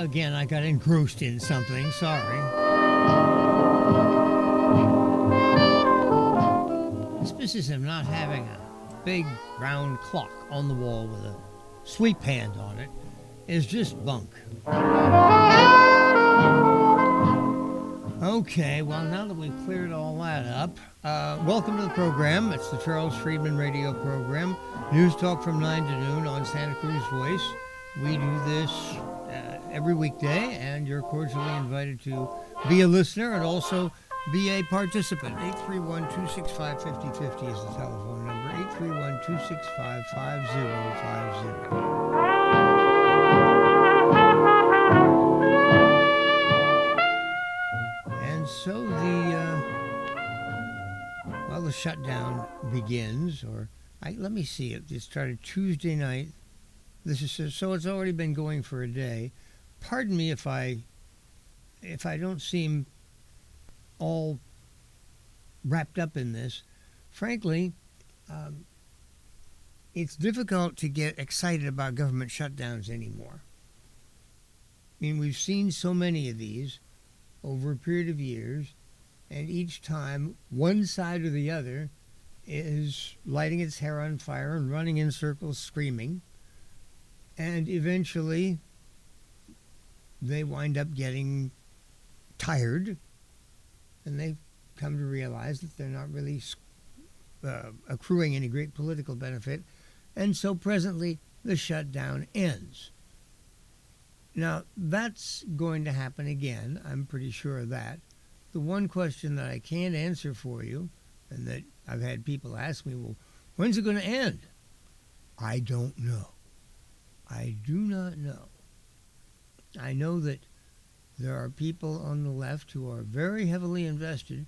Again, I got engrossed in something. Sorry. This business of not having a big round clock on the wall with a sweep hand on it is just bunk. Okay, well, now that we've cleared all that up, welcome to the program. It's the Charles Freedman radio program. News talk from 9 to noon on Santa Cruz Voice. We do this every weekday, and you're cordially invited to be a listener and also be a participant. 831-265-5050 is the telephone number. 831-265-5050. And so the shutdown begins, let me see, it started Tuesday night. So it's already been going for a day. Pardon me if I don't seem all wrapped up in this. Frankly, it's difficult to get excited about government shutdowns anymore. I mean, we've seen so many of these over a period of years, and each time one side or the other is lighting its hair on fire and running in circles screaming, and eventually they wind up getting tired, and they come to realize that they're not really accruing any great political benefit, and so presently the shutdown ends. Now, that's going to happen again. I'm pretty sure of that. The one question that I can't answer for you, and that I've had people ask me, well, when's it going to end? I don't know. I do not know. I know that there are people on the left who are very heavily invested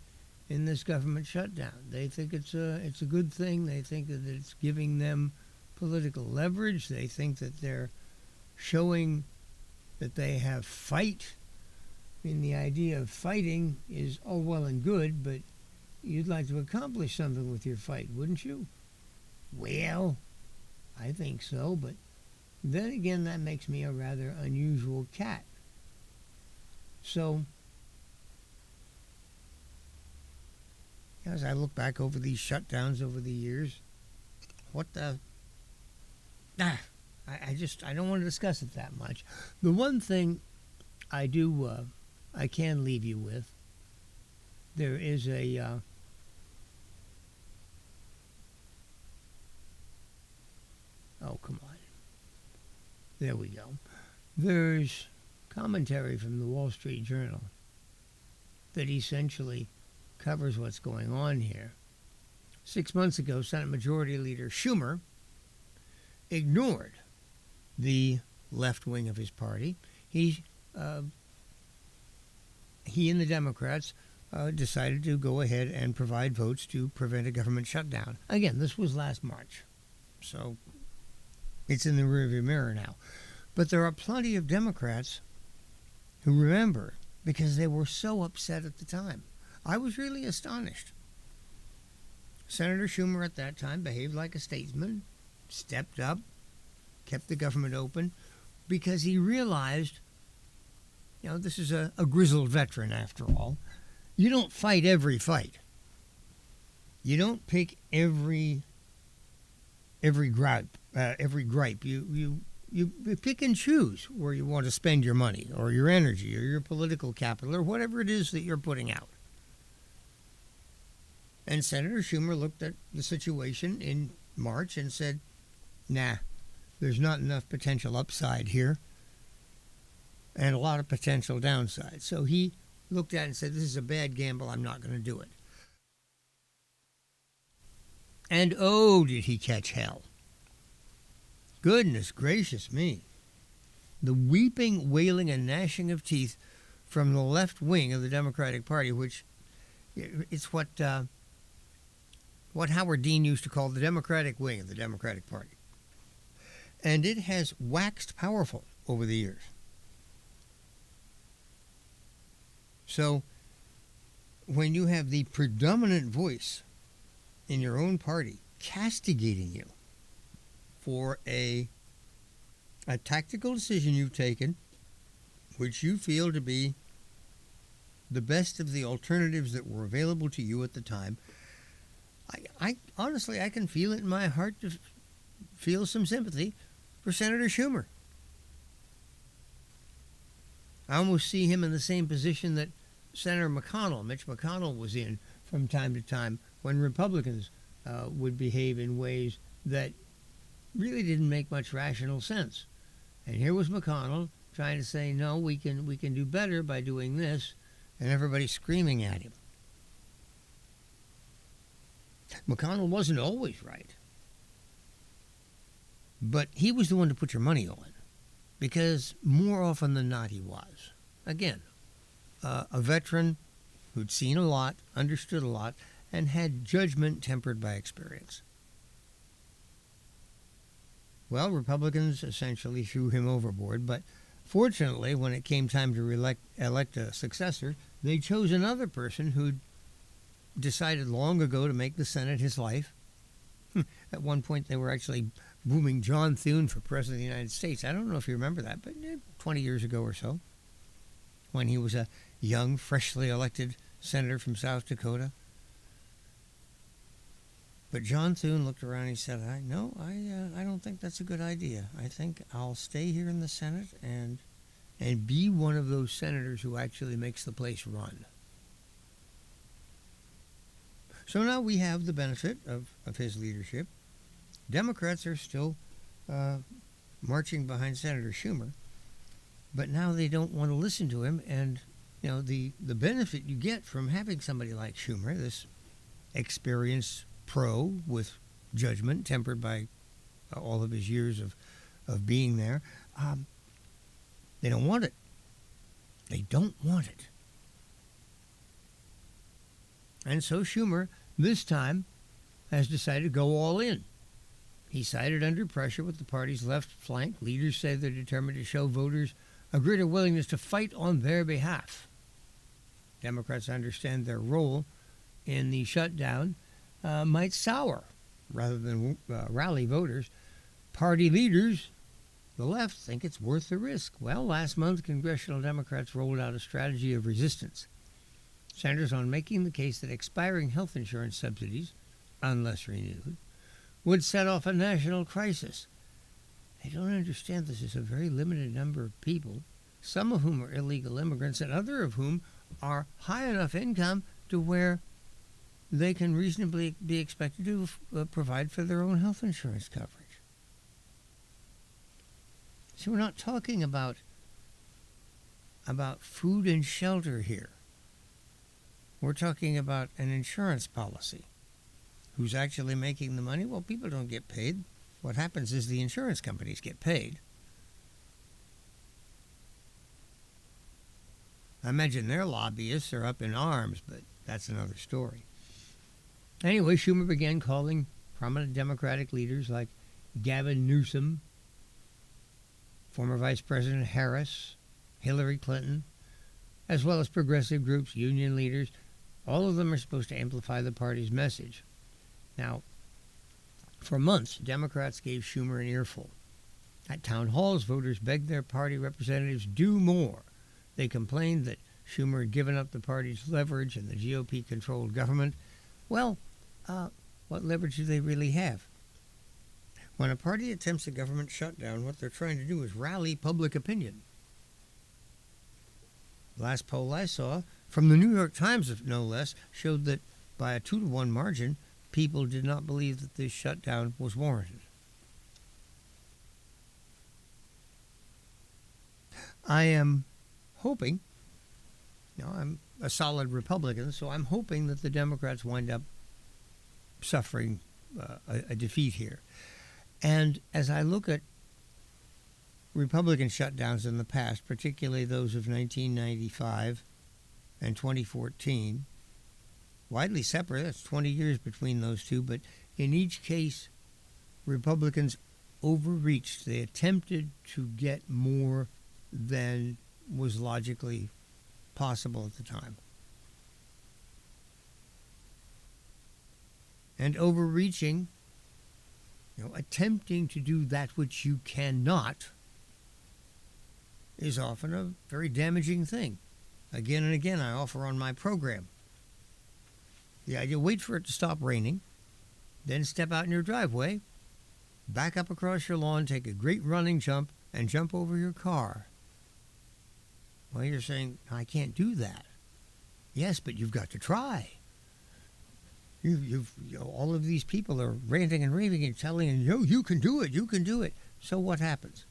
in this government shutdown. They think it's a good thing. They think that it's giving them political leverage. They think that they're showing that they have fight. I mean, the idea of fighting is all well and good, but you'd like to accomplish something with your fight, wouldn't you? Well, I think so, but then again, that makes me a rather unusual cat. So, as I look back over these shutdowns over the years, I don't want to discuss it that much. The one thing I can leave you with, there is oh, come on. There we go. There's commentary from the Wall Street Journal that essentially covers what's going on here. 6 months ago, Senate Majority Leader Schumer ignored the left wing of his party. He and the Democrats decided to go ahead and provide votes to prevent a government shutdown. Again, this was last March, so it's in the rearview mirror now. But there are plenty of Democrats who remember, because they were so upset at the time. I was really astonished. Senator Schumer at that time behaved like a statesman, stepped up, kept the government open, because he realized, this is a grizzled veteran after all. You don't fight every fight. You don't pick every gripe. You pick and choose where you want to spend your money or your energy or your political capital or whatever it is that you're putting out. And Senator Schumer looked at the situation in March and said, nah, there's not enough potential upside here and a lot of potential downside. So he looked at it and said, this is a bad gamble. I'm not going to do it. And oh, did he catch hell. Goodness gracious me. The weeping, wailing, and gnashing of teeth from the left wing of the Democratic Party, which it's what Howard Dean used to call the Democratic wing of the Democratic Party. And it has waxed powerful over the years. So when you have the predominant voice in your own party castigating you for a tactical decision you've taken which you feel to be the best of the alternatives that were available to you at the time, I honestly, I can feel it in my heart to feel some sympathy for Senator Schumer. I almost see him in the same position that Senator McConnell, Mitch McConnell, was in from time to time when Republicans would behave in ways that really didn't make much rational sense. And here was McConnell trying to say, no, we can do better by doing this, and everybody screaming at him. McConnell wasn't always right, but he was the one to put your money on, because more often than not he was. Again, a veteran who'd seen a lot, understood a lot, and had judgment tempered by experience. Well, Republicans essentially threw him overboard, but fortunately, when it came time to elect a successor, they chose another person who'd decided long ago to make the Senate his life. At one point, they were actually booming John Thune for President of the United States. I don't know if you remember that, but 20 years ago or so, when he was a young, freshly elected senator from South Dakota. But John Thune looked around and he said, I don't think that's a good idea. I think I'll stay here in the Senate and be one of those senators who actually makes the place run. So now we have the benefit of his leadership. Democrats are still marching behind Senator Schumer, but now they don't want to listen to him. And the benefit you get from having somebody like Schumer, this experienced pro with judgment tempered by all of his years of being there, they don't want it. They don't want it. And so Schumer, this time, has decided to go all in. He sided under pressure with the party's left flank. Leaders say they're determined to show voters a greater willingness to fight on their behalf. Democrats understand their role in the shutdown might sour rather than rally voters. Party leaders, the left, think it's worth the risk. Well, last month, congressional Democrats rolled out a strategy of resistance. Centers on making the case that expiring health insurance subsidies, unless renewed, would set off a national crisis. They don't understand this is a very limited number of people, some of whom are illegal immigrants and other of whom are high enough income to where they can reasonably be expected to provide for their own health insurance coverage. So we're not talking about food and shelter here. We're talking about an insurance policy. Who's actually making the money? Well, people don't get paid. What happens is the insurance companies get paid. I imagine their lobbyists are up in arms, but that's another story. Anyway, Schumer began calling prominent Democratic leaders like Gavin Newsom, former Vice President Harris, Hillary Clinton, as well as progressive groups, union leaders. All of them are supposed to amplify the party's message. Now, for months, Democrats gave Schumer an earful. At town halls, voters begged their party representatives do more. They complained that Schumer had given up the party's leverage in the GOP-controlled government. Well, what leverage do they really have? When a party attempts a government shutdown, what they're trying to do is rally public opinion. The last poll I saw, from the New York Times, no less, showed that by a 2-to-1 margin, people did not believe that this shutdown was warranted. I am hoping, I'm a solid Republican, so I'm hoping that the Democrats wind up suffering a defeat here. And as I look at Republican shutdowns in the past, particularly those of 1995 and 2014, widely separate, that's 20 years between those two, but in each case, Republicans overreached. They attempted to get more than was logically possible at the time. And overreaching, attempting to do that which you cannot, is often a very damaging thing. Again and again, I offer on my program the idea: wait for it to stop raining, then step out in your driveway, back up across your lawn, take a great running jump, and jump over your car. Well, you're saying, I can't do that. Yes, but you've got to try. All of these people are ranting and raving and telling you, you can do it, you can do it. So what happens?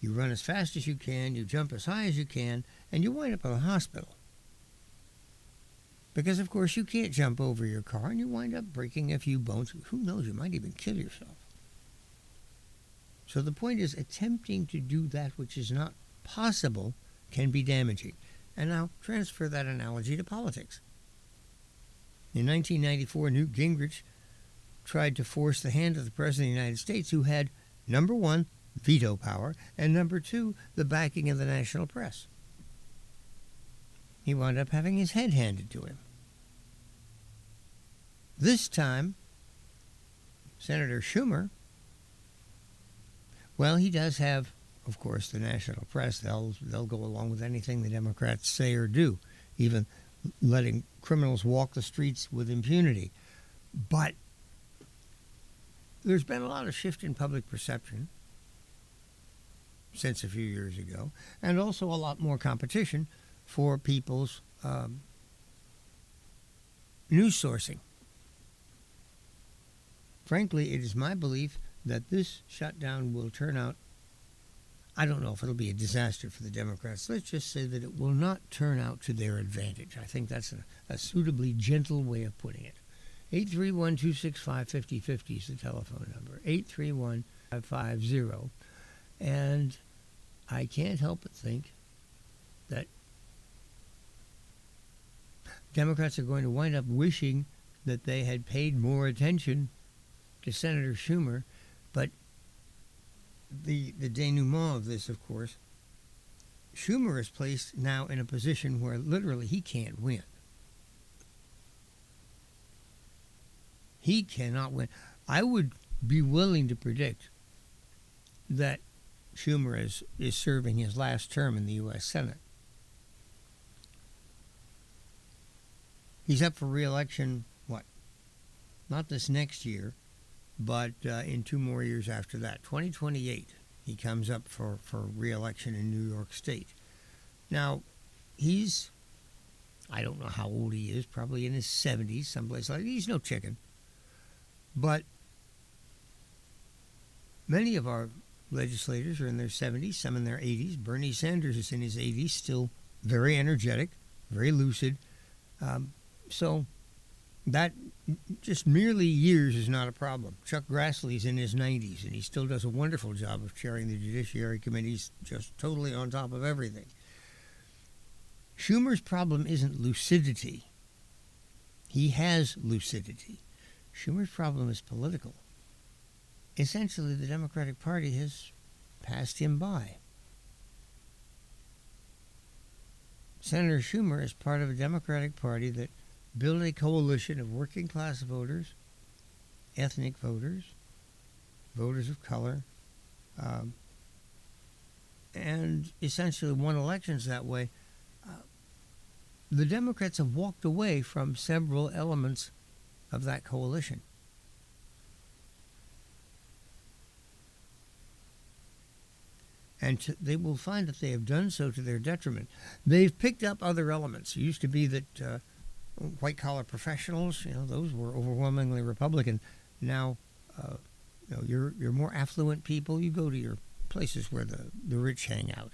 You run as fast as you can, you jump as high as you can, and you wind up in a hospital. Because, of course, you can't jump over your car, and you wind up breaking a few bones. Who knows, you might even kill yourself. So the point is, attempting to do that which is not possible can be damaging. And now transfer that analogy to politics. In 1994, Newt Gingrich tried to force the hand of the President of the United States, who had, number one, veto power, and number two, the backing of the national press. He wound up having his head handed to him. This time, Senator Schumer, well, he does have, of course, the national press. They'll go along with anything the Democrats say or do, even letting criminals walk the streets with impunity. But there's been a lot of shift in public perception since a few years ago, and also a lot more competition for people's news sourcing. Frankly, it is my belief that this shutdown will turn out, I don't know if it'll be a disaster for the Democrats. Let's just say that it will not turn out to their advantage. I think that's a suitably gentle way of putting it. 831-265-5050 is the telephone number. 831-550. And I can't help but think that Democrats are going to wind up wishing that they had paid more attention to Senator Schumer. But the denouement of this, of course, Schumer is placed now in a position where literally he can't win. He cannot win. I would be willing to predict that Schumer is serving his last term in the U.S. Senate. He's up for re-election, not this next year, but in 2 more years after that. 2028, he comes up for re-election in New York State. Now, I don't know how old he is, probably in his 70s, someplace like that. He's no chicken. But many of our legislators are in their 70s, some in their 80s. Bernie Sanders is in his 80s, still very energetic, very lucid. So that just merely years is not a problem. Chuck Grassley's in his 90s, and he still does a wonderful job of chairing the Judiciary Committee. He's just totally on top of everything. Schumer's problem isn't lucidity. He has lucidity. Schumer's problem is political. Essentially, the Democratic Party has passed him by. Senator Schumer is part of a Democratic Party that built a coalition of working-class voters, ethnic voters, voters of color, and essentially won elections that way. The Democrats have walked away from several elements of that coalition. And they will find that they have done so to their detriment. They've picked up other elements. It used to be that white-collar professionals, those were overwhelmingly Republican. Now, you're more affluent people. You go to your places where the rich hang out.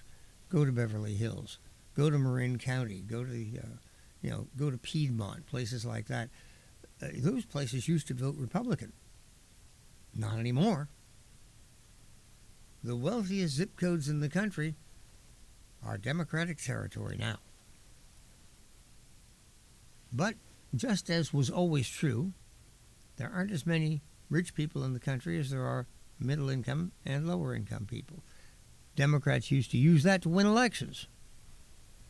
Go to Beverly Hills. Go to Marin County. Go to go to Piedmont. Places like that. Those places used to vote Republican. Not anymore. The wealthiest zip codes in the country are Democratic territory now. But just as was always true, there aren't as many rich people in the country as there are middle-income and lower-income people. Democrats used to use that to win elections.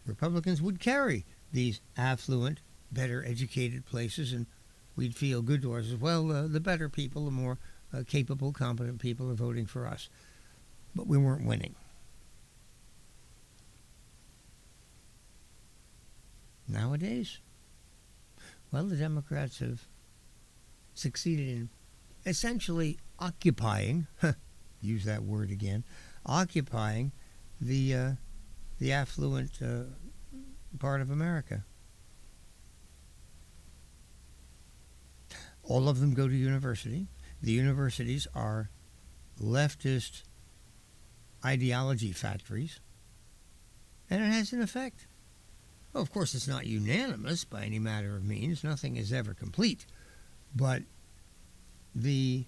Republicans would carry these affluent, better-educated places, and we'd feel good to ourselves. Well, the better people, the more capable, competent people are voting for us. But we weren't winning. Nowadays, well, the Democrats have succeeded in essentially occupying, use that word again, occupying the affluent part of America. All of them go to university. The universities are leftist ideology factories, and it has an effect. Well, of course, it's not unanimous by any matter of means. Nothing is ever complete. But the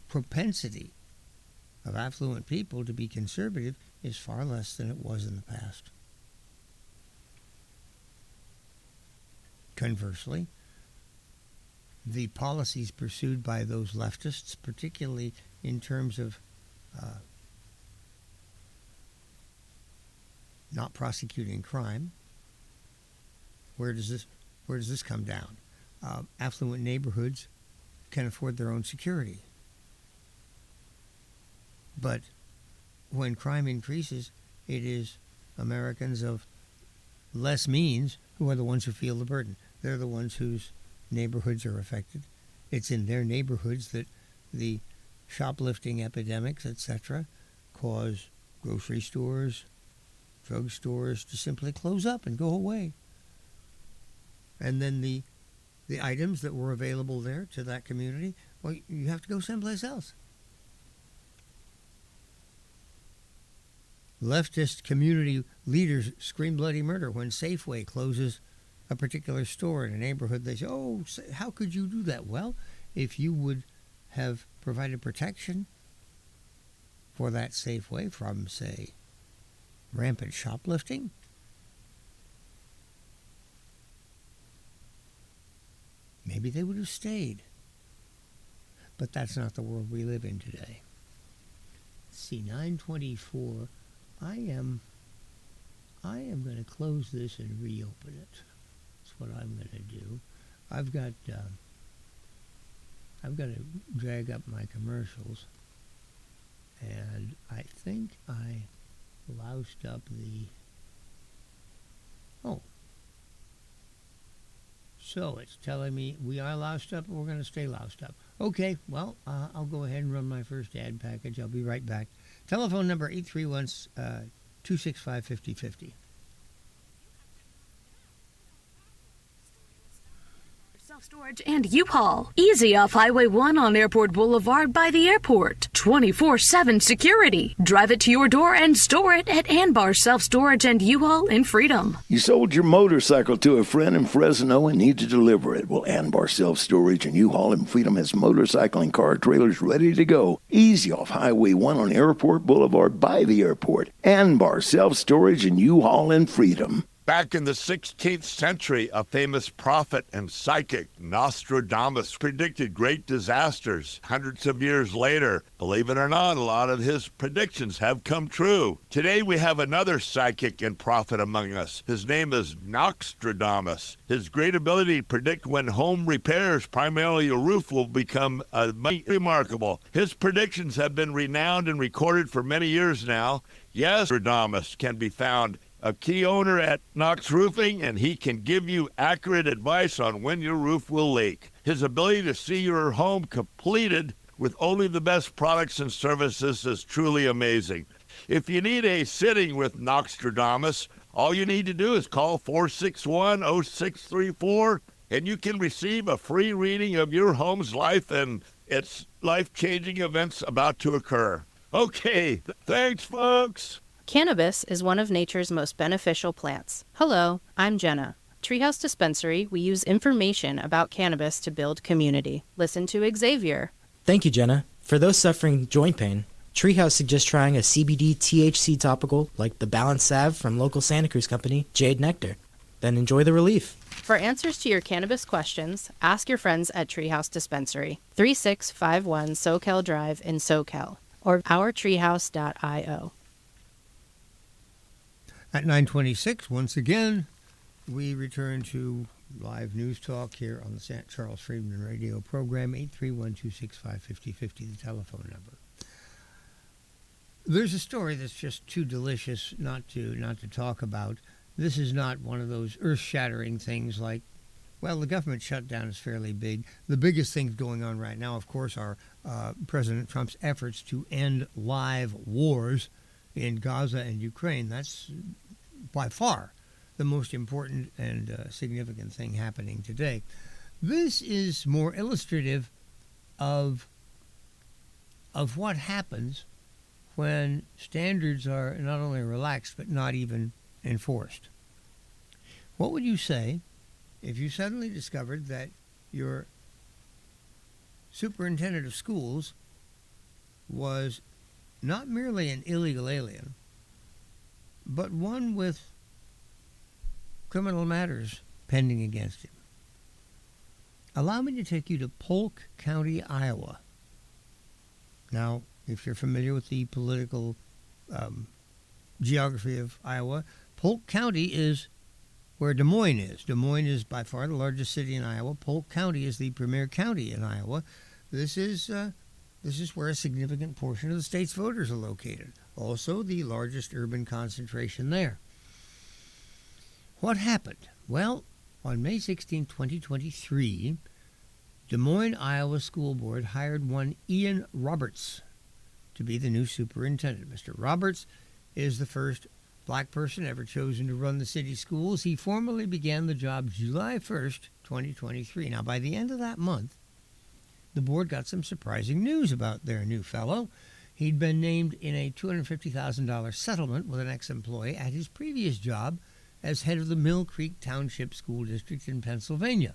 propensity of affluent people to be conservative is far less than it was in the past. Conversely, the policies pursued by those leftists, particularly in terms of not prosecuting crime, where does this come down? Affluent neighborhoods can afford their own security. But when crime increases, it is Americans of less means who are the ones who feel the burden. They're the ones whose neighborhoods are affected. It's in their neighborhoods that the shoplifting epidemics, etc., cause grocery stores, drug stores to simply close up and go away. And then the items that were available there to that community, well, you have to go someplace else. Leftist community leaders scream bloody murder when Safeway closes a particular store in a neighborhood. They say, oh, how could you do that? Well, if you would have provided protection for that Safeway from, say, rampant shoplifting, maybe they would have stayed. But that's not the world we live in today. Let's see, 9:24. I am going to close this and reopen it. That's what I'm going to do. I've got to drag up my commercials, and I think I loused up the. Oh. So it's telling me we are loused up, and we're going to stay loused up. Okay, well, I'll go ahead and run my first ad package. I'll be right back. Telephone number 831-265-5050. Self-storage and U-Haul. Easy off Highway 1 on Airport Boulevard by the airport. 24/7 security. Drive it to your door and store it at Anbar Self-Storage and U-Haul in Freedom. You sold your motorcycle to a friend in Fresno and need to deliver it. Well, Anbar Self-Storage and U-Haul in Freedom has motorcycle and car trailers ready to go. Easy off Highway 1 on Airport Boulevard by the airport. Anbar Self-Storage and U-Haul in Freedom. Back in the 16th century, a famous prophet and psychic, Nostradamus, predicted great disasters. Hundreds of years later, believe it or not, a lot of his predictions have come true. Today we have another psychic and prophet among us. His name is Nostradamus. His great ability to predict when home repairs, primarily a roof, will become remarkable. His predictions have been renowned and recorded for many years now. Yes, Nostradamus can be found a key owner at Knox Roofing, and he can give you accurate advice on when your roof will leak. His ability to see your home completed with only the best products and services is truly amazing. If you need a sitting with Nostradamus, all you need to do is call 461-0634, and you can receive a free reading of your home's life and its life-changing events about to occur. Okay, thanks, folks. Cannabis is one of nature's most beneficial plants. Hello, I'm Jenna. Treehouse Dispensary, we use information about cannabis to build community. Listen to Xavier. Thank you, Jenna. For those suffering joint pain, Treehouse suggests trying a CBD THC topical like the Balance Salve from local Santa Cruz company, Jade Nectar. Then enjoy the relief. For answers to your cannabis questions, ask your friends at Treehouse Dispensary, 3651 Soquel Drive in Soquel, or ourtreehouse.io. At 9:26, once again, we return to live news talk here on the St. Charles Freedman radio program, 831-265-5050, the telephone number. There's a story that's just too delicious not to talk about. This is not one of those earth-shattering things like, well, the government shutdown is fairly big. The biggest things going on right now, of course, are President Trump's efforts to end live wars in Gaza and Ukraine. That's by far the most important and significant thing happening today. This is more illustrative of what happens when standards are not only relaxed but not even enforced. What would you say if you suddenly discovered that your superintendent of schools was not merely an illegal alien, but one with criminal matters pending against him? Allow me to take you to Polk County, Iowa. Now, if you're familiar with the political geography of Iowa, Polk County is where Des Moines is. Des Moines is by far the largest city in Iowa. Polk County is the premier county in Iowa. This is where a significant portion of the state's voters are located. Also, the largest urban concentration there. What happened? Well, on May 16, 2023, Des Moines, Iowa School Board hired one Ian Roberts to be the new superintendent. Mr. Roberts is the first black person ever chosen to run the city schools. He formally began the job July 1st, 2023. Now, by the end of that month, the board got some surprising news about their new fellow. He'd been named in a $250,000 settlement with an ex-employee at his previous job as head of the Mill Creek Township School District in Pennsylvania.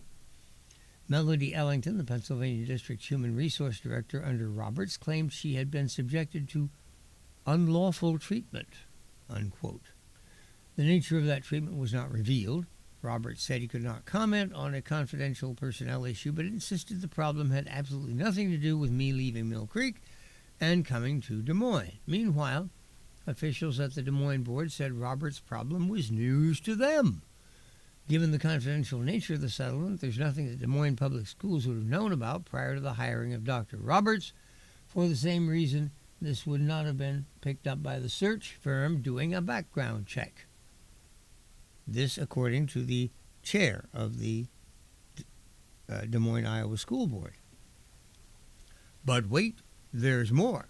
Melody Ellington, the Pennsylvania District's Human Resource Director under Roberts, claimed she had been subjected to unlawful treatment, unquote. The nature of that treatment was not revealed. Roberts said he could not comment on a confidential personnel issue, but insisted the problem had absolutely nothing to do with me leaving Mill Creek and coming to Des Moines. Meanwhile, officials at the Des Moines board said Roberts' problem was news to them. Given the confidential nature of the settlement, there's nothing that Des Moines Public Schools would have known about prior to the hiring of Dr. Roberts. For the same reason, this would not have been picked up by the search firm doing a background check. This, according to the chair of the Des Moines, Iowa School Board. But wait, there's more.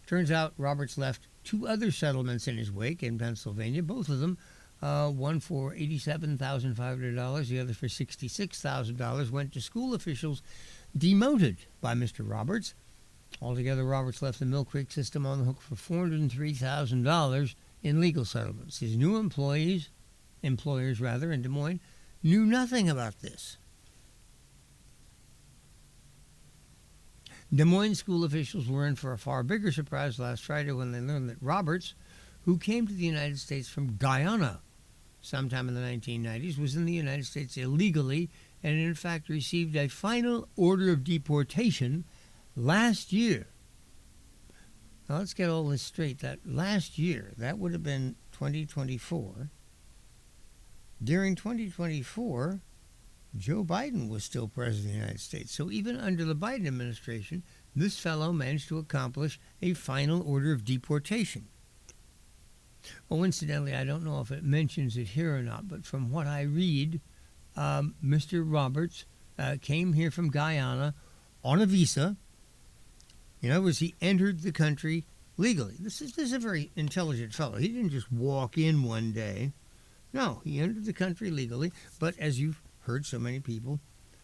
Turns out Roberts left two other settlements in his wake in Pennsylvania, both of them, one for $87,500, the other for $66,000, went to school officials demoted by Mr. Roberts. Altogether, Roberts left the Mill Creek system on the hook for $403,000 in legal settlements. His new employers in Des Moines, knew nothing about this. Des Moines school officials were in for a far bigger surprise last Friday when they learned that Roberts, who came to the United States from Guyana sometime in the 1990s, was in the United States illegally and in fact received a final order of deportation last year. Now let's get all this straight. That last year, that would have been 2024. During 2024, Joe Biden was still president of the United States. So even under the Biden administration, this fellow managed to accomplish a final order of deportation. Oh, incidentally, I don't know if it mentions it here or not, but from what I read, Mr. Roberts came here from Guyana on a visa. In other words, he entered the country legally. This is a very intelligent fellow. He didn't just walk in one day. No, he entered the country legally, but as you've heard so many people,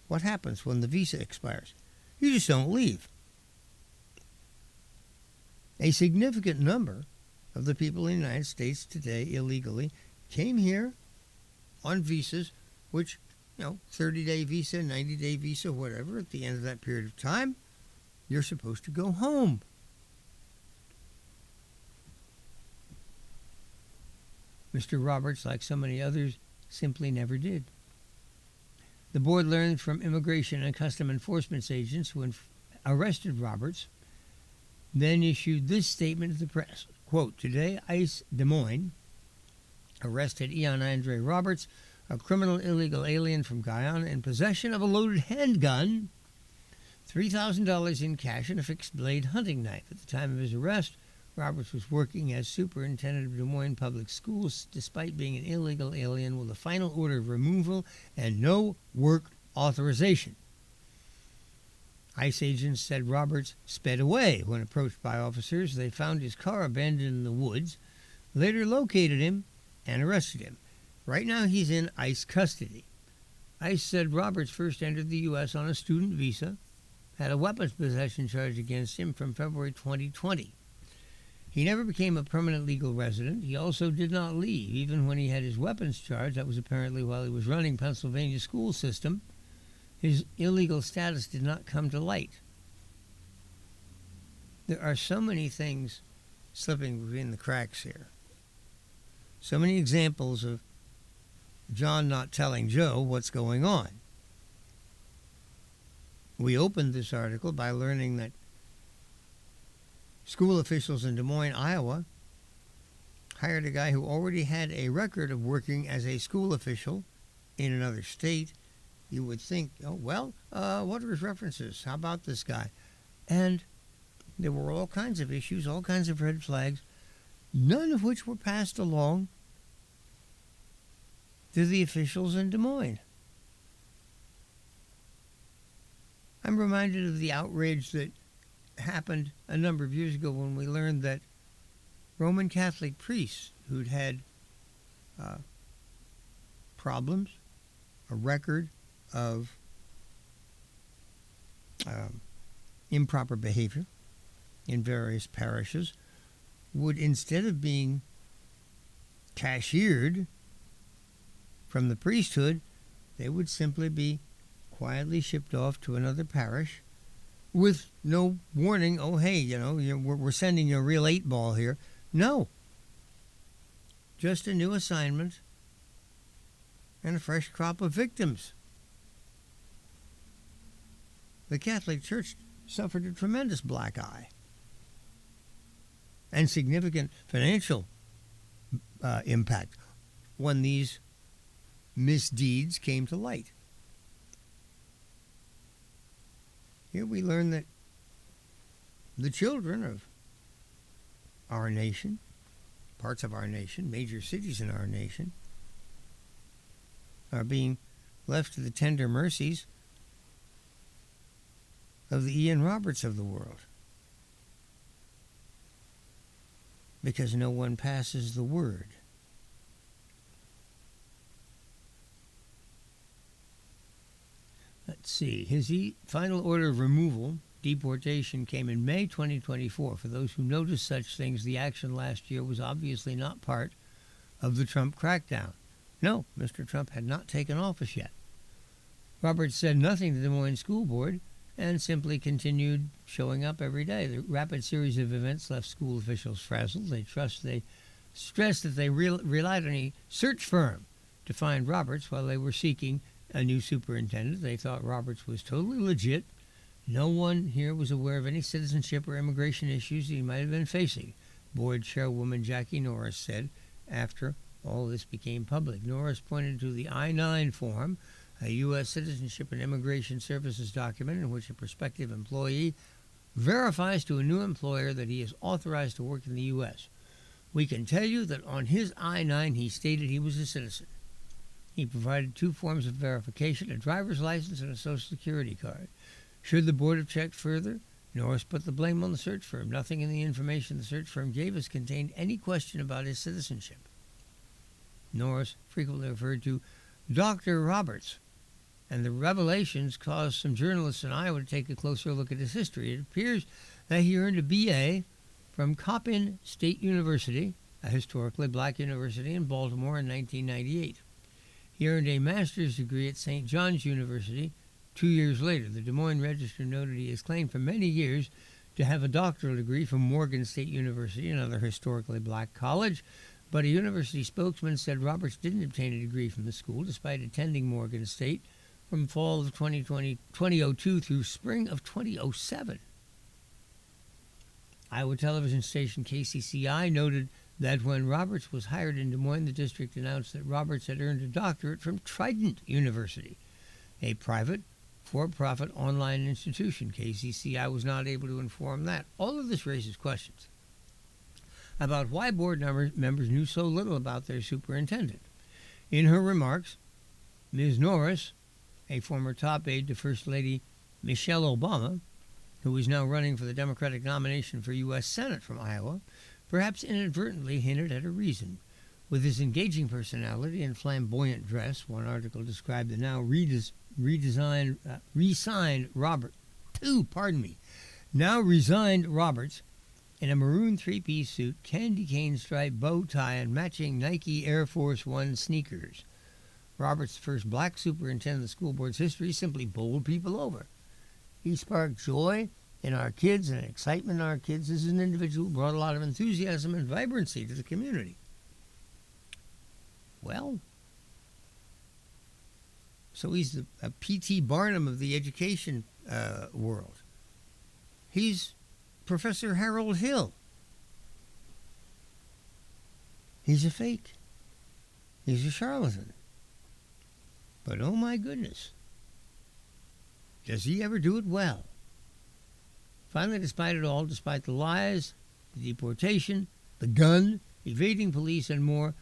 what happens when the visa expires? You just don't leave. A significant number of the people in the United States today illegally came here on visas, which, 30-day visa, 90-day visa, whatever. At the end of that period of time, you're supposed to go home. Mr. Roberts, like so many others, simply never did. The board learned from immigration and custom enforcement agents who arrested Roberts, then issued this statement to the press. Quote, today, ICE Des Moines arrested Ian Andre Roberts, a criminal illegal alien from Guyana in possession of a loaded handgun, $3,000 in cash, and a fixed-blade hunting knife. At the time of his arrest, Roberts was working as superintendent of Des Moines Public Schools despite being an illegal alien with a final order of removal and no work authorization. ICE agents said Roberts sped away. When approached by officers, they found his car abandoned in the woods, later located him and arrested him. Right now he's in ICE custody. ICE said Roberts first entered the U.S. on a student visa, had a weapons possession charge against him from February 2020. He never became a permanent legal resident. He also did not leave, even when he had his weapons charge. That was apparently while he was running Pennsylvania's school system. His illegal status did not come to light. There are so many things slipping between the cracks here. So many examples of John not telling Joe what's going on. We opened this article by learning that school officials in Des Moines, Iowa, hired a guy who already had a record of working as a school official in another state. You would think, oh, well, what are his references? How about this guy? And there were all kinds of issues, all kinds of red flags, none of which were passed along to the officials in Des Moines. I'm reminded of the outrage that happened a number of years ago when we learned that Roman Catholic priests who'd had problems, a record of improper behavior in various parishes, would, instead of being cashiered from the priesthood, they would simply be quietly shipped off to another parish with no warning. Oh, hey, we're sending you a real 8-ball here. No. Just a new assignment and a fresh crop of victims. The Catholic Church suffered a tremendous black eye and significant financial impact when these misdeeds came to light. Here we learn that the children of our nation, parts of our nation, major cities in our nation, are being left to the tender mercies of the Ian Roberts of the world, because no one passes the word. Let's see. His final order of removal, deportation, came in May 2024. For those who noticed such things, the action last year was obviously not part of the Trump crackdown. No, Mr. Trump had not taken office yet. Roberts said nothing to the Des Moines School Board and simply continued showing up every day. The rapid series of events left school officials frazzled. They stressed that they relied on a search firm to find Roberts while they were seeking a new superintendent. They thought Roberts was totally legit. No one here was aware of any citizenship or immigration issues he might have been facing, board chairwoman Jackie Norris said after all this became public. Norris pointed to the I-9 form, a U.S. Citizenship and Immigration Services document in which a prospective employee verifies to a new employer that he is authorized to work in the U.S. We can tell you that on his I-9 he stated he was a citizen. He provided 2 forms of verification, a driver's license and a Social Security card. Should the board have checked further? Norris put the blame on the search firm. Nothing in the information the search firm gave us contained any question about his citizenship. Norris frequently referred to Dr. Roberts, and the revelations caused some journalists in Iowa to take a closer look at his history. It appears that he earned a B.A. from Coppin State University, a historically black university in Baltimore, in 1998. He earned a master's degree at St. John's University 2 years later. The Des Moines Register noted he has claimed for many years to have a doctoral degree from Morgan State University, another historically black college, but a university spokesman said Roberts didn't obtain a degree from the school despite attending Morgan State from fall of 2002 through spring of 2007. Iowa television station KCCI noted that when Roberts was hired in Des Moines, the district announced that Roberts had earned a doctorate from Trident University, a private, for-profit online institution. KCCI was not able to inform that. All of this raises questions. about why board members knew so little about their superintendent. In her remarks, Ms. Norris, a former top aide to First Lady Michelle Obama, who is now running for the Democratic nomination for U.S. Senate from Iowa, perhaps inadvertently hinted at a reason. With his engaging personality and flamboyant dress, one article described the now now resigned Roberts in a maroon three-piece suit, candy cane striped bow tie, and matching Nike Air Force One sneakers. Roberts, the first black superintendent of the school board's history, simply bowled people over. He sparked joy in our kids and excitement in our kids as an individual who brought a lot of enthusiasm and vibrancy to the community. Well, so he's a P.T. Barnum of the education world. He's Professor Harold Hill. He's a fake. He's a charlatan. But oh my goodness, does he ever do it well? Finally, despite it all, despite the lies, the deportation, the gun, evading police, and more,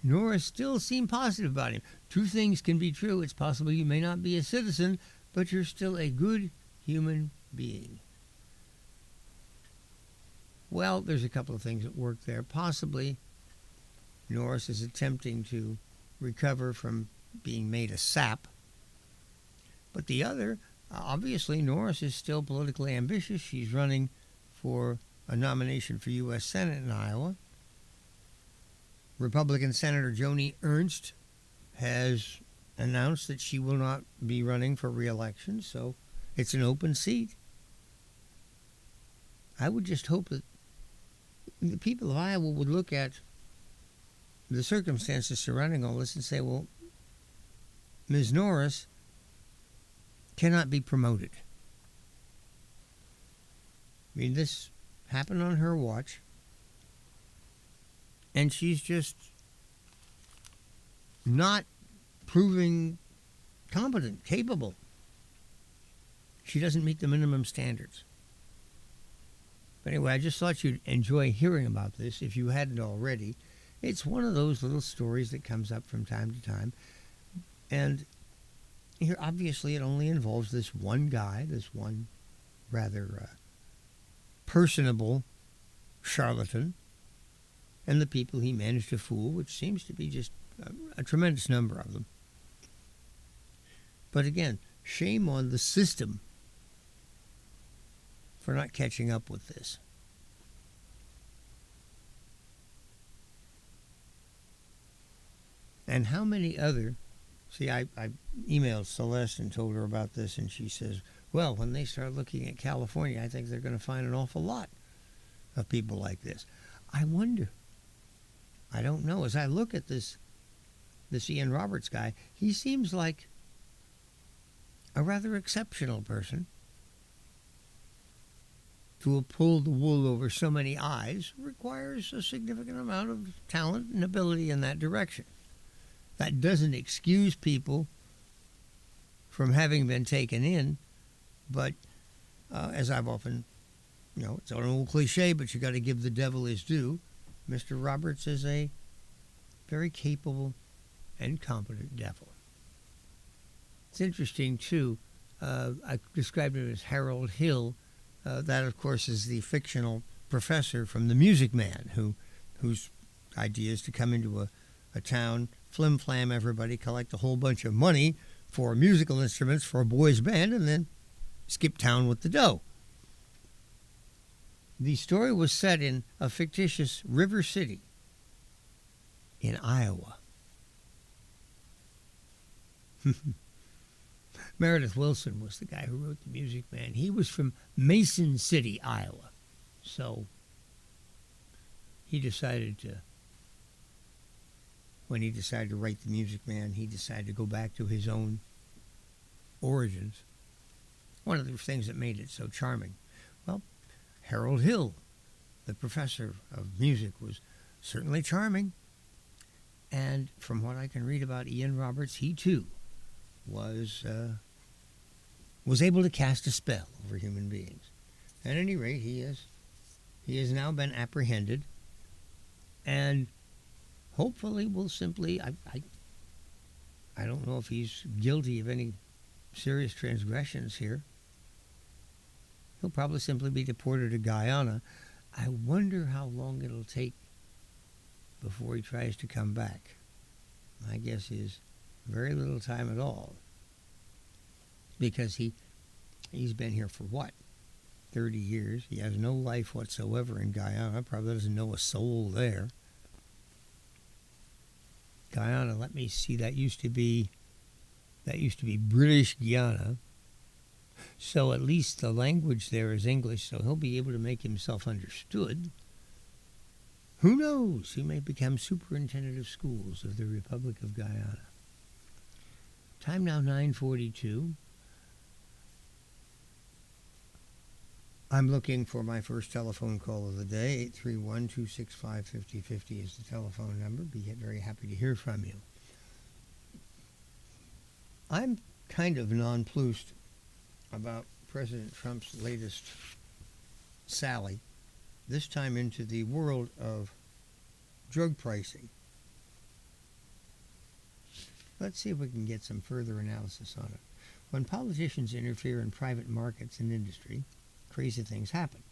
Norris still seemed positive about him. Two things can be true. It's possible you may not be a citizen, but you're still a good human being. Well, there's a couple of things at work there. Possibly Norris is attempting to recover from being made a sap. But the other, obviously, Norris is still politically ambitious. She's running for a nomination for U.S. Senate in Iowa. Republican Senator Joni Ernst has announced that she will not be running for re-election, so it's an open seat. I would just hope that the people of Iowa would look at the circumstances surrounding all this and say, well, Ms. Norris cannot be promoted. I mean, this happened on her watch, and she's just not proving competent, capable. She doesn't meet the minimum standards. But anyway, I just thought you'd enjoy hearing about this if you hadn't already. It's one of those little stories that comes up from time to time. And here, obviously, it only involves this one guy, this one rather personable charlatan, and the people he managed to fool, which seems to be just a tremendous number of them. But again, shame on the system for not catching up with this. And how many other... See, I emailed Celeste and told her about this, and she says, well, when they start looking at California, I think they're going to find an awful lot of people like this. I wonder. I don't know. As I look at this Ian Roberts guy, he seems like a rather exceptional person. To have pulled the wool over so many eyes requires a significant amount of talent and ability in that direction. That doesn't excuse people from having been taken in, but as I've often, it's an old cliche, but you got to give the devil his due. Mr. Roberts is a very capable and competent devil. It's interesting, too. I described him as Harold Hill. That, of course, is the fictional professor from The Music Man, whose idea is to come into a town, flim-flam everybody, collect a whole bunch of money for musical instruments for a boys' band, and then skip town with the dough. The story was set in a fictitious River City in Iowa. Meredith Willson was the guy who wrote The Music Man. He was from Mason City, Iowa. So he decided to, when he decided to write The Music Man, he decided to go back to his own origins. One of the things that made it so charming. Well, Harold Hill, the professor of music, was certainly charming. And from what I can read about Ian Roberts, he too was able to cast a spell over human beings. At any rate, he has now been apprehended And hopefully we'll simply, I don't know if he's guilty of any serious transgressions here. He'll probably simply be deported to Guyana. I wonder how long it'll take before he tries to come back. My guess is very little time at all. Because he's been here for what? 30 years. He has no life whatsoever in Guyana. Probably doesn't know a soul there. Guyana, let me see, that used to be British Guiana. So at least the language there is English, so he'll be able to make himself understood. Who knows? He may become superintendent of schools of the Republic of Guyana. Time now 9:42. I'm looking for my first telephone call of the day. 831-265-5050 is the telephone number. Be very happy to hear from you. I'm kind of nonplussed about President Trump's latest sally, this time into the world of drug pricing. Let's see if we can get some further analysis on it. When politicians interfere in private markets and industry, crazy things happen.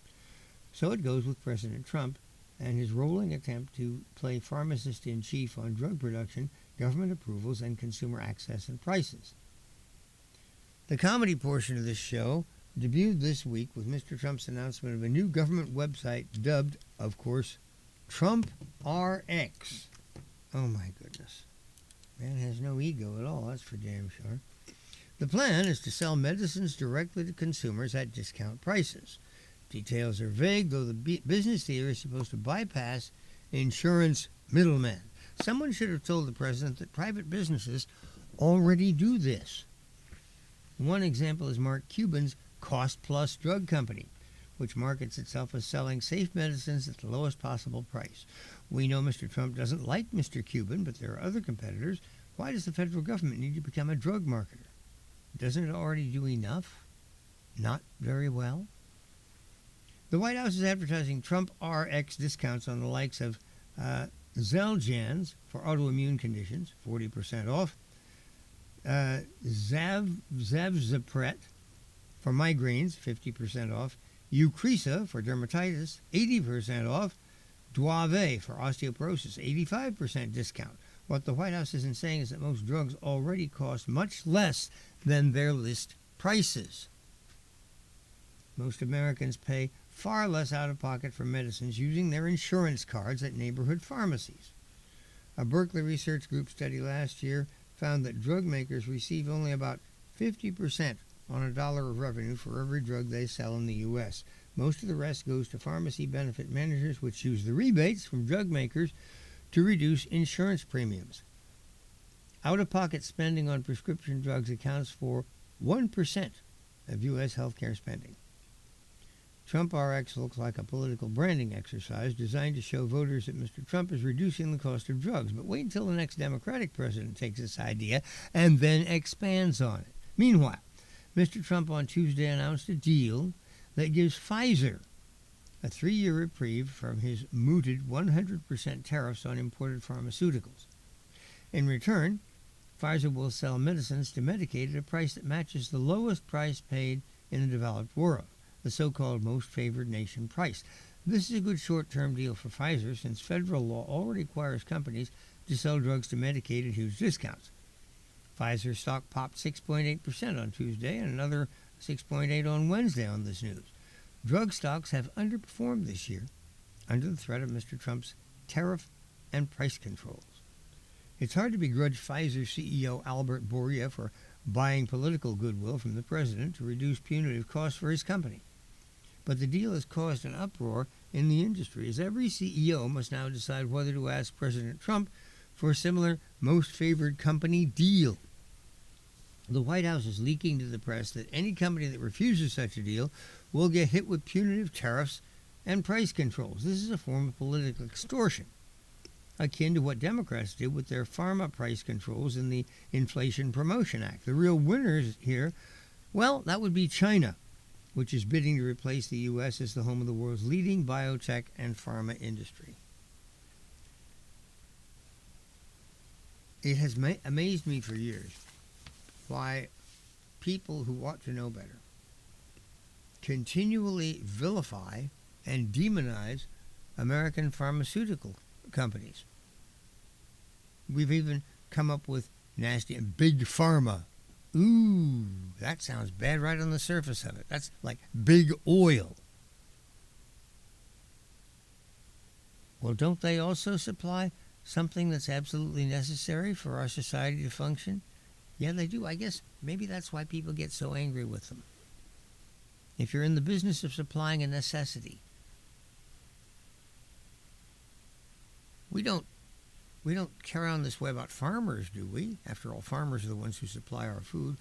So it goes with President Trump and his rolling attempt to play pharmacist-in-chief on drug production, government approvals, and consumer access and prices. The comedy portion of this show debuted this week with Mr. Trump's announcement of a new government website dubbed, of course, Trump RX. Oh my goodness. Man has no ego at all, that's for damn sure. The plan is to sell medicines directly to consumers at discount prices. Details are vague, though the business theory is supposed to bypass insurance middlemen. Someone should have told the president that private businesses already do this. One example is Mark Cuban's Cost Plus Drug Company, which markets itself as selling safe medicines at the lowest possible price. We know Mr. Trump doesn't like Mr. Cuban, but there are other competitors. Why does the federal government need to become a drug marketer? Doesn't it already do enough? Not very well. The White House is advertising Trump RX discounts on the likes of Xeljanz for autoimmune conditions, 40% off, Zavzapret for migraines, 50% off, Eucrisa for dermatitis, 80% off, Duave for osteoporosis, 85% discount. What the White House isn't saying is that most drugs already cost much less than their list prices. Most Americans pay far less out of pocket for medicines using their insurance cards at neighborhood pharmacies. A Berkeley Research Group study last year found that drug makers receive only about 50% on a dollar of revenue for every drug they sell in the U.S. Most of the rest goes to pharmacy benefit managers, which use the rebates from drug makers to reduce insurance premiums. Out-of-pocket spending on prescription drugs accounts for 1% of U.S. healthcare spending. Trump RX looks like a political branding exercise designed to show voters that Mr. Trump is reducing the cost of drugs. But wait until the next Democratic president takes this idea and then expands on it. Meanwhile, Mr. Trump on Tuesday announced a deal that gives Pfizer a 3-year reprieve from his mooted 100% tariffs on imported pharmaceuticals. In return, Pfizer will sell medicines to Medicaid at a price that matches the lowest price paid in the developed world, the so-called most favored nation price. This is a good short-term deal for Pfizer since federal law already requires companies to sell drugs to Medicaid at huge discounts. Pfizer stock popped 6.8% on Tuesday and another 6.8% on Wednesday on this news. Drug stocks have underperformed this year under the threat of Mr. Trump's tariff and price controls. It's hard to begrudge Pfizer CEO Albert Bourla for buying political goodwill from the president to reduce punitive costs for his company. But the deal has caused an uproar in the industry, as every CEO must now decide whether to ask President Trump for a similar most favored company deal. The White House is leaking to the press that any company that refuses such a deal will get hit with punitive tariffs and price controls. This is a form of political extortion, akin to what Democrats did with their pharma price controls in the Inflation Promotion Act. The real winners here, well, that would be China, which is bidding to replace the U.S. as the home of the world's leading biotech and pharma industry. It has amazed me for years why people who ought to know better continually vilify and demonize American pharmaceutical companies. We've even come up with nasty big pharma. Ooh, that sounds bad right on the surface of it. That's like big oil. Well, don't they also supply something that's absolutely necessary for our society to function? Yeah, they do. I guess maybe that's why people get so angry with them. If you're in the business of supplying a necessity, we don't carry on this way about farmers, do we? After all, farmers are the ones who supply our food.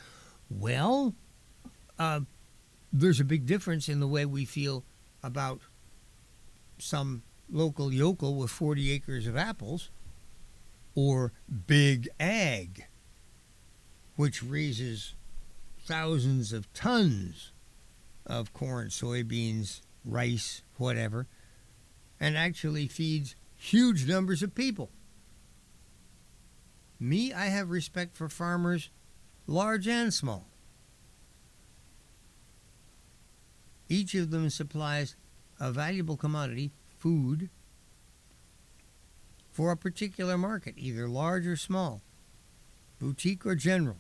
Well, there's a big difference in the way we feel about some local yokel with 40 acres of apples or big ag, which raises thousands of tons of corn, soybeans, rice, whatever, and actually feeds huge numbers of people. Me, I have respect for farmers, large and small. Each of them supplies a valuable commodity, food, for a particular market, either large or small, boutique or general.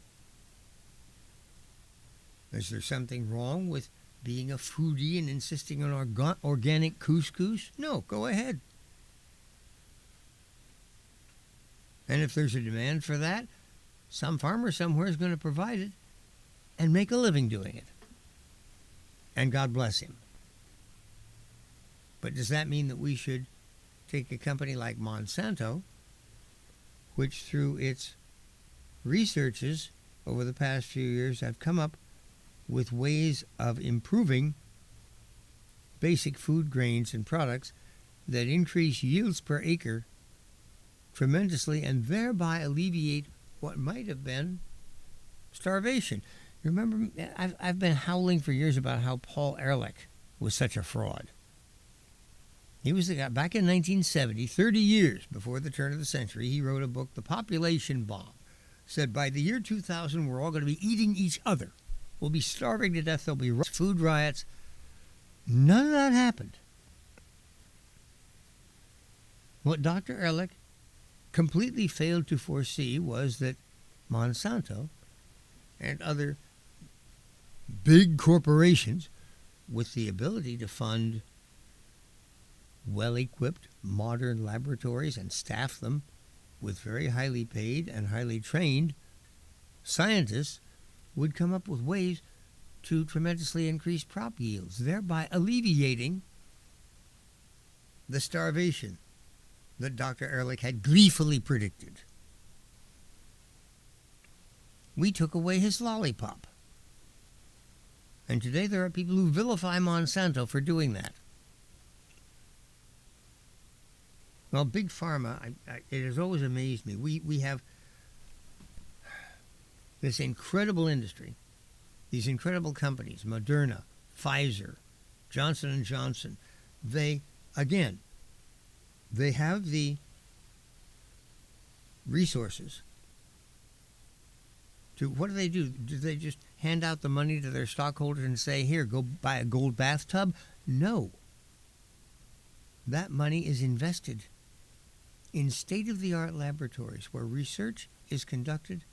Is there something wrong with being a foodie and insisting on organic couscous? No, go ahead. And if there's a demand for that, some farmer somewhere is going to provide it and make a living doing it. And God bless him. But does that mean that we should take a company like Monsanto, which through its researches over the past few years have come up with ways of improving basic food grains and products that increase yields per acre tremendously and thereby alleviate what might have been starvation? You remember, I've been howling for years about how Paul Ehrlich was such a fraud. He was the guy, back in 1970, 30 years before the turn of the century, he wrote a book, The Population Bomb. Said by the year 2000, we're all going to be eating each other. We'll be starving to death. There'll be food riots. None of that happened. What Dr. Ehrlich completely failed to foresee was that Monsanto and other big corporations with the ability to fund well-equipped modern laboratories and staff them with very highly paid and highly trained scientists would come up with ways to tremendously increase crop yields, thereby alleviating the starvation that Dr. Ehrlich had gleefully predicted. We took away his lollipop. And today there are people who vilify Monsanto for doing that. Well, Big Pharma, it has always amazed me. We have this incredible industry, these incredible companies, Moderna, Pfizer, Johnson & Johnson. They have the resources to, what do? Do they just hand out the money to their stockholders and say, here, go buy a gold bathtub? No. That money is invested in state-of-the-art laboratories where research is conducted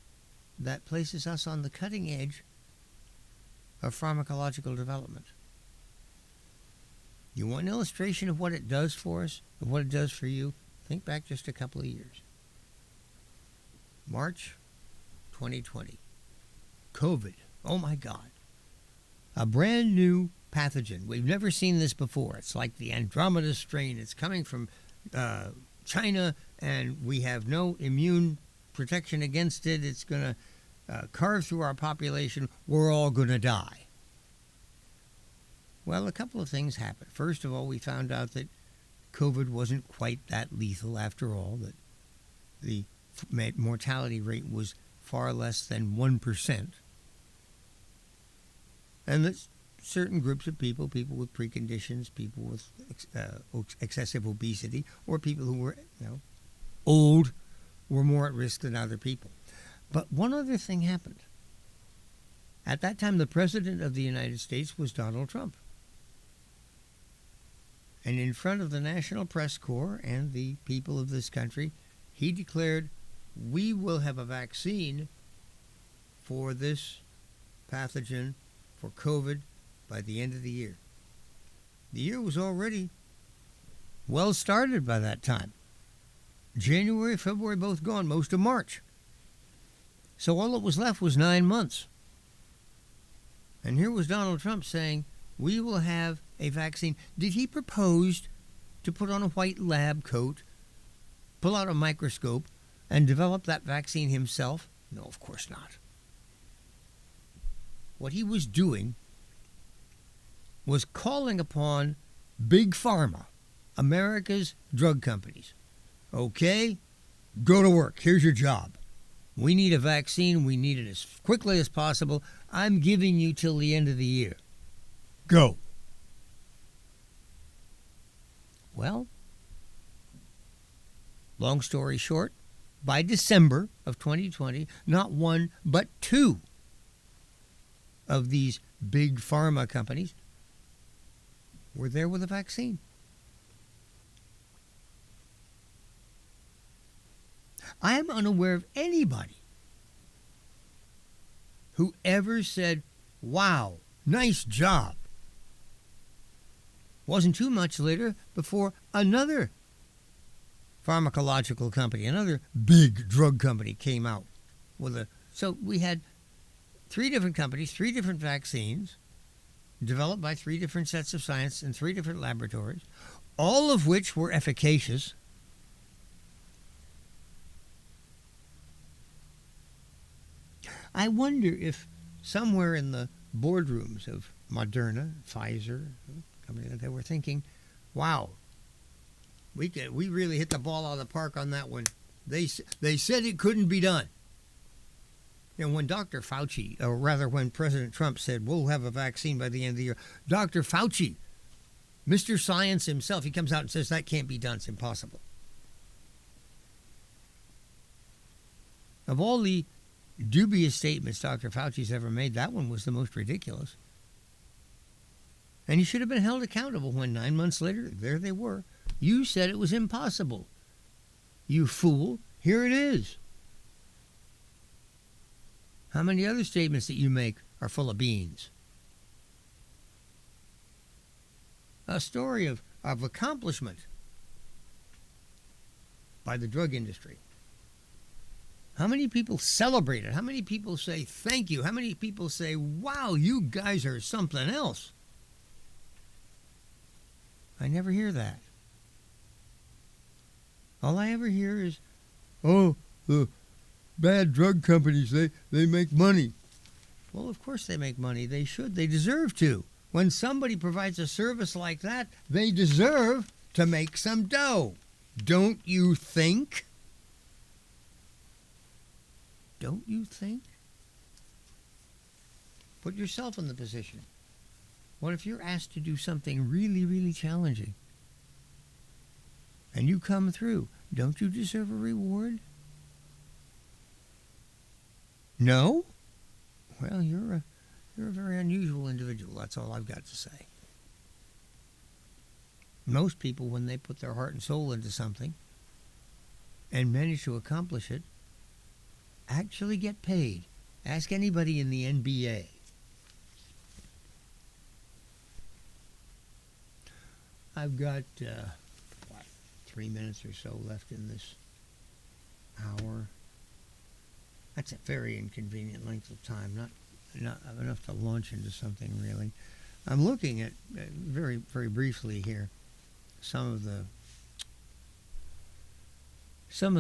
that places us on the cutting edge of pharmacological development. You want an illustration of what it does for us, of what it does for you? Think back just a couple of years. March 2020. COVID. Oh my God. A brand new pathogen. We've never seen this before. It's like the Andromeda strain. It's coming from China, and we have no immune protection against it. It's going to carve through our population. We're all going to die. Well, a couple of things happened. First of all, we found out that COVID wasn't quite that lethal after all, that the mortality rate was far less than 1%, and that certain groups of people with preconditions, people with excessive obesity, or people who were old, were more at risk than other people. But one other thing happened. At that time, the President of the United States was Donald Trump. And in front of the National Press Corps and the people of this country, he declared, we will have a vaccine for this pathogen, for COVID, by the end of the year. The year was already well started by that time. January, February, both gone, most of March. So all that was left was 9 months. And here was Donald Trump saying, we will have a vaccine. Did he propose to put on a white lab coat, pull out a microscope, and develop that vaccine himself? No, of course not. What he was doing was calling upon Big Pharma, America's drug companies. Okay, go to work. Here's your job. We need a vaccine. We need it as quickly as possible. I'm giving you till the end of the year. Go. Well, long story short, by December of 2020, not one but two of these big pharma companies were there with a vaccine. I am unaware of anybody who ever said, wow, nice job. Wasn't too much later before another pharmacological company, another big drug company came out with a... So we had 3 different companies, 3 different vaccines, developed by 3 different sets of science in 3 different laboratories, all of which were efficacious. I wonder if somewhere in the boardrooms of Moderna, Pfizer, company that they were thinking, wow, we really hit the ball out of the park on that one. They said it couldn't be done. And when Dr. Fauci, or rather when President Trump said, we'll have a vaccine by the end of the year, Dr. Fauci, Mr. Science himself, he comes out and says that can't be done. It's impossible. Of all the dubious statements Dr. Fauci's ever made, that one was the most ridiculous. And he should have been held accountable when 9 months later, there they were. You said it was impossible. You fool, here it is. How many other statements that you make are full of beans? A story of accomplishment by the drug industry. How many people celebrate it? How many people say thank you? How many people say, wow, you guys are something else? I never hear that. All I ever hear is, oh, the bad drug companies, they make money. Well, of course they make money. They should. They deserve to. When somebody provides a service like that, they deserve to make some dough. Don't you think? Don't you think? Put yourself in the position. What if you're asked to do something really, really challenging? And you come through. Don't you deserve a reward? No? Well, you're a very unusual individual. That's all I've got to say. Most people, when they put their heart and soul into something and manage to accomplish it, actually get paid. Ask anybody in the NBA. I've got 3 minutes or so left in this hour. That's a very inconvenient length of time, not enough to launch into something really. I'm looking at, very, very briefly here, some of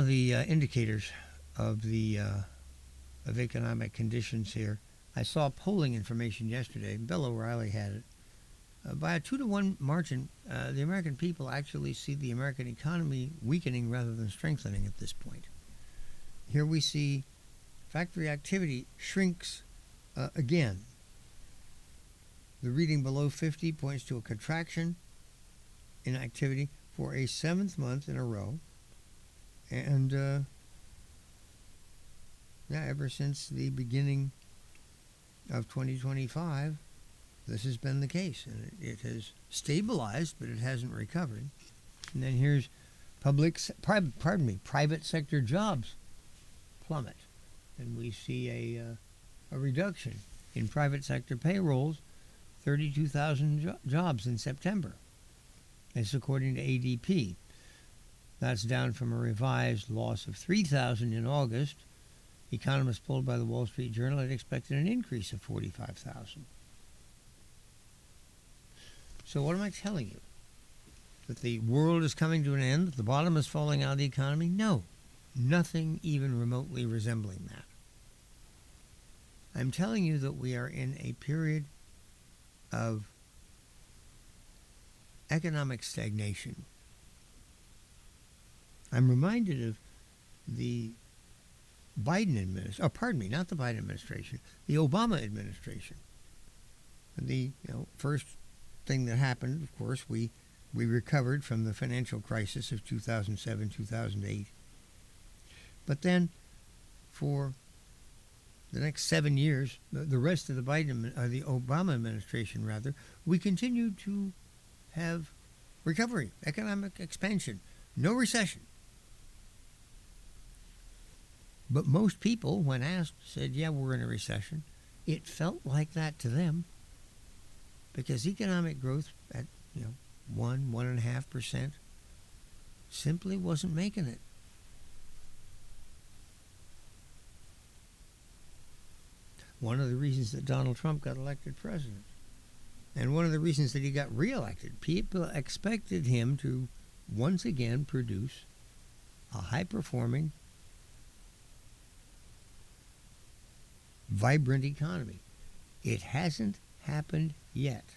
the indicators of economic conditions here. I saw polling information yesterday. Bill O'Reilly had it. By a 2-to-1 margin, the American people actually see the American economy weakening rather than strengthening at this point. Here we see factory activity shrinks again. The reading below 50 points to a contraction in activity for a 7th month in a row. And Yeah, ever since the beginning of 2025, this has been the case, and it has stabilized, but it hasn't recovered. And then here's private sector jobs plummet, and we see a reduction in private sector payrolls, 32,000 jobs in September. That's according to ADP. That's down from a revised loss of 3,000 in August. Economists polled by the Wall Street Journal had expected an increase of 45,000. So what am I telling you? That the world is coming to an end? That the bottom is falling out of the economy? No. Nothing even remotely resembling that. I'm telling you that we are in a period of economic stagnation. I'm reminded of the Biden administration, not the Biden administration, the Obama administration. The first thing that happened, of course, we recovered from the financial crisis of 2007, 2008. But then for the next 7 years, the rest of the the Obama administration, rather, we continued to have recovery, economic expansion, no recession. But most people, when asked, said, yeah, we're in a recession. It felt like that to them because economic growth at 1.5% simply wasn't making it. One of the reasons that Donald Trump got elected president, and one of the reasons that he got reelected, people expected him to once again produce a high-performing, vibrant economy. It hasn't happened yet.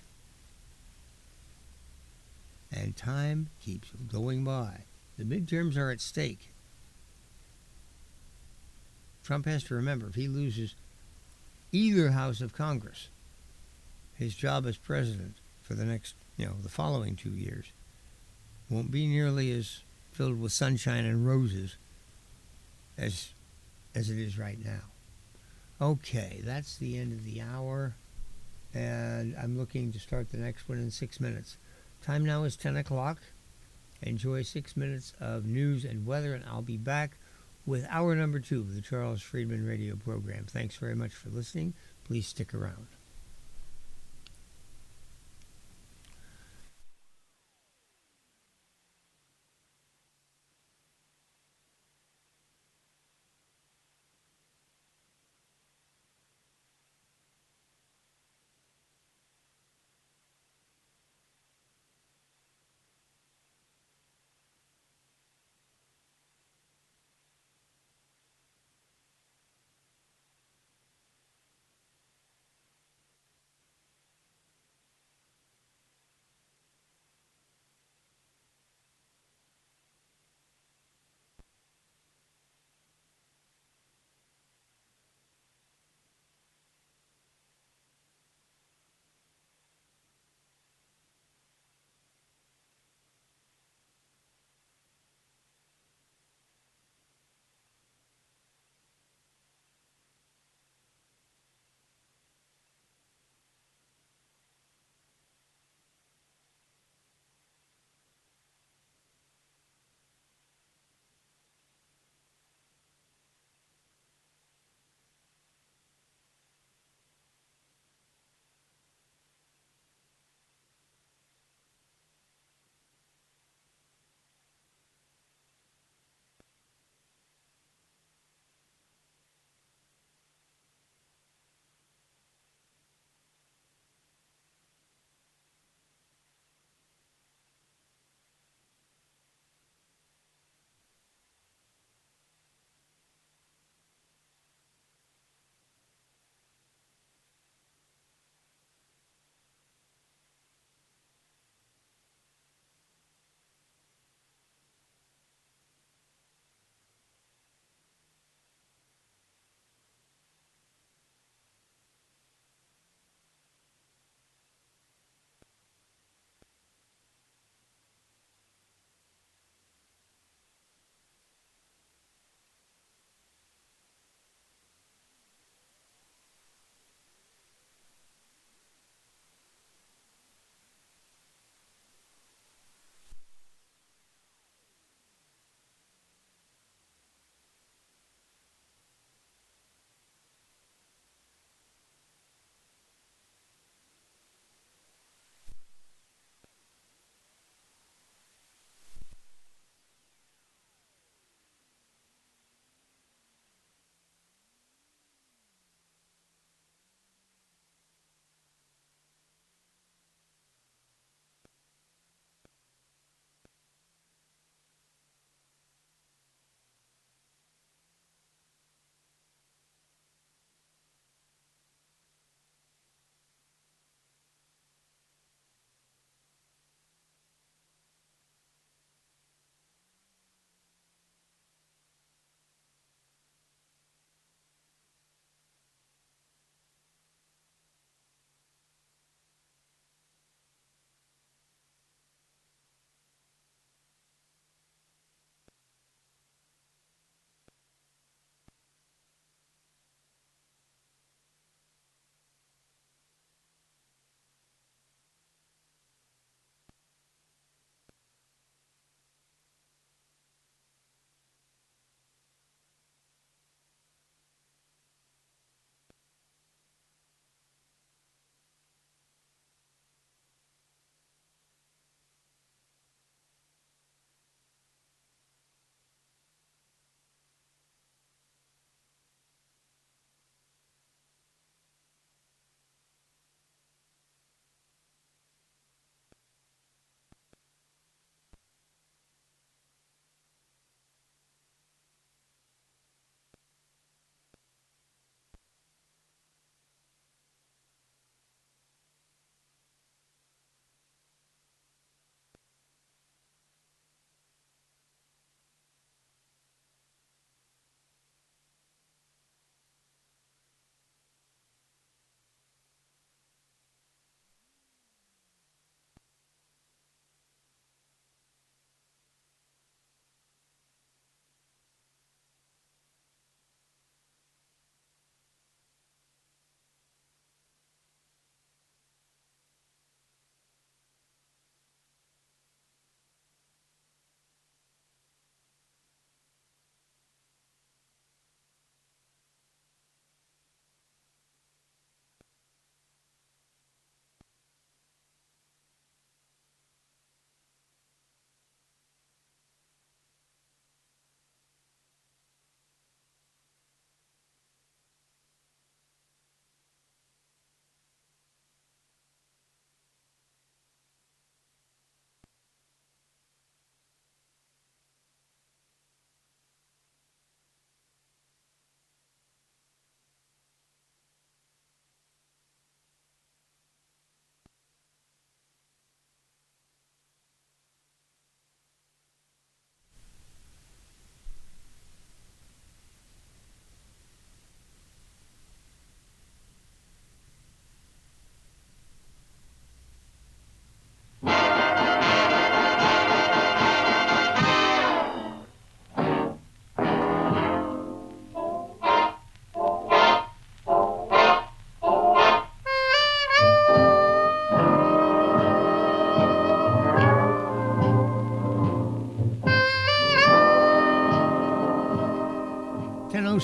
And time keeps going by. The midterms are at stake. Trump has to remember, if he loses either house of Congress, his job as president for the next, the following 2 years won't be nearly as filled with sunshine and roses as it is right now. Okay, that's the end of the hour, and I'm looking to start the next one in 6 minutes. Time now is 10 o'clock. Enjoy 6 minutes of news and weather, and I'll be back with hour number 2 of the Charles Freedman radio program. Thanks very much for listening. Please stick around.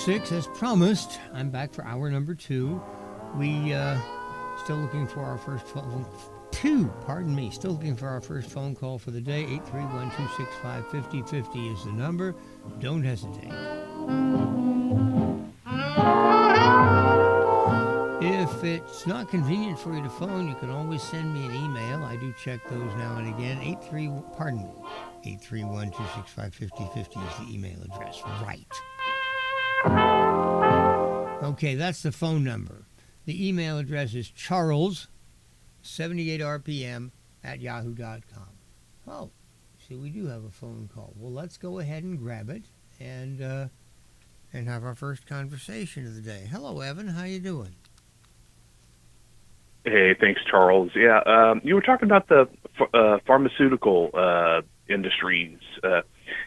11:06, as promised. I'm back for hour number 2. We still looking for our first phone. Still looking for our first phone call for the day. 831-265-5050 is the number. Don't hesitate. If it's not convenient for you to phone, you can always send me an email. I do check those now and again. 831-265-5050 is the email address. Right. Okay, that's the phone number. The email address is charles78rpm@yahoo.com. Oh, see, we do have a phone call. Well, let's go ahead and grab it and have our first conversation of the day. Hello, Evan. How you doing? Hey, thanks, Charles. Yeah, you were talking about the pharmaceutical industries,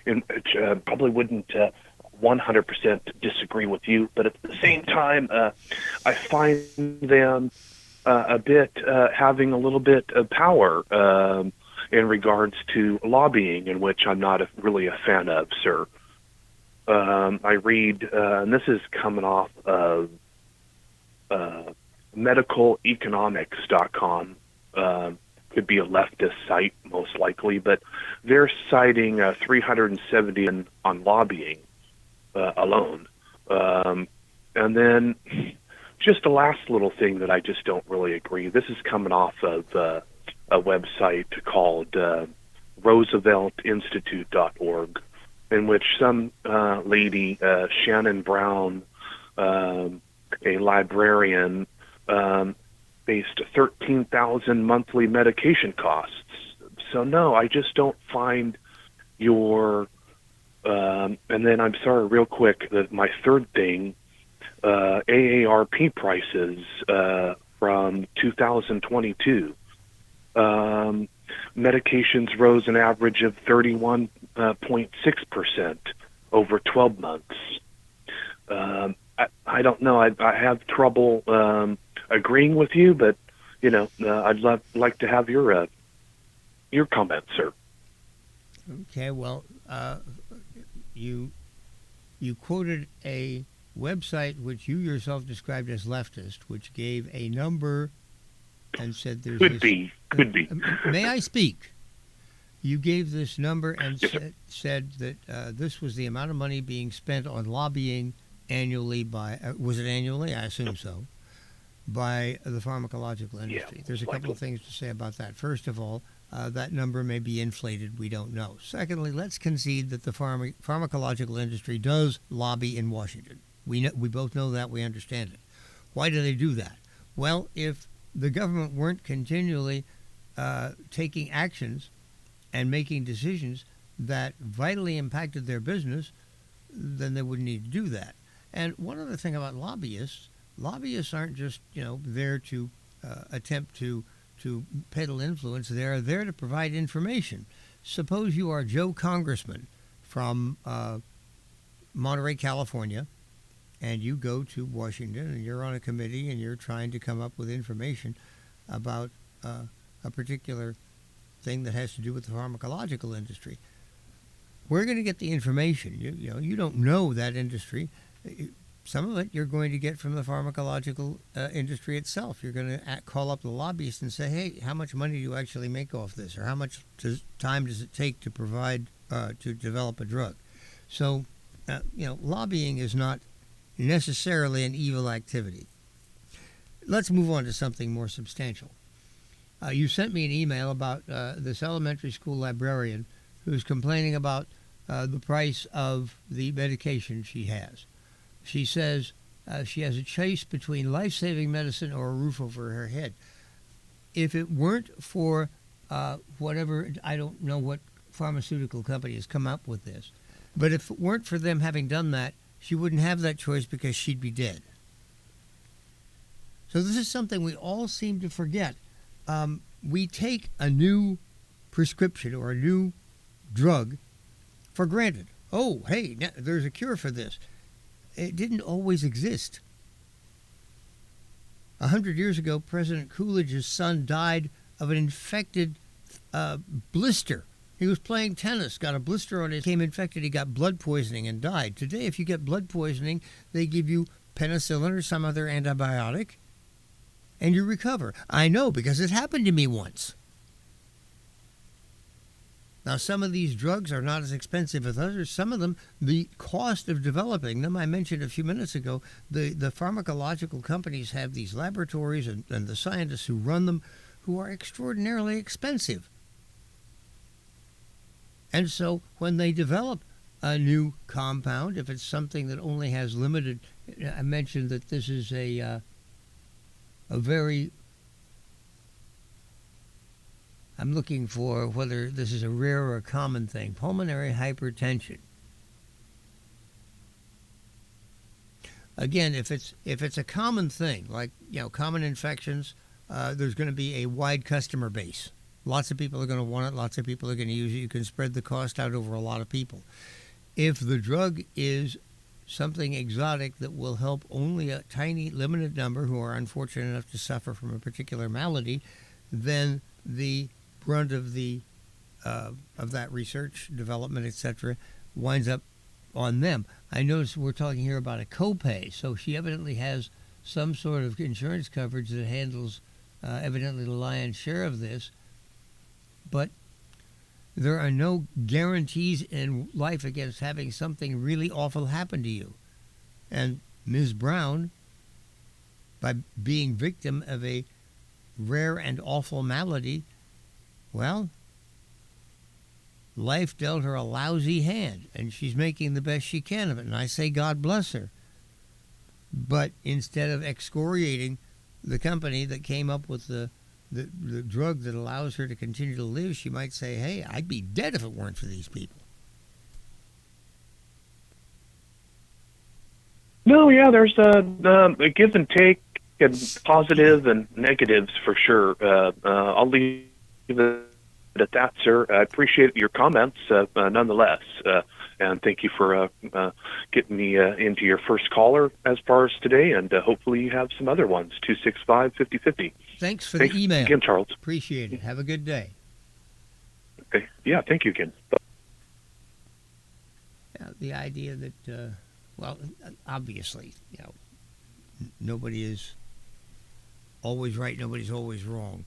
and probably wouldn't 100% disagree with you, but at the same time, I find them a bit having a little bit of power in regards to lobbying, in which I'm not really a fan of, sir. I read, and this is coming off of medicaleconomics.com. Could be a leftist site, most likely, but they're citing 370 on lobbying alone. And then just the last little thing that I just don't really agree. This is coming off of a website called rooseveltinstitute.org, in which some lady, Shannon Brown, a librarian, faced 13,000 monthly medication costs. So no, I just don't find your and then I'm sorry, real quick, that my third thing, AARP prices from 2022. Medications rose an average of 31.6% over 12 months. I don't know. I have trouble agreeing with you, but I'd like to have your comments, sir. Okay. Well, you quoted a website which you yourself described as leftist, which gave a number and said there's could be. May I speak? You gave this number and Yes, said that this was the amount of money being spent on lobbying annually by, was it annually? I assume so, by the pharmacological industry. Yeah, There's a couple of things to say about that. First of all, that number may be inflated. We don't know. Secondly, let's concede that the pharmacological industry does lobby in Washington. We both know that. We understand it. Why do they do that? Well, if the government weren't continually taking actions and making decisions that vitally impacted their business, then they wouldn't need to do that. And one other thing about lobbyists aren't just there to attempt to peddle influence. They are there to provide information. Suppose you are Joe Congressman from Monterey, California, and you go to Washington and you're on a committee and you're trying to come up with information about a particular thing that has to do with the pharmacological industry. We're going to get the information. You don't know that industry. Some of it you're going to get from the pharmacological industry itself. You're going to call up the lobbyist and say, hey, how much money do you actually make off this? Or how much time does it take to provide, to develop a drug? So, lobbying is not necessarily an evil activity. Let's move on to something more substantial. You sent me an email about this elementary school librarian who's complaining about the price of the medication she has. She says she has a choice between life-saving medicine or a roof over her head. If it weren't for whatever, I don't know what pharmaceutical company has come up with this, but if it weren't for them having done that, she wouldn't have that choice because she'd be dead. So this is something we all seem to forget. We take a new prescription or a new drug for granted. Oh, hey, there's a cure for this. It didn't always exist. 100 years ago, President Coolidge's son died of an infected blister He was playing tennis, got a blister on it, became infected, he got blood poisoning and died. Today, if you get blood poisoning, they give you penicillin or some other antibiotic, and you recover. I know, because it happened to me once. Now, some of these drugs are not as expensive as others. Some of them, the cost of developing them, I mentioned a few minutes ago, the pharmacological companies have these laboratories and the scientists who run them who are extraordinarily expensive. And so when they develop a new compound, if it's something that only has limited, I mentioned that this is a very, I'm looking for whether this is a rare or a common thing, pulmonary hypertension. Again, if it's a common thing, like common infections, there's going to be a wide customer base. Lots of people are going to want it. Lots of people are going to use it. You can spread the cost out over a lot of people. If the drug is something exotic that will help only a tiny, limited number who are unfortunate enough to suffer from a particular malady, then the brunt of that research, development, etc., winds up on them. I notice we're talking here about a copay, so she evidently has some sort of insurance coverage that handles evidently the lion's share of this. But there are no guarantees in life against having something really awful happen to you. And Ms. Brown, by being victim of a rare and awful malady, well, life dealt her a lousy hand, and she's making the best she can of it. And I say God bless her. But instead of excoriating the company that came up with the drug that allows her to continue to live, she might say, hey, I'd be dead if it weren't for these people. No, yeah, there's a give and take and positive and negatives for sure. I'll leave it at that, sir. I appreciate your comments nonetheless. And thank you for getting me into your first caller as far as today, and hopefully you have some other ones, 265-5050. Thanks for the email. Again, Charles. Appreciate it. Have a good day. Okay. Yeah, thank you again. The idea that, obviously, nobody is always right, nobody's always wrong.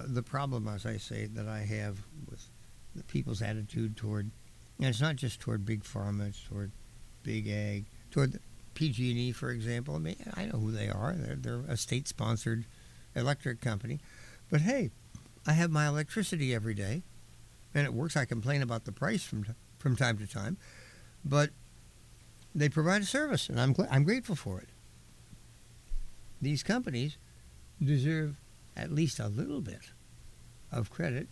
The problem, as I say, that I have with the people's attitude toward, and it's not just toward big pharma, it's toward big ag, toward the PG&E, for example. I mean, I know who they are. They're a state-sponsored electric company. But hey, I have my electricity every day, and it works. I complain about the price from time to time, but they provide a service, and I'm grateful for it. These companies deserve at least a little bit of credit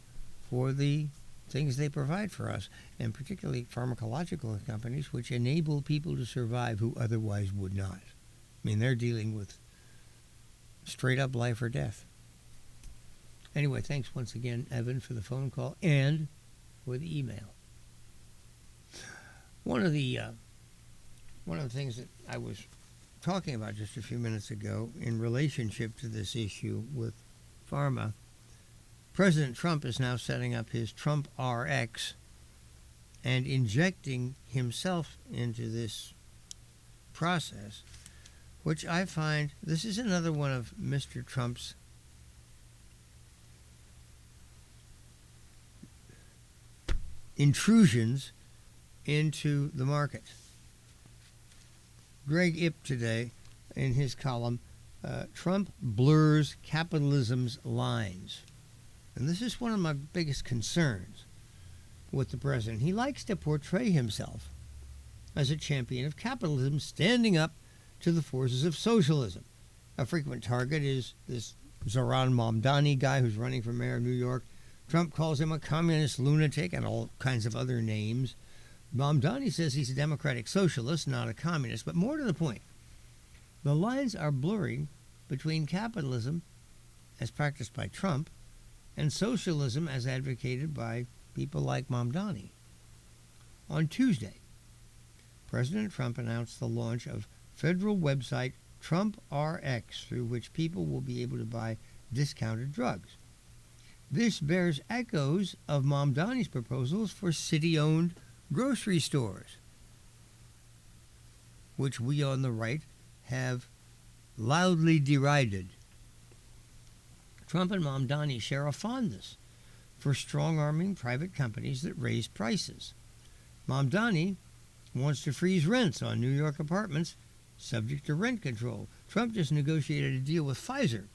for the things they provide for us, and particularly pharmacological companies, which enable people to survive who otherwise would not. I mean, they're dealing with straight up life or death. Anyway, thanks once again, Evan, for the phone call and for the email. One of the things that I was talking about just a few minutes ago in relationship to this issue with pharma, President Trump is now setting up his Trump RX and injecting himself into this process, which I find, this is another one of Mr. Trump's intrusions into the market. Greg Ip today, in his column, Trump blurs capitalism's lines. And this is one of my biggest concerns with the president. He likes to portray himself as a champion of capitalism, standing up to the forces of socialism. A frequent target is this Zohran Mamdani guy who's running for mayor of New York. Trump calls him a communist lunatic and all kinds of other names. Mamdani says he's a democratic socialist, not a communist. But more to the point, the lines are blurring between capitalism, as practiced by Trump, and socialism as advocated by people like Mamdani. On Tuesday, President Trump announced the launch of federal website Trump RX, through which people will be able to buy discounted drugs. This bears echoes of Mamdani's proposals for city-owned grocery stores, which we on the right have loudly derided. Trump and Mamdani share a fondness for strong-arming private companies that raise prices. Mamdani wants to freeze rents on New York apartments subject to rent control. Trump just negotiated a deal with Pfizer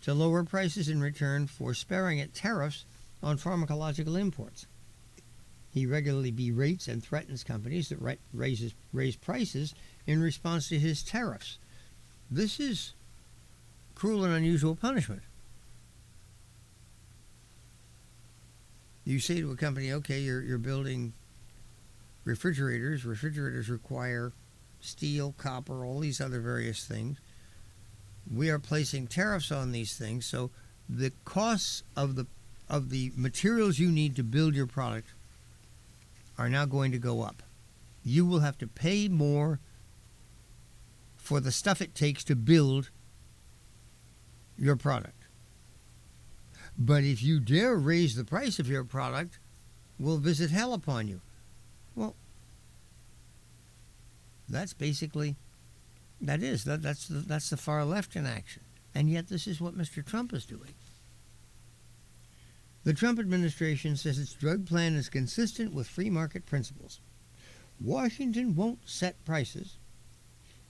to lower prices in return for sparing it tariffs on pharmacological imports. He regularly berates and threatens companies that raise prices in response to his tariffs. This is cruel and unusual punishment. You say to a company, okay, you're building refrigerators. Refrigerators require steel, copper, all these other various things. We are placing tariffs on these things, so the costs of the materials you need to build your product are now going to go up. You will have to pay more for the stuff it takes to build your product. But if you dare raise the price of your product, we'll visit hell upon you. Well, that's basically, that's the far left in action. And yet this is what Mr. Trump is doing. The Trump administration says its drug plan is consistent with free market principles. Washington won't set prices,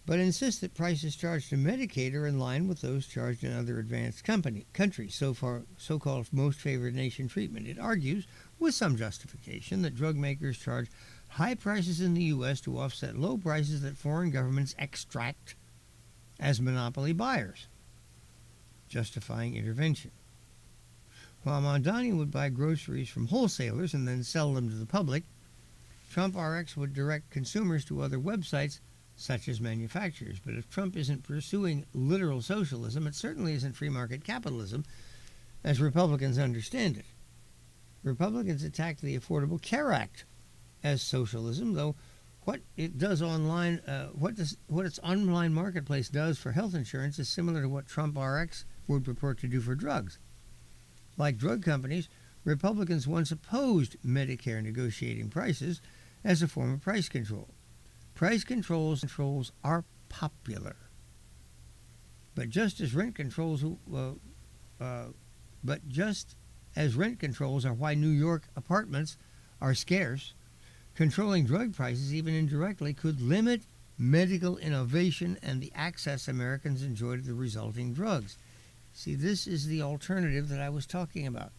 but insists that prices charged to Medicaid are in line with those charged in other advanced countries, so-called most favored nation treatment. It argues, with some justification, that drug makers charge high prices in the U.S. to offset low prices that foreign governments extract as monopoly buyers, justifying intervention. While Mamdani would buy groceries from wholesalers and then sell them to the public, Trump RX would direct consumers to other websites such as manufacturers. But if Trump isn't pursuing literal socialism, it certainly isn't free market capitalism, as Republicans understand it. Republicans attacked the Affordable Care Act as socialism, though what it does online, what its online marketplace does for health insurance is similar to what Trump RX would purport to do for drugs. Like drug companies, Republicans once opposed Medicare negotiating prices as a form of price control. Price controls are popular, but just as rent controls are why New York apartments are scarce, controlling drug prices, even indirectly, could limit medical innovation and the access Americans enjoy to the resulting drugs. See, this is the alternative that I was talking about.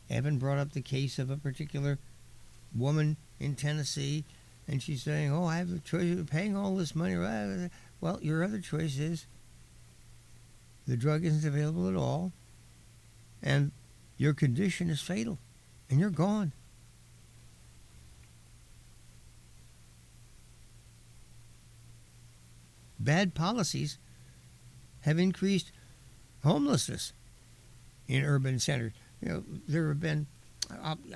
Evan brought up the case of a particular woman in Tennessee, and she's saying, I have the choice of paying all this money. Well, your other choice is the drug isn't available at all, and your condition is fatal, and you're gone. Bad policies have increased homelessness in urban centers. There have been,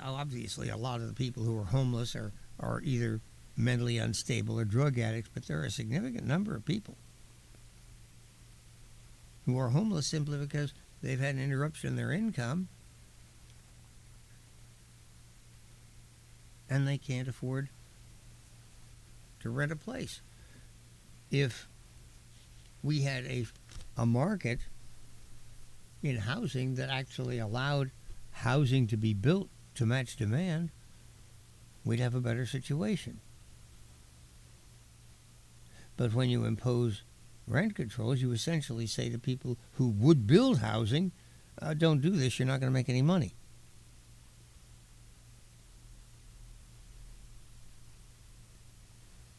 obviously, a lot of the people who are homeless are either mentally unstable or drug addicts, but there are a significant number of people who are homeless simply because they've had an interruption in their income and they can't afford to rent a place. If we had a market in housing that actually allowed housing to be built to match demand, we'd have a better situation. But when you impose rent controls, you essentially say to people who would build housing, don't do this, you're not going to make any money.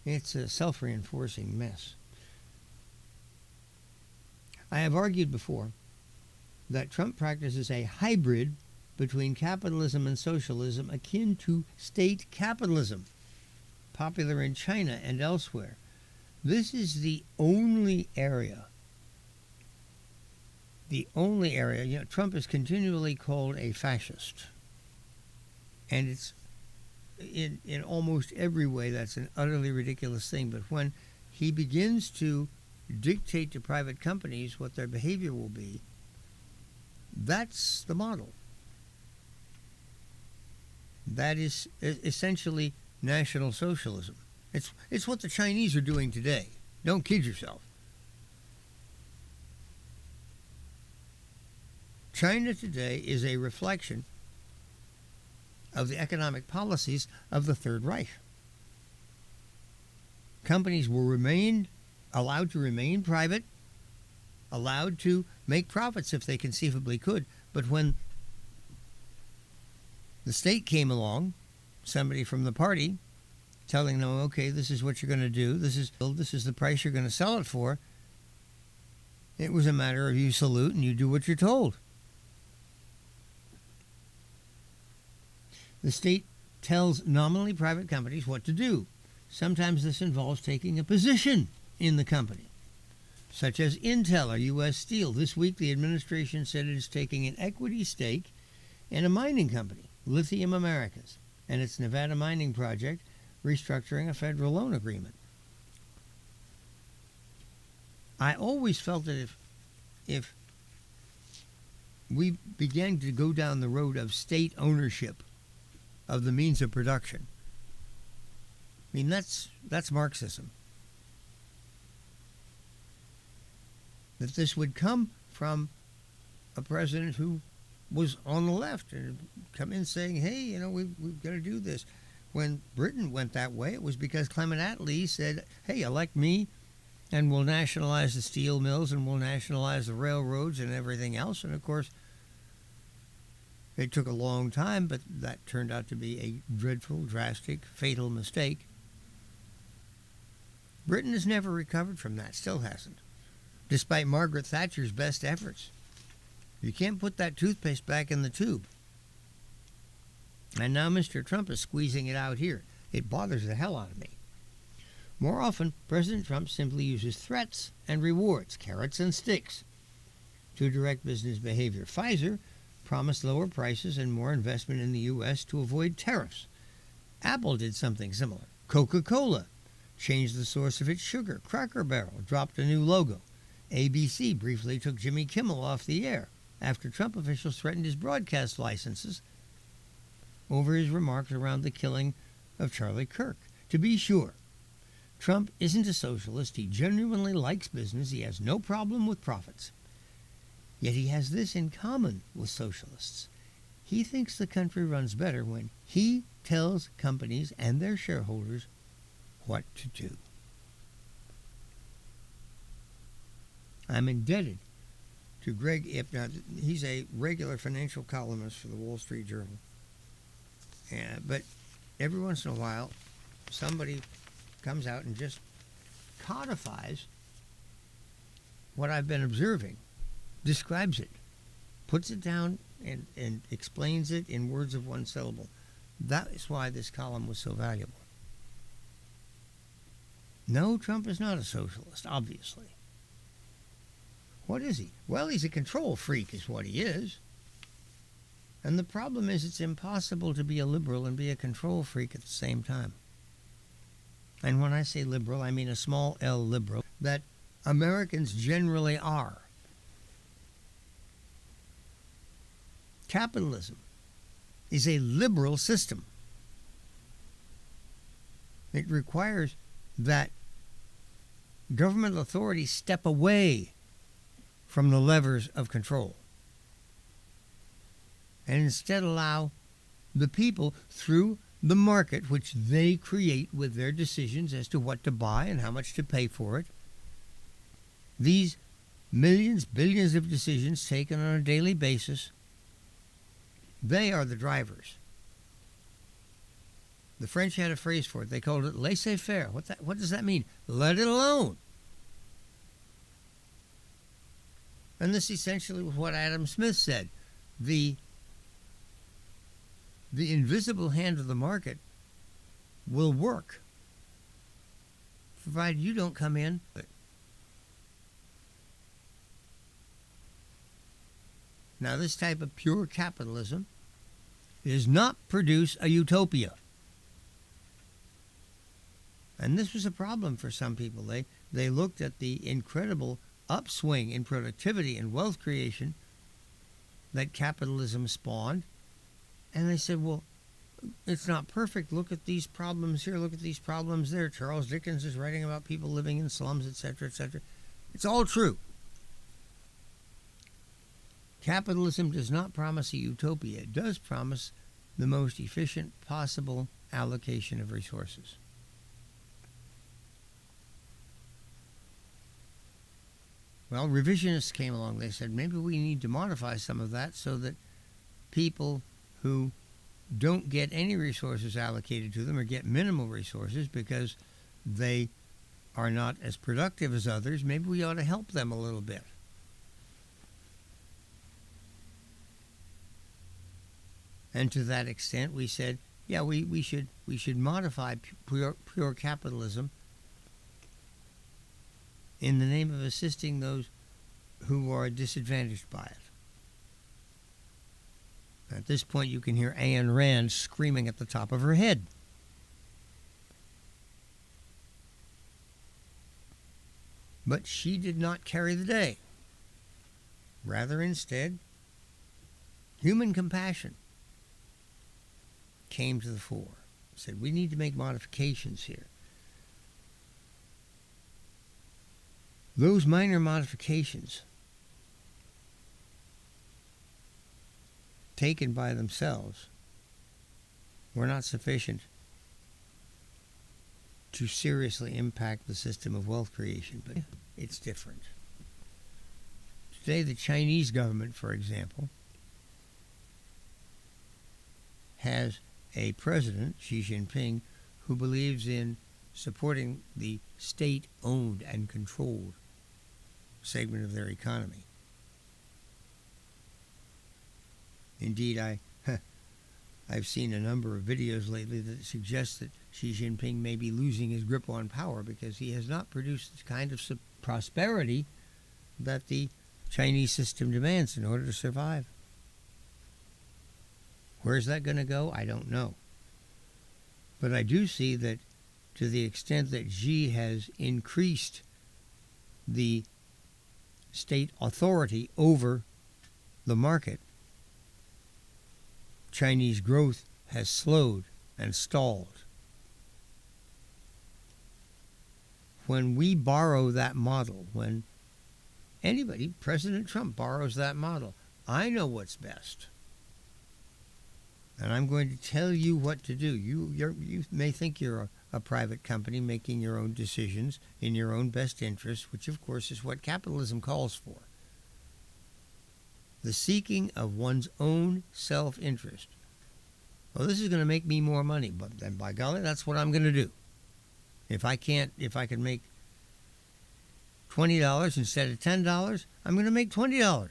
It's a self-reinforcing mess. I have argued before that Trump practices a hybrid between capitalism and socialism akin to state capitalism, popular in China and elsewhere. This is the only area, Trump is continually called a fascist. And it's in almost every way that's an utterly ridiculous thing. But when he begins to dictate to private companies what their behavior will be, That's the model. That is essentially National Socialism. It's what the Chinese are doing today. Don't kid yourself. China today is a reflection of the economic policies of the Third Reich. Companies were allowed to remain private, allowed to make profits if they conceivably could. But when the state came along, somebody from the party telling them, okay, this is what you're going to do, this is the price you're going to sell it for, it was a matter of you salute and you do what you're told. The state tells nominally private companies what to do. Sometimes this involves taking a position in the company, such as Intel or U.S. Steel. This week, the administration said it is taking an equity stake in a mining company, Lithium Americas, and its Nevada mining project, restructuring a federal loan agreement. I always felt that if we began to go down the road of state ownership of the means of production, I mean, that's Marxism. That this would come from a president who was on the left and come in saying, hey, we've got to do this. When Britain went that way, it was because Clement Attlee said, hey, elect me and we'll nationalize the steel mills and we'll nationalize the railroads and everything else. And, of course, it took a long time, but that turned out to be a dreadful, drastic, fatal mistake. Britain has never recovered from that, still hasn't, despite Margaret Thatcher's best efforts. You can't put that toothpaste back in the tube. And now Mr. Trump is squeezing it out here. It bothers the hell out of me. More often, President Trump simply uses threats and rewards, carrots and sticks, to direct business behavior. Pfizer promised lower prices and more investment in the U.S. to avoid tariffs. Apple did something similar. Coca-Cola changed the source of its sugar. Cracker Barrel dropped a new logo. ABC briefly took Jimmy Kimmel off the air after Trump officials threatened his broadcast licenses over his remarks around the killing of Charlie Kirk. To be sure, Trump isn't a socialist. He genuinely likes business. He has no problem with profits. Yet he has this in common with socialists. He thinks the country runs better when he tells companies and their shareholders what to do. I'm indebted to Greg Ip. Now, he's a regular financial columnist for the Wall Street Journal. But every once in a while, somebody comes out and just codifies what I've been observing, describes it, puts it down, and explains it in words of one syllable. That is why this column was so valuable. No, Trump is not a socialist, obviously. What is he? Well, he's a control freak is what he is. And the problem is it's impossible to be a liberal and be a control freak at the same time. And when I say liberal, I mean a small L liberal, that Americans generally are. Capitalism is a liberal system. It requires that government authorities step away from the levers of control and instead allow the people through the market, which they create with their decisions as to what to buy and how much to pay for it. These millions, billions of decisions taken on a daily basis, they are the drivers. The French had a phrase for it. They called it laissez-faire. What does that mean? Let it alone. And this essentially was what Adam Smith said. The invisible hand of the market will work, provided you don't come in. Now, this type of pure capitalism does not produce a utopia. And this was a problem for some people. They looked at the incredible upswing in productivity and wealth creation that capitalism spawned. And they said, well, it's not perfect. Look at these problems here. Look at these problems there. Charles Dickens is writing about people living in slums, etc., etc. It's all true. Capitalism does not promise a utopia. It does promise the most efficient possible allocation of resources. Well, revisionists came along. They said, maybe we need to modify some of that so that people who don't get any resources allocated to them or get minimal resources because they are not as productive as others, maybe we ought to help them a little bit. And to that extent, we said, yeah, we should modify pure capitalism in the name of assisting those who are disadvantaged by it. At this point, you can hear Ayn Rand screaming at the top of her head. But she did not carry the day. Rather, instead, human compassion came to the fore. Said, we need to make modifications here. Those minor modifications, taken by themselves, were not sufficient to seriously impact the system of wealth creation, but it's different. Today, the Chinese government, for example, has a president, Xi Jinping, who believes in supporting the state-owned and controlled segment of their economy. Indeed, I've seen a number of videos lately that suggest that Xi Jinping may be losing his grip on power because he has not produced the kind of prosperity that the Chinese system demands in order to survive. Where's that going to go? I don't know. But I do see that to the extent that Xi has increased the state authority over the market, Chinese growth has slowed and stalled. When we borrow that model, when anybody, President Trump borrows that model, I know what's best. And I'm going to tell you what to do. You may think you're a private company making your own decisions in your own best interest, which of course is what capitalism calls for. The seeking of one's own self-interest. Well, this is going to make me more money, but then by golly, that's what I'm going to do. If I can make $20 instead of $10, I'm going to make $20.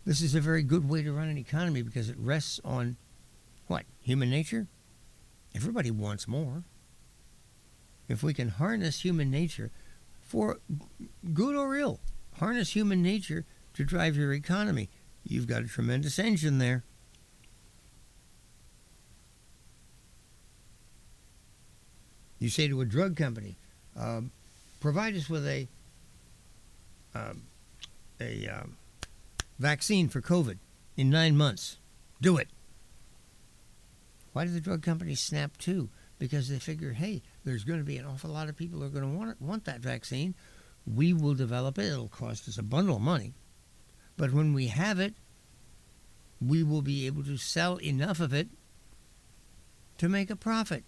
This is a very good way to run an economy because it rests on, what, human nature? Everybody wants more. If we can harness human nature for good or ill, harness human nature to drive your economy, you've got a tremendous engine there. You say to a drug company, provide us with a vaccine for COVID in 9 months. Do it. Why do the drug companies snap to? Because they figure, hey, there's going to be an awful lot of people who are going to want that vaccine. We will develop it. It'll cost us a bundle of money. But when we have it, we will be able to sell enough of it to make a profit.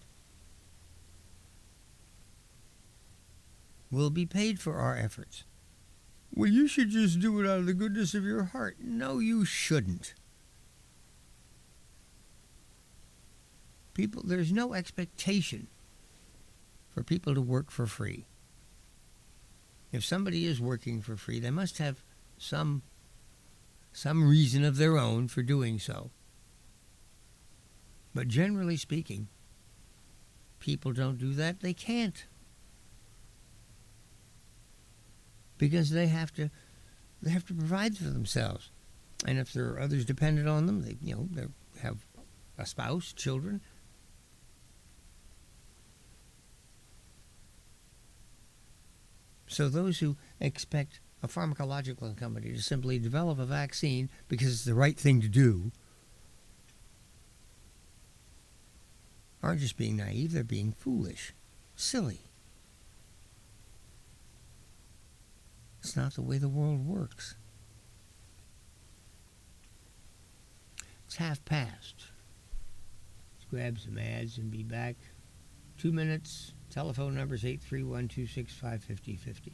We'll be paid for our efforts. Well, you should just do it out of the goodness of your heart. No, you shouldn't. People, there's no expectation for people to work for free. If somebody is working for free, they must have some reason of their own for doing so. But generally speaking, people don't do that. They can't. Because they have to provide for themselves. And if there are others dependent on them, they have a spouse, children. So those who expect a pharmacological company to simply develop a vaccine because it's the right thing to do aren't just being naive, they're being foolish, silly. It's not the way the world works. It's half past. Let's grab some ads and be back. 2 minutes. Telephone number is 831-265-5050.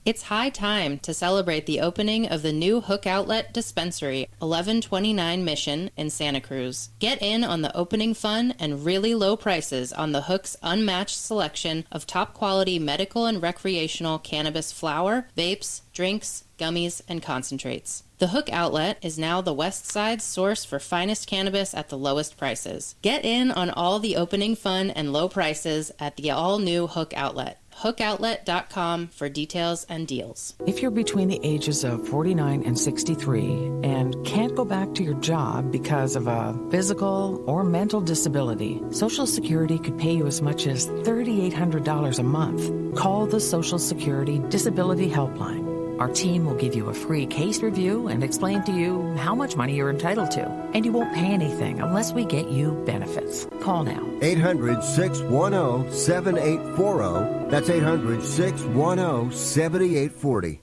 It's high time to celebrate the opening of the new Hook Outlet Dispensary, 1129 Mission in Santa Cruz. Get in on the opening fun and really low prices on the Hook's unmatched selection of top-quality medical and recreational cannabis flower, vapes, drinks, gummies, and concentrates. The Hook Outlet is now the West Side's source for finest cannabis at the lowest prices. Get in on all the opening fun and low prices at the all-new Hook Outlet. HookOutlet.com for details and deals. If you're between the ages of 49 and 63 and can't go back to your job because of a physical or mental disability, Social Security could pay you as much as $3,800 a month. Call the Social Security Disability Helpline. Our team will give you a free case review and explain to you how much money you're entitled to. And you won't pay anything unless we get you benefits. Call now. 800-610-7840. That's 800-610-7840.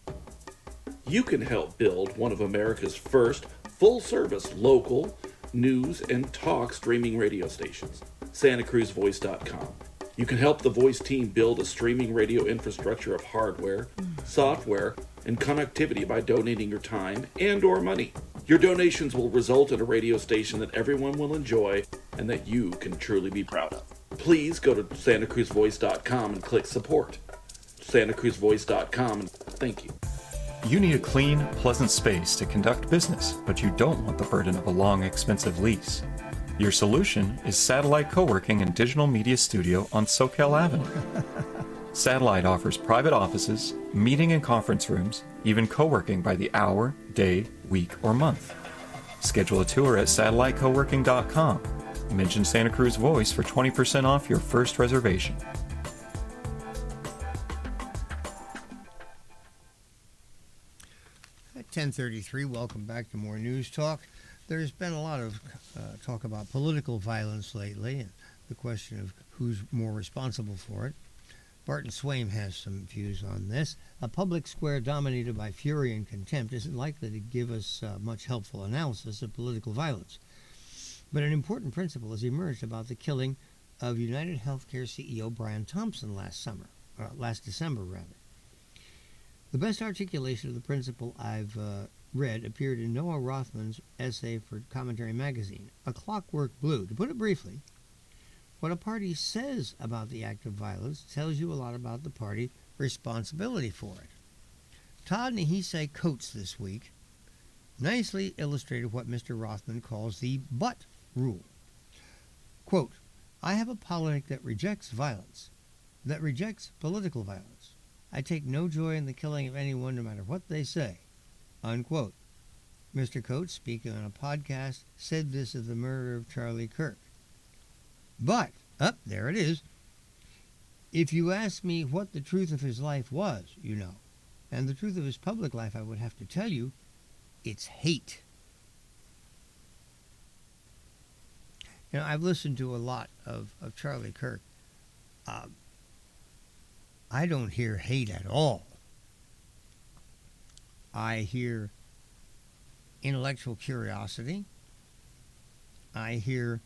You can help build one of America's first full-service local news and talk streaming radio stations, SantaCruzVoice.com. You can help the Voice team build a streaming radio infrastructure of hardware, software, and connectivity by donating your time and or money. Your donations will result in a radio station that everyone will enjoy and that you can truly be proud of. Please go to SantaCruzVoice.com and click support. SantaCruzVoice.com, and thank you. You need a clean, pleasant space to conduct business, but you don't want the burden of a long, expensive lease. Your solution is Satellite Co-working and Digital Media Studio on Soquel Avenue. Satellite offers private offices, meeting and conference rooms, even co-working by the hour, day, week, or month. Schedule a tour at SatelliteCoworking.com. Mention Santa Cruz Voice for 20% off your first reservation. At 10:33, welcome back to more News Talk. There's been a lot of talk about political violence lately and the question of who's more responsible for it. Barton Swaim has some views on this. A public square dominated by fury and contempt isn't likely to give us much helpful analysis of political violence. But an important principle has emerged about the killing of United Healthcare CEO Brian Thompson last December. The best articulation of the principle I've read appeared in Noah Rothman's essay for Commentary Magazine, A Clockwork Blue. To put it briefly, what a party says about the act of violence tells you a lot about the party responsibility for it. Todd Nahise Coates this week nicely illustrated what Mr. Rothman calls the but rule. Quote, I have a politic that rejects violence, that rejects political violence. I take no joy in the killing of anyone no matter what they say. Unquote. Mr. Coates, speaking on a podcast, said this of the murder of Charlie Kirk. But, there it is. If you ask me what the truth of his life was, and the truth of his public life, I would have to tell you, it's hate. I've listened to a lot of Charlie Kirk. I don't hear hate at all. I hear intellectual curiosity. I hear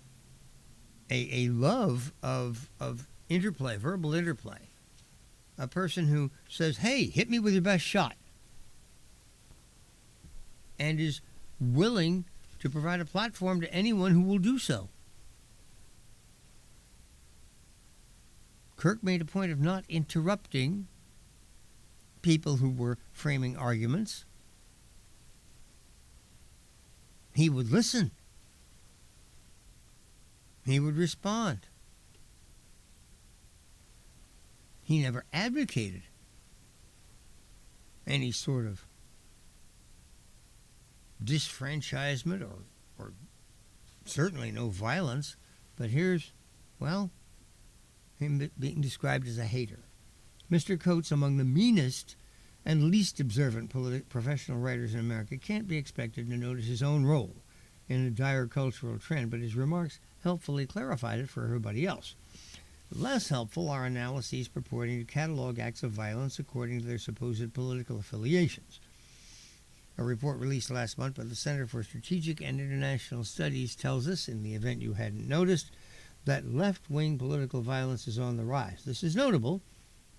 a love of interplay, verbal interplay. A person who says, hey, hit me with your best shot. And is willing to provide a platform to anyone who will do so. Kirk made a point of not interrupting people who were framing arguments. He would listen. He would respond. He never advocated any sort of disfranchisement or certainly no violence. But here's, him being described as a hater. Mr. Coates, among the meanest and least observant professional writers in America, can't be expected to notice his own role in a dire cultural trend, but his remarks helpfully clarified it for everybody else. Less helpful are analyses purporting to catalog acts of violence according to their supposed political affiliations. A report released last month by the Center for Strategic and International Studies tells us, in the event you hadn't noticed, that left-wing political violence is on the rise. This is notable,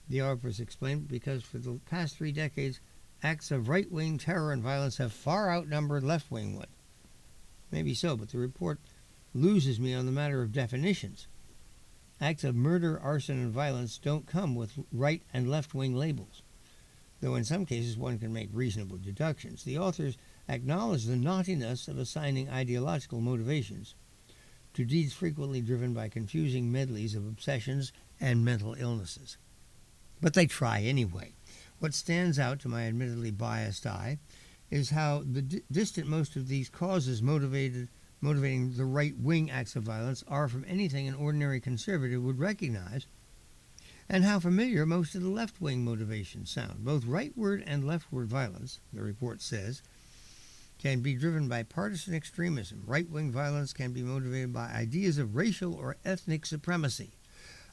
the authors explained, because for the past 3 decades, acts of right-wing terror and violence have far outnumbered left-wing ones. Maybe so, but the report loses me on the matter of definitions. Acts of murder, arson, and violence don't come with right and left-wing labels, though in some cases one can make reasonable deductions. The authors acknowledge the naughtiness of assigning ideological motivations to deeds frequently driven by confusing medleys of obsessions and mental illnesses. But they try anyway. What stands out to my admittedly biased eye is how distant most of these causes motivating the right-wing acts of violence are from anything an ordinary conservative would recognize, and how familiar most of the left-wing motivations sound. Both rightward and leftward violence, the report says, can be driven by partisan extremism. Right-wing violence can be motivated by ideas of racial or ethnic supremacy,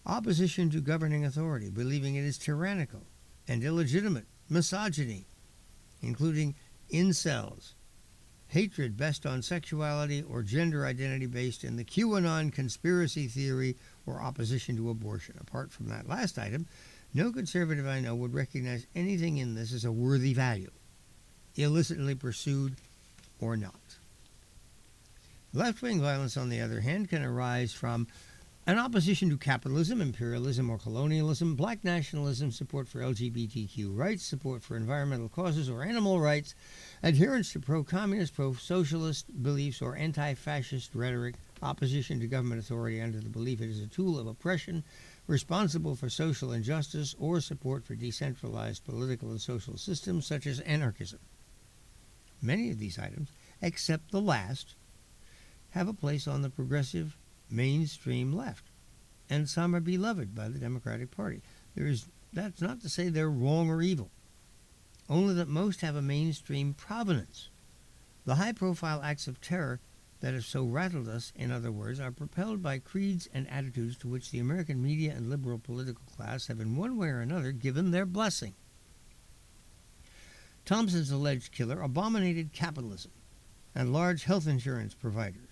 opposition to governing authority, believing it is tyrannical and illegitimate, misogyny, including incels, hatred based on sexuality or gender identity based in the QAnon conspiracy theory, or opposition to abortion. Apart from that last item, no conservative I know would recognize anything in this as a worthy value, illicitly pursued or not. Left-wing violence, on the other hand, can arise from an opposition to capitalism, imperialism, or colonialism, black nationalism, support for LGBTQ rights, support for environmental causes or animal rights, adherence to pro-communist, pro-socialist beliefs or anti-fascist rhetoric, opposition to government authority under the belief it is a tool of oppression, responsible for social injustice, or support for decentralized political and social systems such as anarchism. Many of these items, except the last, have a place on the progressive mainstream left, and some are beloved by the Democratic Party. That's not to say they're wrong or evil, only that most have a mainstream provenance. The high-profile acts of terror that have so rattled us, in other words, are propelled by creeds and attitudes to which the American media and liberal political class have in one way or another given their blessing. Thompson's alleged killer abominated capitalism and large health insurance providers.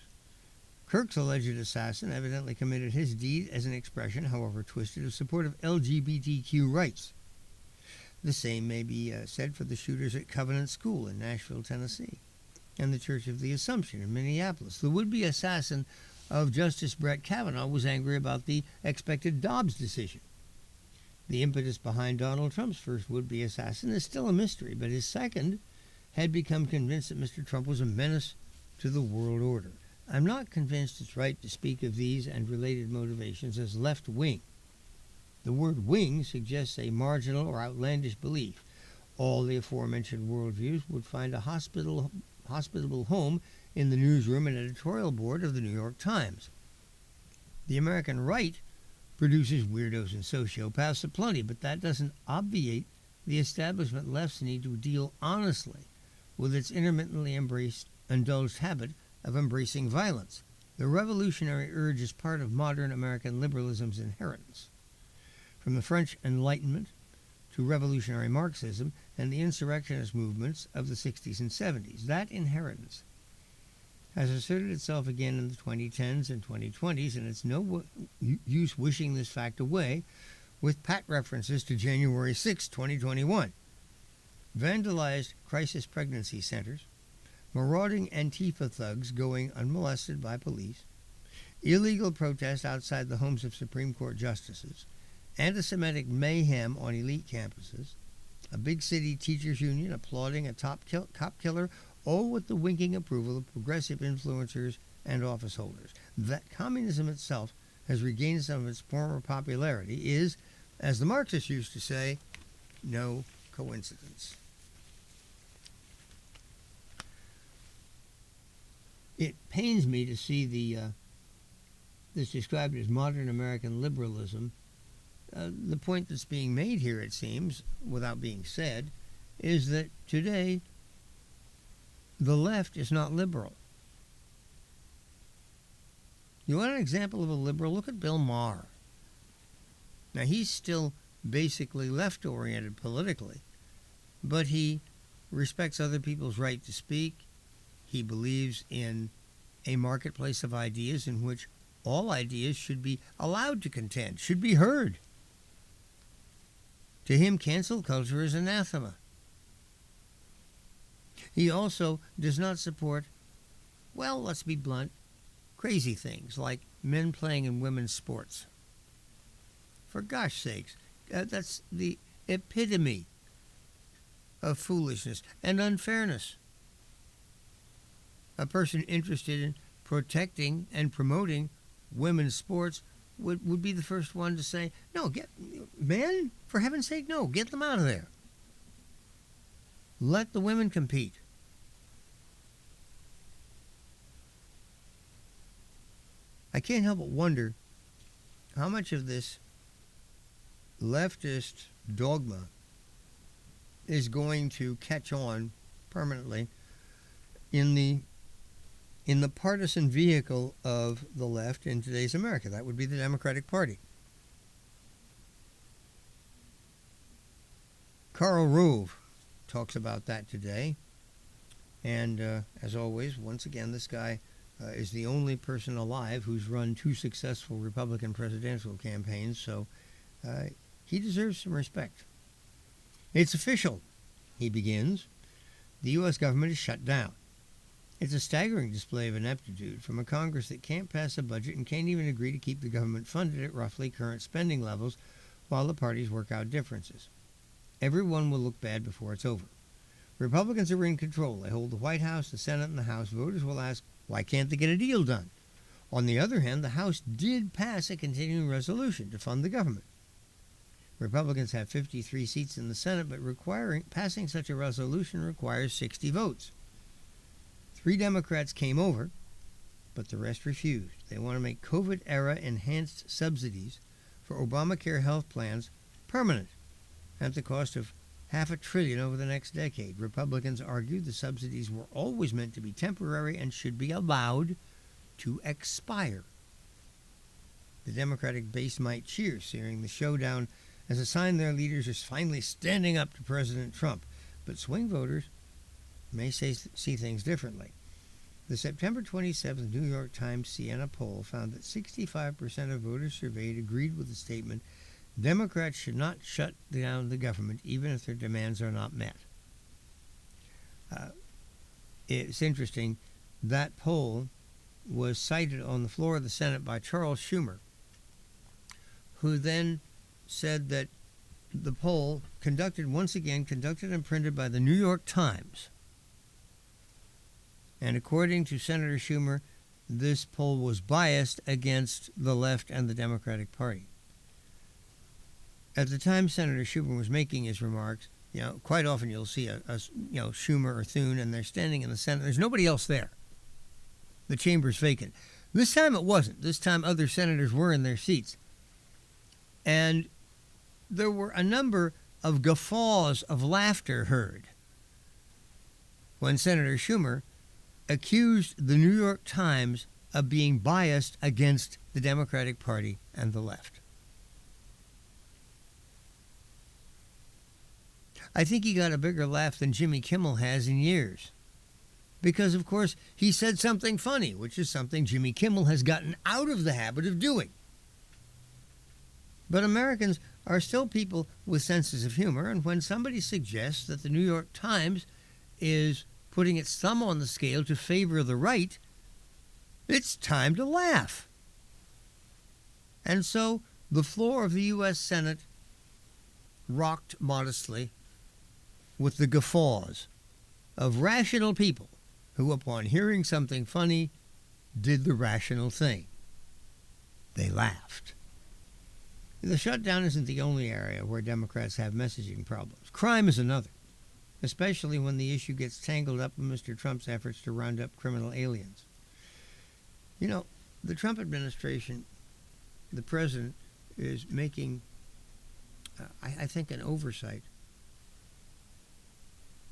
Kirk's alleged assassin evidently committed his deed as an expression, however twisted, of support of LGBTQ rights. The same may be said for the shooters at Covenant School in Nashville, Tennessee, and the Church of the Assumption in Minneapolis. The would-be assassin of Justice Brett Kavanaugh was angry about the expected Dobbs decision. The impetus behind Donald Trump's first would-be assassin is still a mystery, but his second had become convinced that Mr. Trump was a menace to the world order. I'm not convinced it's right to speak of these and related motivations as left-wing. The word wing suggests a marginal or outlandish belief. All the aforementioned worldviews would find a hospitable home in the newsroom and editorial board of the New York Times. The American right produces weirdos and sociopaths aplenty, but that doesn't obviate the establishment left's need to deal honestly with its intermittently indulged habit of embracing violence. The revolutionary urge is part of modern American liberalism's inheritance. From the French Enlightenment to revolutionary Marxism and the insurrectionist movements of the 60s and 70s, that inheritance has asserted itself again in the 2010s and 2020s, and it's no use wishing this fact away with pat references to January 6, 2021. Vandalized crisis pregnancy centers, marauding Antifa thugs going unmolested by police, illegal protests outside the homes of Supreme Court justices, anti-Semitic mayhem on elite campuses, a big city teachers union applauding a cop killer, all with the winking approval of progressive influencers and office holders. That communism itself has regained some of its former popularity is, as the Marxists used to say, no coincidence. It pains me to see this described as modern American liberalism the point that's being made here, it seems, without being said, is that today the left is not liberal. You want an example of a liberal? Look at Bill Maher. Now, he's still basically left-oriented politically, but he respects other people's right to speak. He believes in a marketplace of ideas in which all ideas should be allowed to contend, should be heard. To him, cancel culture is anathema. He also does not support, well, let's be blunt, crazy things like men playing in women's sports. For gosh sakes, that's the epitome of foolishness and unfairness. A person interested in protecting and promoting women's sports would be the first one to say, no, men, for heaven's sake, no, get them out of there. Let the women compete. I can't help but wonder how much of this leftist dogma is going to catch on permanently in the partisan vehicle of the left in today's America. That would be the Democratic Party. Karl Rove talks about that today. And as always, once again, this guy is the only person alive who's run 2 successful Republican presidential campaigns, so he deserves some respect. It's official, he begins. The U.S. government is shut down. It's a staggering display of ineptitude from a Congress that can't pass a budget and can't even agree to keep the government funded at roughly current spending levels while the parties work out differences. Everyone will look bad before it's over. Republicans are in control. They hold the White House, the Senate, and the House. Voters will ask, why can't they get a deal done? On the other hand, the House did pass a continuing resolution to fund the government. Republicans have 53 seats in the Senate, but passing such a resolution requires 60 votes. 3 Democrats came over, but the rest refused. They want to make COVID-era enhanced subsidies for Obamacare health plans permanent at the cost of $500 billion over the next decade. Republicans argued the subsidies were always meant to be temporary and should be allowed to expire. The Democratic base might cheer, seeing the showdown as a sign their leaders are finally standing up to President Trump, but swing voters may see things differently. The September 27th New York Times Siena poll found that 65% of voters surveyed agreed with the statement, Democrats should not shut down the government even if their demands are not met. It's interesting, that poll was cited on the floor of the Senate by Charles Schumer, who then said that the poll, conducted and printed by the New York Times, and according to Senator Schumer, this poll was biased against the left and the Democratic Party. At the time Senator Schumer was making his remarks, quite often you'll see a Schumer or Thune, and they're standing in the Senate. There's nobody else there. The chamber's vacant. This time it wasn't. This time other senators were in their seats. And there were a number of guffaws of laughter heard when Senator Schumer accused the New York Times of being biased against the Democratic Party and the left. I think he got a bigger laugh than Jimmy Kimmel has in years. Because, of course, he said something funny, which is something Jimmy Kimmel has gotten out of the habit of doing. But Americans are still people with senses of humor, and when somebody suggests that the New York Times is putting its thumb on the scale to favor the right, it's time to laugh. And so the floor of the U.S. Senate rocked modestly with the guffaws of rational people who, upon hearing something funny, did the rational thing. They laughed. The shutdown isn't the only area where Democrats have messaging problems. Crime is another, especially when the issue gets tangled up in Mr. Trump's efforts to round up criminal aliens. The Trump administration, the president, is making I think, an oversight.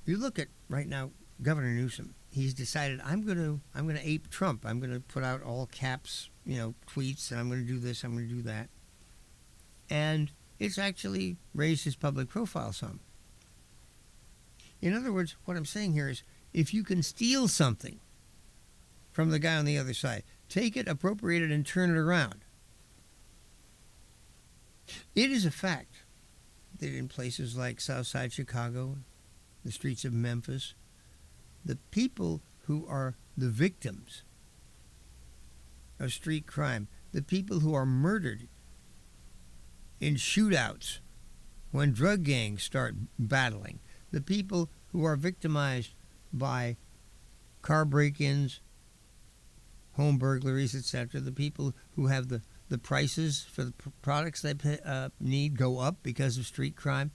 You look at right now, Governor Newsom. He's decided I'm going to ape Trump. I'm going to put out all caps, tweets, and I'm going to do this. I'm going to do that. And it's actually raised his public profile some. In other words, what I'm saying here is, if you can steal something from the guy on the other side, take it, appropriate it, and turn it around. It is a fact that in places like Southside Chicago, the streets of Memphis, the people who are the victims of street crime, the people who are murdered in shootouts when drug gangs start battling, the people who are victimized by car break-ins, home burglaries, etc., the people who have the prices for the products they need go up because of street crime,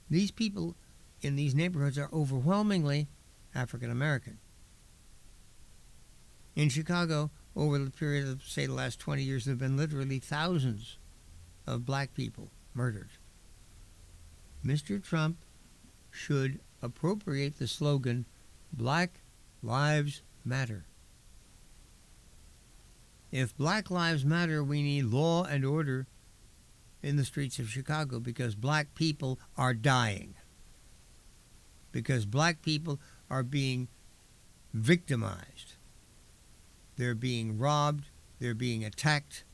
these people in these neighborhoods are overwhelmingly African American. In Chicago, over the period of, say, the last 20 years, there have been literally thousands of black people murdered. Mr. Trump should appropriate the slogan, Black Lives Matter. If Black Lives Matter, we need law and order in the streets of Chicago, because black people are dying. Because black people are being victimized. They're being robbed. They're being attacked.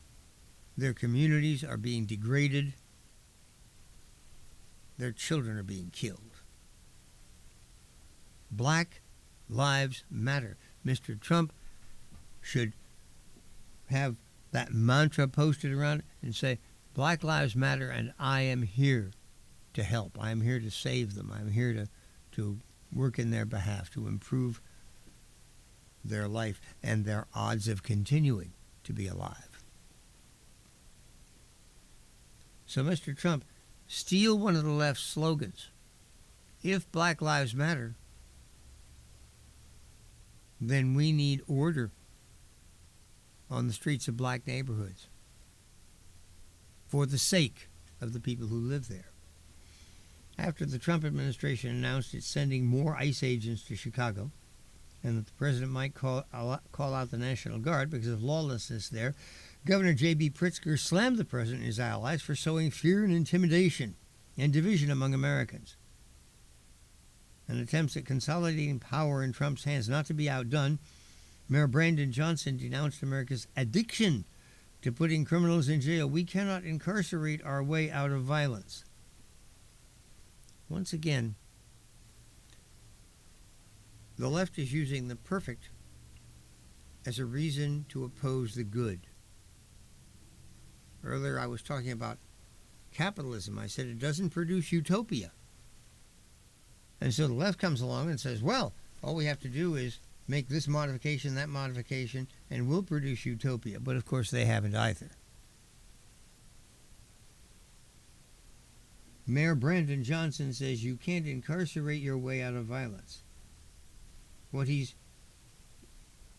Their communities are being degraded. Their children are being killed. Black Lives Matter. Mr. Trump should have that mantra posted around and say, Black Lives Matter, and I am here to help. I am here to save them. I'm here to work in their behalf, to improve their life and their odds of continuing to be alive. So, Mr. Trump, steal one of the left's slogans. If Black Lives Matter, then we need order on the streets of black neighborhoods for the sake of the people who live there. After the Trump administration announced it's sending more ICE agents to Chicago, and that the president might call out the National Guard because of lawlessness there, Governor J.B. Pritzker slammed the president and his allies for sowing fear and intimidation and division among Americans. And attempts at consolidating power in Trump's hands. Not to be outdone, Mayor Brandon Johnson denounced America's addiction to putting criminals in jail. We cannot incarcerate our way out of violence. Once again, the left is using the perfect as a reason to oppose the good. Earlier I was talking about capitalism. I said it doesn't produce utopia. And so the left comes along and says, well, all we have to do is make this modification, that modification, and we'll produce utopia. But of course they haven't either. Mayor Brandon Johnson says you can't incarcerate your way out of violence. What he's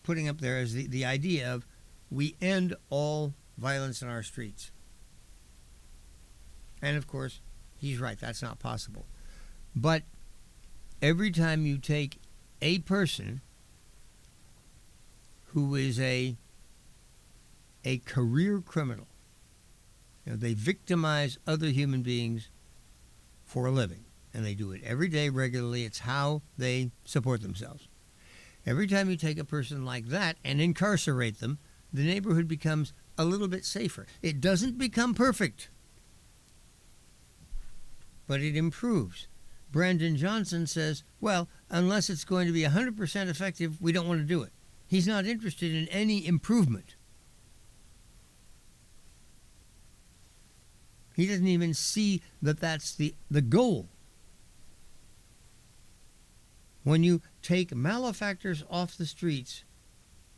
putting up there is the idea of we end all violence in our streets. And of course, he's right, that's not possible. But every time you take a person who is a career criminal, they victimize other human beings for a living, and they do it every day regularly. It's how they support themselves. Every time you take a person like that and incarcerate them, the neighborhood becomes a little bit safer. It doesn't become perfect, but it improves. Brandon Johnson says, well, unless it's going to be 100% effective, we don't want to do it. He's not interested in any improvement. He doesn't even see that that's the goal. When you take malefactors off the streets,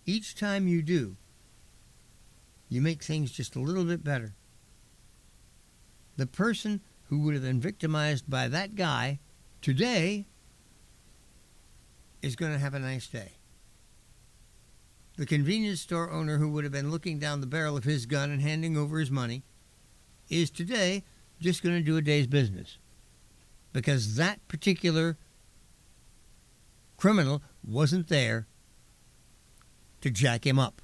each time you do, you make things just a little bit better. The person who would have been victimized by that guy today is going to have a nice day. The convenience store owner who would have been looking down the barrel of his gun and handing over his money is today just going to do a day's business because that particular criminal wasn't there to jack him up.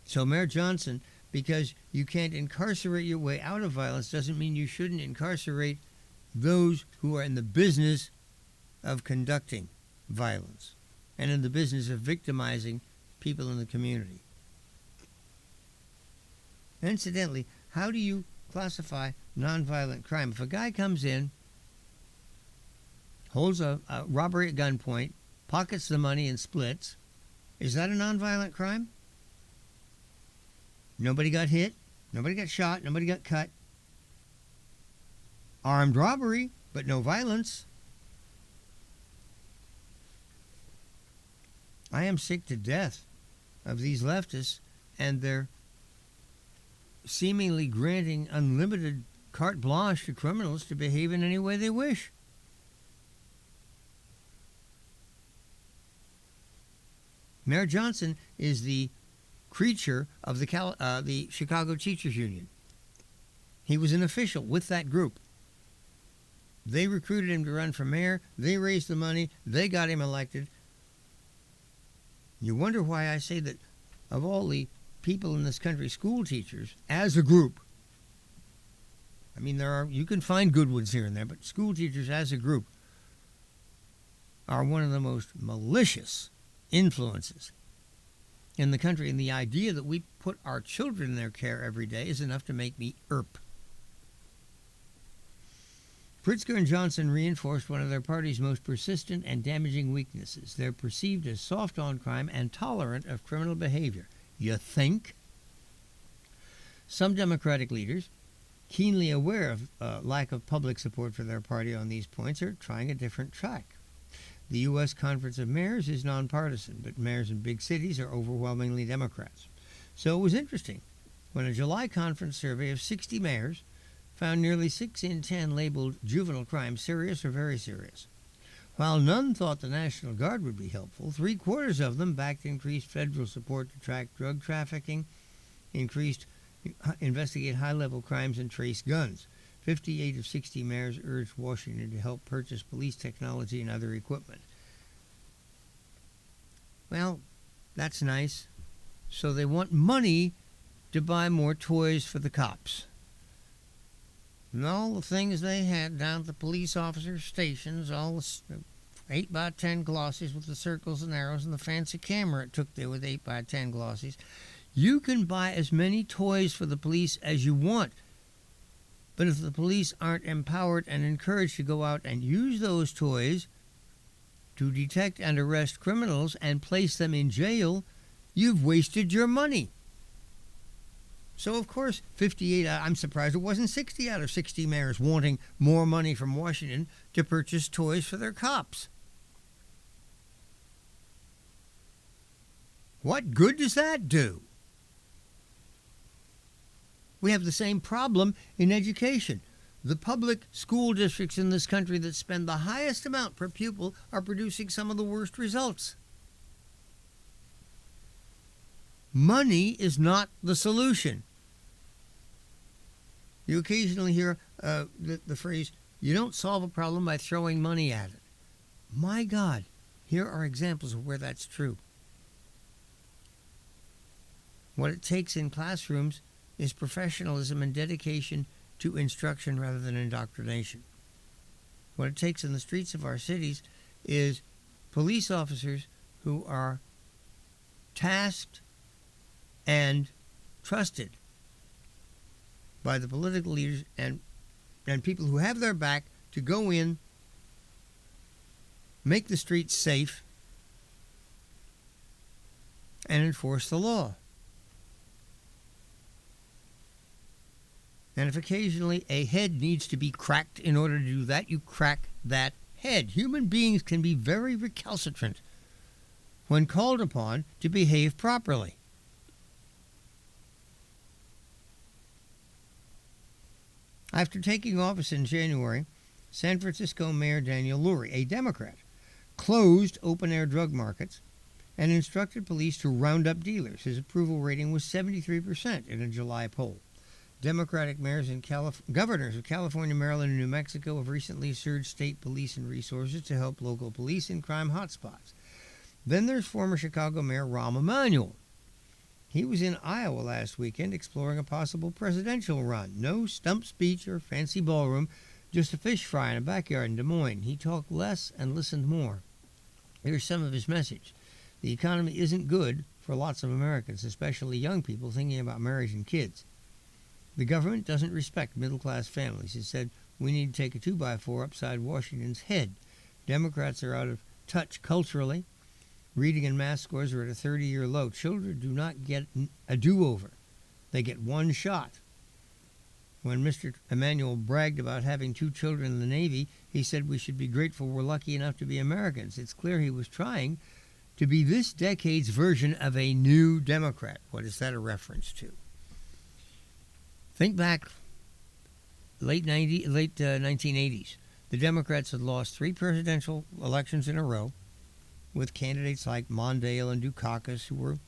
So Mayor Johnson, because you can't incarcerate your way out of violence doesn't mean you shouldn't incarcerate those who are in the business of conducting violence and in the business of victimizing people in the community. Incidentally, how do you classify nonviolent crime? If a guy comes in, holds a robbery at gunpoint, pockets the money and splits, is that a nonviolent crime? Nobody got hit, nobody got shot, nobody got cut. Armed robbery, but no violence. I am sick to death of these leftists and their seemingly granting unlimited carte blanche to criminals to behave in any way they wish. Mayor Johnson is the creature of the Chicago Teachers Union. He was an official with that group. They recruited him to run for mayor. They raised the money. They got him elected. You wonder why I say that of all the people in this country, school teachers, as a group, I mean, you can find good ones here and there, but school teachers as a group are one of the most malicious influences in the country. And the idea that we put our children in their care every day is enough to make me irp. Pritzker and Johnson reinforced one of their party's most persistent and damaging weaknesses. They're perceived as soft on crime and tolerant of criminal behavior. You think? Some Democratic leaders, keenly aware of lack of public support for their party on these points, are trying a different track. The U.S. Conference of Mayors is nonpartisan, but mayors in big cities are overwhelmingly Democrats. So it was interesting when a July conference survey of 60 mayors found nearly 6 in 10 labeled juvenile crime serious or very serious. While none thought the National Guard would be helpful, 3/4 of them backed increased federal support to track drug trafficking, investigate high-level crimes, and trace guns. 58 of 60 mayors urged Washington to help purchase police technology and other equipment. Well, that's nice. So they want money to buy more toys for the cops. And all the things they had down at the police officer stations, all the 8x10 glossies with the circles and arrows and the fancy camera it took there with 8x10 glossies. You can buy as many toys for the police as you want. But if the police aren't empowered and encouraged to go out and use those toys to detect and arrest criminals and place them in jail, you've wasted your money. So, of course, 58, I'm surprised it wasn't 60 out of 60 mayors wanting more money from Washington to purchase toys for their cops. What good does that do? We have the same problem in education. The public school districts in this country that spend the highest amount per pupil are producing some of the worst results. Money is not the solution. You occasionally hear the phrase, you don't solve a problem by throwing money at it. My God, here are examples of where that's true. What it takes in classrooms is professionalism and dedication to instruction rather than indoctrination. What it takes in the streets of our cities is police officers who are tasked and trusted by the political leaders and people who have their back to go in, make the streets safe, and enforce the law. And if occasionally a head needs to be cracked in order to do that, you crack that head. Human beings can be very recalcitrant when called upon to behave properly. After taking office in January, San Francisco Mayor Daniel Lurie, a Democrat, closed open-air drug markets and instructed police to round up dealers. His approval rating was 73% in a July poll. Democratic mayors and governors of California, Maryland, and New Mexico have recently surged state police and resources to help local police in crime hotspots. Then there's former Chicago Mayor Rahm Emanuel. He was in Iowa last weekend exploring a possible presidential run. No stump speech or fancy ballroom, just a fish fry in a backyard in Des Moines. He talked less and listened more. Here's some of his message. The economy isn't good for lots of Americans, especially young people thinking about marriage and kids. The government doesn't respect middle-class families. It said, we need to take a 2x4 upside Washington's head. Democrats are out of touch culturally. Reading and math scores are at a 30-year low. Children do not get a do-over. They get one shot. When Mr. Emanuel bragged about having 2 children in the Navy, he said we should be grateful we're lucky enough to be Americans. It's clear he was trying to be this decade's version of a new Democrat. What is that a reference to? Think back, late 1980s. The Democrats had lost 3 presidential elections in a row with candidates like Mondale and Dukakis, who were,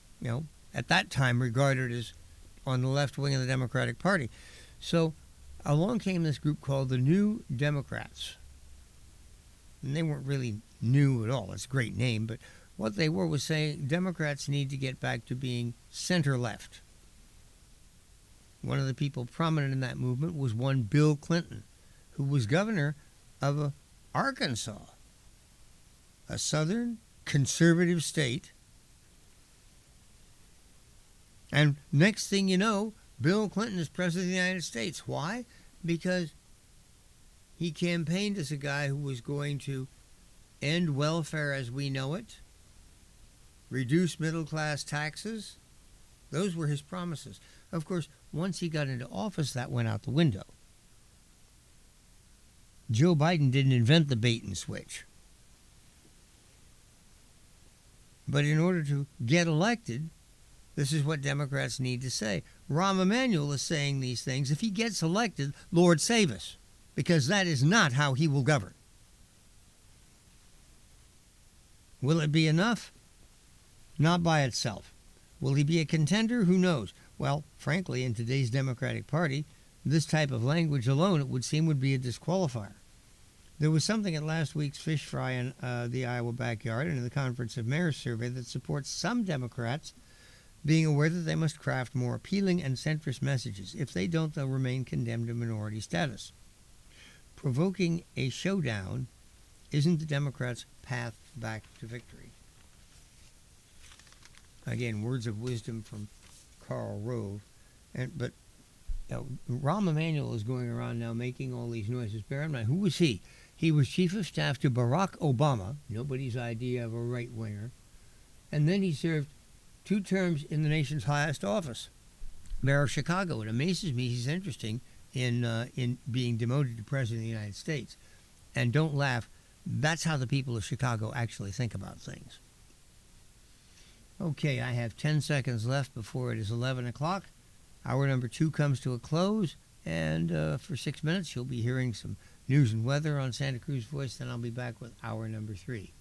at that time regarded as on the left wing of the Democratic Party. So along came this group called the New Democrats. And they weren't really new at all. It's a great name, but what they were was saying Democrats need to get back to being center-left. One of the people prominent in that movement was one Bill Clinton, who was governor of Arkansas, a southern conservative state. And next thing you know, Bill Clinton is president of the United States. Why? Because he campaigned as a guy who was going to end welfare as we know it, reduce middle-class taxes. Those were his promises. Of course, once he got into office, that went out the window. Joe Biden didn't invent the bait and switch. But in order to get elected, this is what Democrats need to say. Rahm Emanuel is saying these things. If he gets elected, Lord save us, because that is not how he will govern. Will it be enough? Not by itself. Will he be a contender? Who knows? Well, frankly, in today's Democratic Party, this type of language alone, it would seem, would be a disqualifier. There was something at last week's fish fry in the Iowa backyard and in the Conference of Mayors survey that supports some Democrats being aware that they must craft more appealing and centrist messages. If they don't, they'll remain condemned to minority status. Provoking a showdown isn't the Democrats' path back to victory. Again, words of wisdom from Karl Rove. But Rahm Emanuel is going around now making all these noises. Bear in mind, who was he? He was chief of staff to Barack Obama, nobody's idea of a right-winger. And then he served 2 terms in the nation's highest office, mayor of Chicago. It amazes me he's interesting in being demoted to president of the United States. And don't laugh, that's how the people of Chicago actually think about things. Okay, I have 10 seconds left before it is 11 o'clock. Hour number 2 comes to a close, and for 6 minutes you'll be hearing some news and weather on Santa Cruz Voice. Then I'll be back with hour number 3.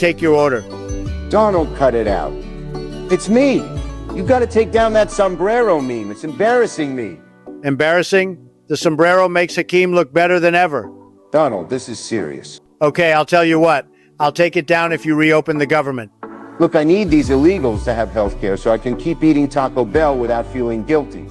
take your order? Donald, cut it out. It's me. You got to take down that sombrero meme. It's embarrassing me. Embarrassing? The sombrero makes Hakeem look better than ever. Donald, this is serious. Okay, I'll tell you what. I'll take it down if you reopen the government. Look, I need these illegals to have health care so I can keep eating Taco Bell without feeling guilty.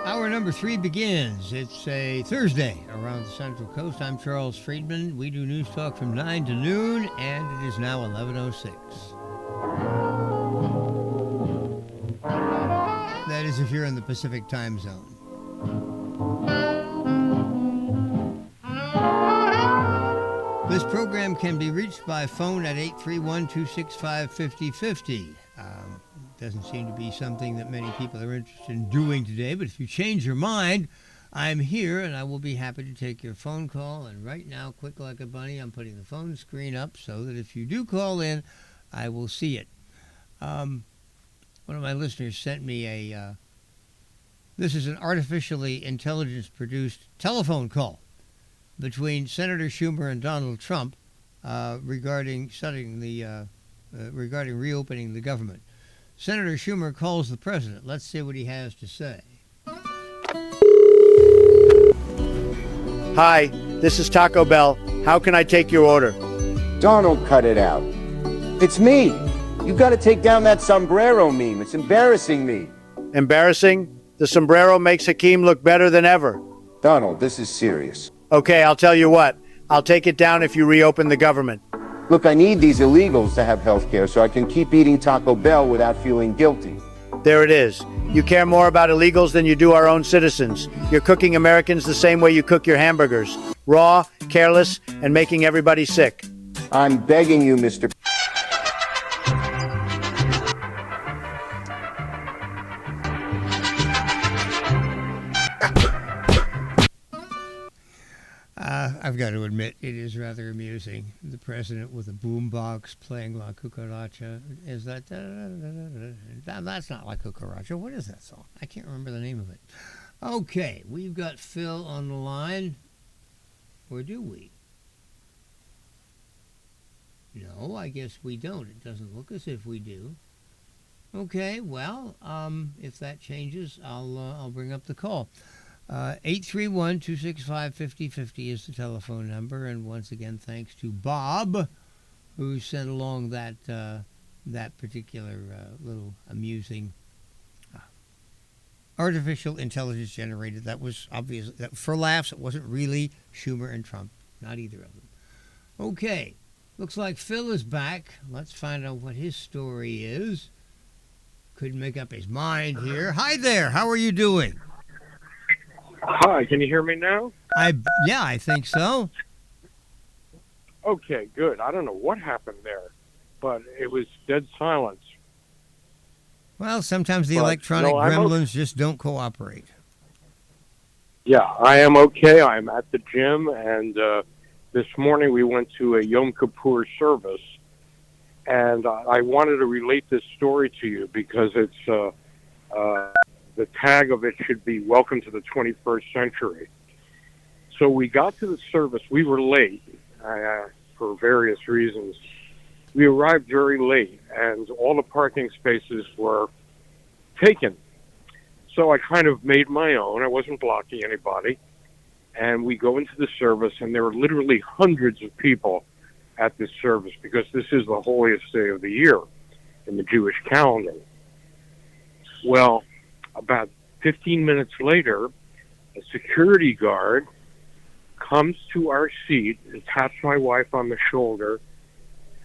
Hour number 3 begins. It's a Thursday around the Central Coast. I'm Charles Freedman. We do news talk from 9 to noon, and it is now 11:06. That is if you're in the Pacific time zone. This program can be reached by phone at 831-265-5050. Doesn't seem to be something that many people are interested in doing today, but if you change your mind, I'm here and I will be happy to take your phone call. And right now, quick like a bunny, I'm putting the phone screen up so that if you do call in, I will see it. One of my listeners sent me this is an artificially intelligence-produced telephone call between Senator Schumer and Donald Trump regarding reopening the government. Senator Schumer calls the president. Let's see what he has to say. Hi, this is Taco Bell. How can I take your order? Donald, cut it out. It's me. You got to take down that sombrero meme. It's embarrassing me. Embarrassing? The sombrero makes Hakeem look better than ever. Donald, this is serious. Okay, I'll tell you what. I'll take it down if you reopen the government. Look, I need these illegals to have health care so I can keep eating Taco Bell without feeling guilty. There it is. You care more about illegals than you do our own citizens. You're cooking Americans the same way you cook your hamburgers. Raw, careless, and making everybody sick. I'm begging you, Mr. I've got to admit, it is rather amusing. The president with a boombox playing La Cucaracha. Is that... That's not La Cucaracha. What is that song? I can't remember the name of it. Okay, we've got Phil on the line. Or do we? No, I guess we don't. It doesn't look as if we do. Okay, well, if that changes, I'll bring up the call. 831-265-5050 is the telephone number, and once again, thanks to Bob, who sent along that particular little amusing artificial intelligence generated. That was obvious. For laughs, it wasn't really Schumer and Trump, not either of them. Okay, looks like Phil is back. Let's find out what his story is. Couldn't make up his mind here. Hi there. How are you doing? Hi, can you hear me now? Yeah, I think so. Okay, good. I don't know what happened there, but it was dead silence. Well, sometimes the electronic gremlins just don't cooperate. Yeah, I am okay. I'm at the gym, and this morning we went to a Yom Kippur service, and I wanted to relate this story to you because it's... the tag of it should be "Welcome to the 21st Century." So we got to the service. We were late for various reasons. We arrived very late, and all the parking spaces were taken. So I kind of made my own. I wasn't blocking anybody. And we go into the service, and there were literally hundreds of people at this service because this is the holiest day of the year in the Jewish calendar. Well, about 15 minutes later, a security guard comes to our seat and taps my wife on the shoulder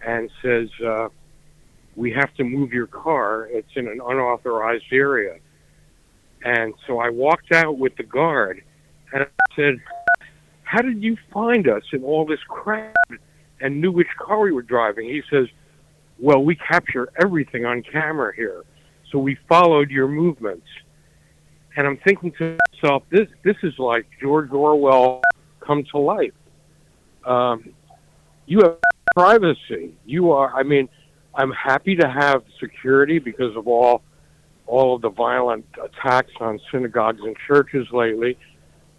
and says, we have to move your car. It's in an unauthorized area. And so I walked out with the guard, and I said, "How did you find us in all this crowd and knew which car we were driving?" He says, "Well, we capture everything on camera here, so we followed your movements." And I'm thinking to myself, this is like George Orwell come to life. You have privacy. I'm happy to have security because of all of the violent attacks on synagogues and churches lately,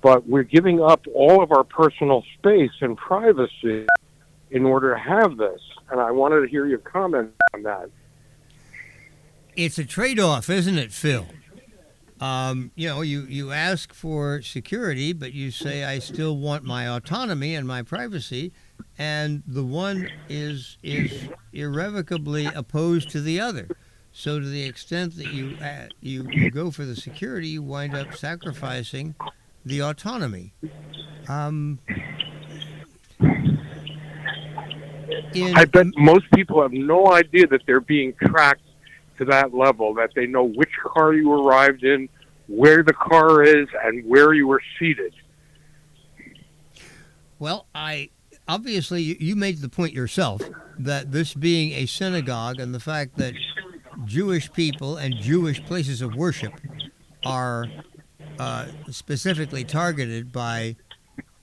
but we're giving up all of our personal space and privacy in order to have this. And I wanted to hear your comment on that. It's a trade-off, isn't it, Phil? You ask for security, but you say, I still want my autonomy and my privacy, and the one is irrevocably opposed to the other. So to the extent that you go for the security, you wind up sacrificing the autonomy. I bet most people have no idea that they're being tracked to that level, that they know which car you arrived in, where the car is, and where you were seated. Well, obviously you made the point yourself that this being a synagogue and the fact that Jewish people and Jewish places of worship are specifically targeted by,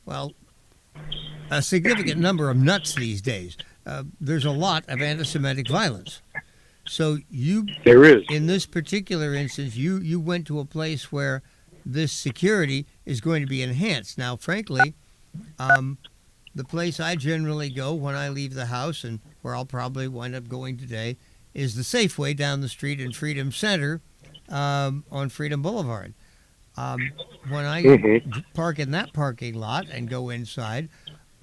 well, a significant number of nuts these days. There's a lot of anti-Semitic violence. So there is. In this particular instance, you went to a place where this security is going to be enhanced. Now, frankly, the place I generally go when I leave the house, and where I'll probably wind up going today, is the Safeway down the street in Freedom Center on Freedom Boulevard. When I park in that parking lot and go inside,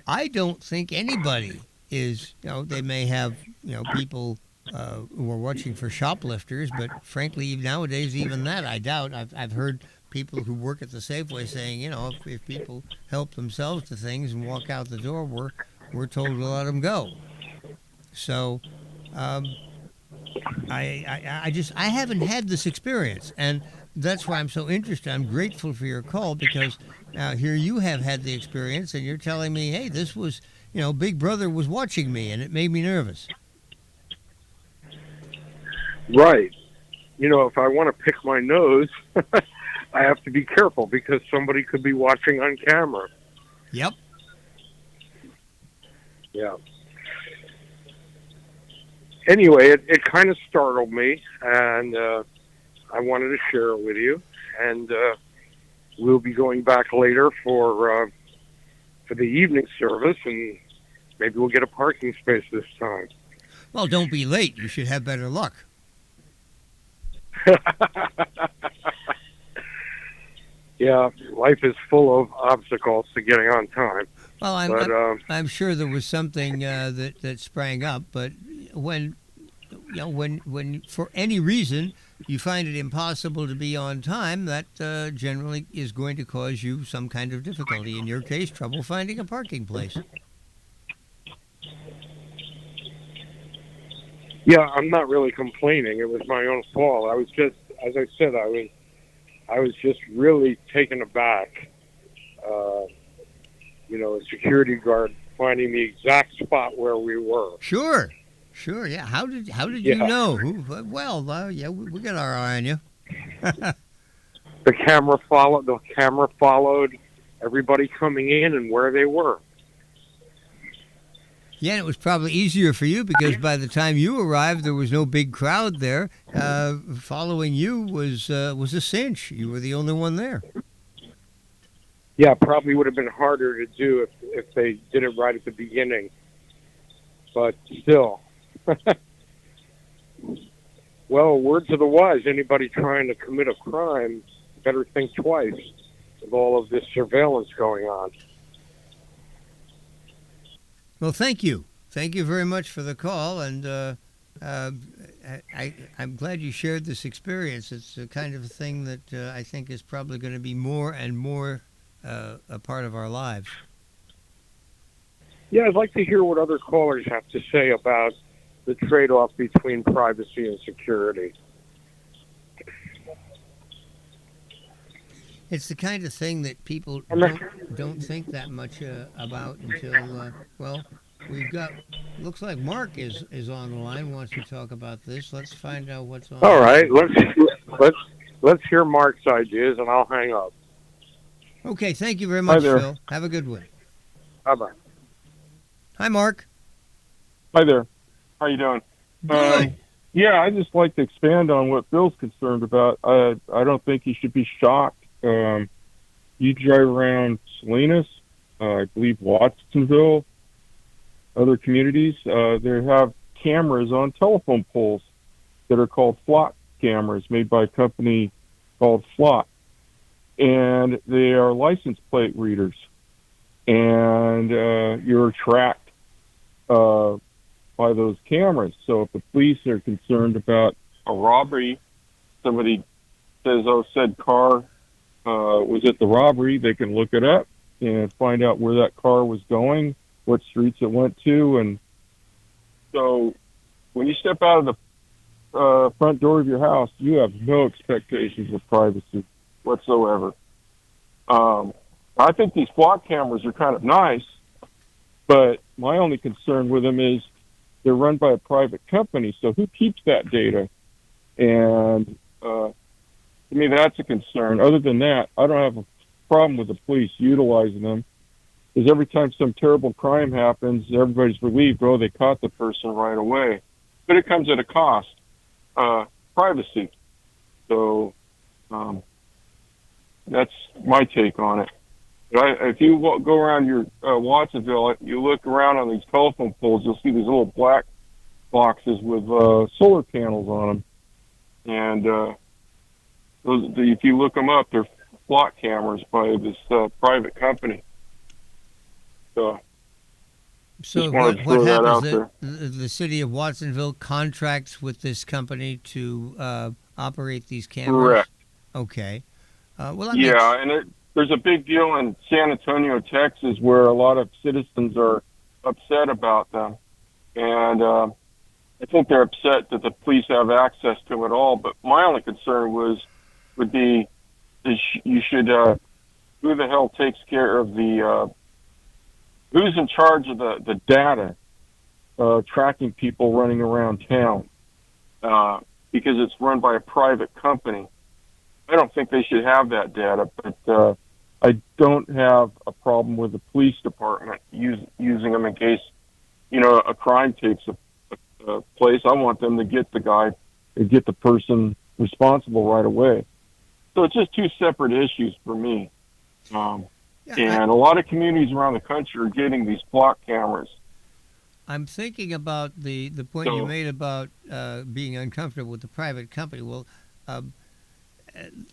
I don't think anybody is, they may have, people who are watching for shoplifters, but frankly, nowadays, even that, I doubt. I've heard people who work at the Safeway saying, if people help themselves to things and walk out the door, we're told to let them go. So, I haven't had this experience, and that's why I'm so interested. I'm grateful for your call, because here you have had the experience, and you're telling me, hey, this was, Big Brother was watching me, and it made me nervous. Right. If I want to pick my nose, I have to be careful because somebody could be watching on camera. Yep. Yeah. Anyway, it kind of startled me, and I wanted to share it with you. And we'll be going back later for the evening service, and maybe we'll get a parking space this time. Well, don't be late. You should have better luck. Yeah, life is full of obstacles to getting on time. Well, I'm sure there was something that sprang up, but when for any reason you find it impossible to be on time, that generally is going to cause you some kind of difficulty. In your case, trouble finding a parking place. Yeah, I'm not really complaining. It was my own fault. I was just, as I said, I was just really taken aback. A security guard finding the exact spot where we were. Sure, yeah. How did you know? Well, we got our eye on you. The camera followed everybody coming in and where they were. Yeah, and it was probably easier for you because by the time you arrived, there was no big crowd there. Following you was a cinch. You were the only one there. Yeah, probably would have been harder to do if they did it right at the beginning. But still. Well, words of the wise, anybody trying to commit a crime better think twice with all of this surveillance going on. Well, thank you. Thank you very much for the call, and I'm glad you shared this experience. It's the kind of thing that I think is probably going to be more and more a part of our lives. Yeah, I'd like to hear what other callers have to say about the trade-off between privacy and security. it's the kind of thing that people don't think that much about until we've got. Looks like Mark is on the line. Wants to talk about this. Let's find out what's on. All right, let's hear Mark's ideas, and I'll hang up. Okay, thank you very much, there. Phil. Have a good one. Bye-bye. Hi, Mark. Hi there. How you doing? Good. Yeah, I just like to expand on what Bill's concerned about. I don't think he should be shocked. You drive around Salinas, I believe Watsonville, other communities, they have cameras on telephone poles that are called flock cameras made by a company called Flock. And they are license plate readers. And you're tracked by those cameras. So if the police are concerned about a robbery, somebody says, oh, said car was at the robbery, they can look it up and find out where that car was going, what streets it went to. And so when you step out of the front door of your house, you have no expectations of privacy whatsoever. I think these flock cameras are kind of nice, but my only concern with them is they're run by a private company, so who keeps that data? And to me, that's a concern. Other than that, I don't have a problem with the police utilizing them, because every time some terrible crime happens, everybody's relieved, oh, they caught the person right away. But it comes at a cost, privacy. So that's my take on it. If you go around your Watsonville, you look around on these telephone poles, you'll see these little black boxes with solar panels on them. And if you look them up, they're flock cameras by this private company. So what happens? The city of Watsonville contracts with this company to operate these cameras? Correct. Okay. There's a big deal in San Antonio, Texas, where a lot of citizens are upset about them. And I think they're upset that the police have access to it all. But my only concern would be you should, who the hell takes care of who's in charge of the data tracking people running around town? Because it's run by a private company. I don't think they should have that data, but I don't have a problem with the police department using them in case, a crime takes a place. I want them to get the guy and get the person responsible right away. So it's just two separate issues for me. And a lot of communities around the country are getting these flock cameras. I'm thinking about the point you made about being uncomfortable with the private company. Well,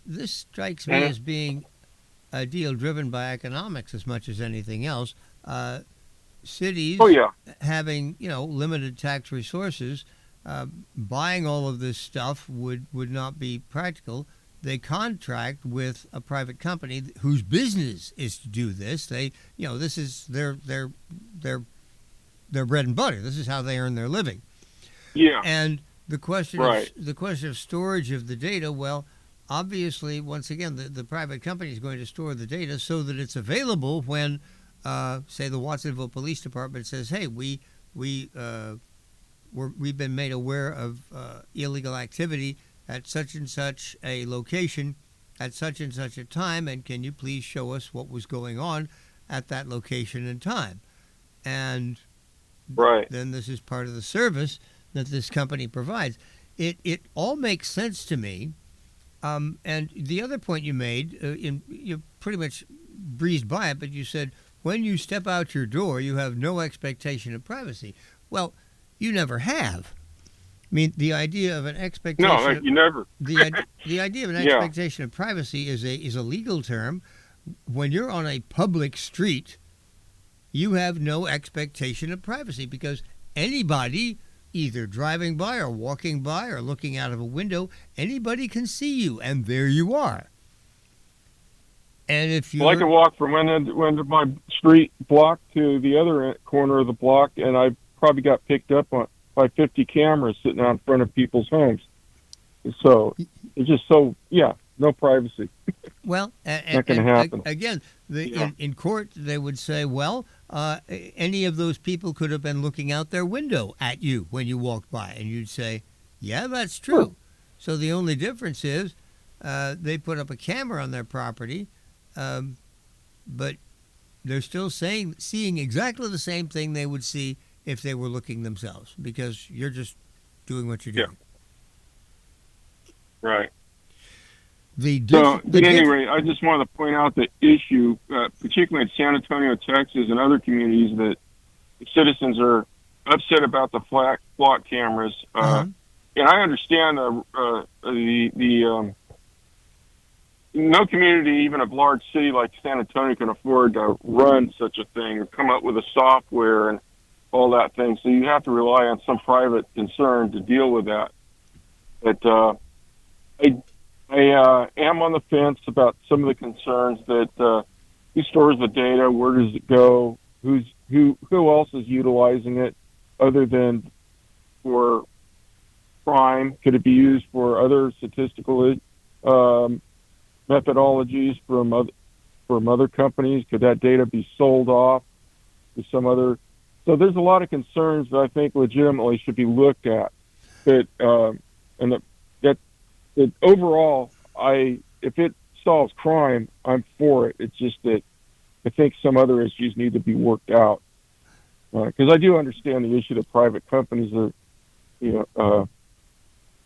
this strikes me as being a deal driven by economics as much as anything else. Cities having limited tax resources, buying all of this stuff would not be practical. They contract with a private company whose business is to do this. They this is their bread and butter. This is how they earn their living. Yeah. And the question of storage of the data, well, obviously, once again, the private company is going to store the data so that it's available when, say, the Watsonville Police Department says, "Hey, we've been made aware of illegal activity at such and such a location at such and such a time, and can you please show us what was going on at that location and time?" And then this is part of the service that this company provides. It all makes sense to me. And the other point you made, you pretty much breezed by it, but you said, when you step out your door, you have no expectation of privacy. Well, you never have. I mean, the idea of an expectation... No, you never. The idea of an expectation of privacy is a legal term. When you're on a public street, you have no expectation of privacy because anybody, either driving by or walking by or looking out of a window, anybody can see you, and there you are. And if you, I can walk from one end of my street block to the other corner of the block, and I probably got picked up by 50 cameras sitting out in front of people's homes. So it's just no privacy. Well, Not going to happen. Again, in court, they would say, well, any of those people could have been looking out their window at you when you walked by. And you'd say, yeah, that's true. Sure. So the only difference is they put up a camera on their property, but they're still seeing exactly the same thing they would see if they were looking themselves, because you're just doing what you're doing. Right. At any rate, I just want to point out the issue, particularly in San Antonio, Texas, and other communities, that the citizens are upset about the flock cameras. And I understand no community, even a large city like San Antonio, can afford to run such a thing or come up with a software and all that thing. So you have to rely on some private concern to deal with that. But I am on the fence about some of the concerns that who stores the data, where does it go, who else is utilizing it other than for crime? Could it be used for other statistical methodologies from other companies? Could that data be sold off to some other? So there's a lot of concerns that I think legitimately should be looked at. That overall, if it solves crime, I'm for it. It's just that I think some other issues need to be worked out. Because I do understand the issue that private companies are, are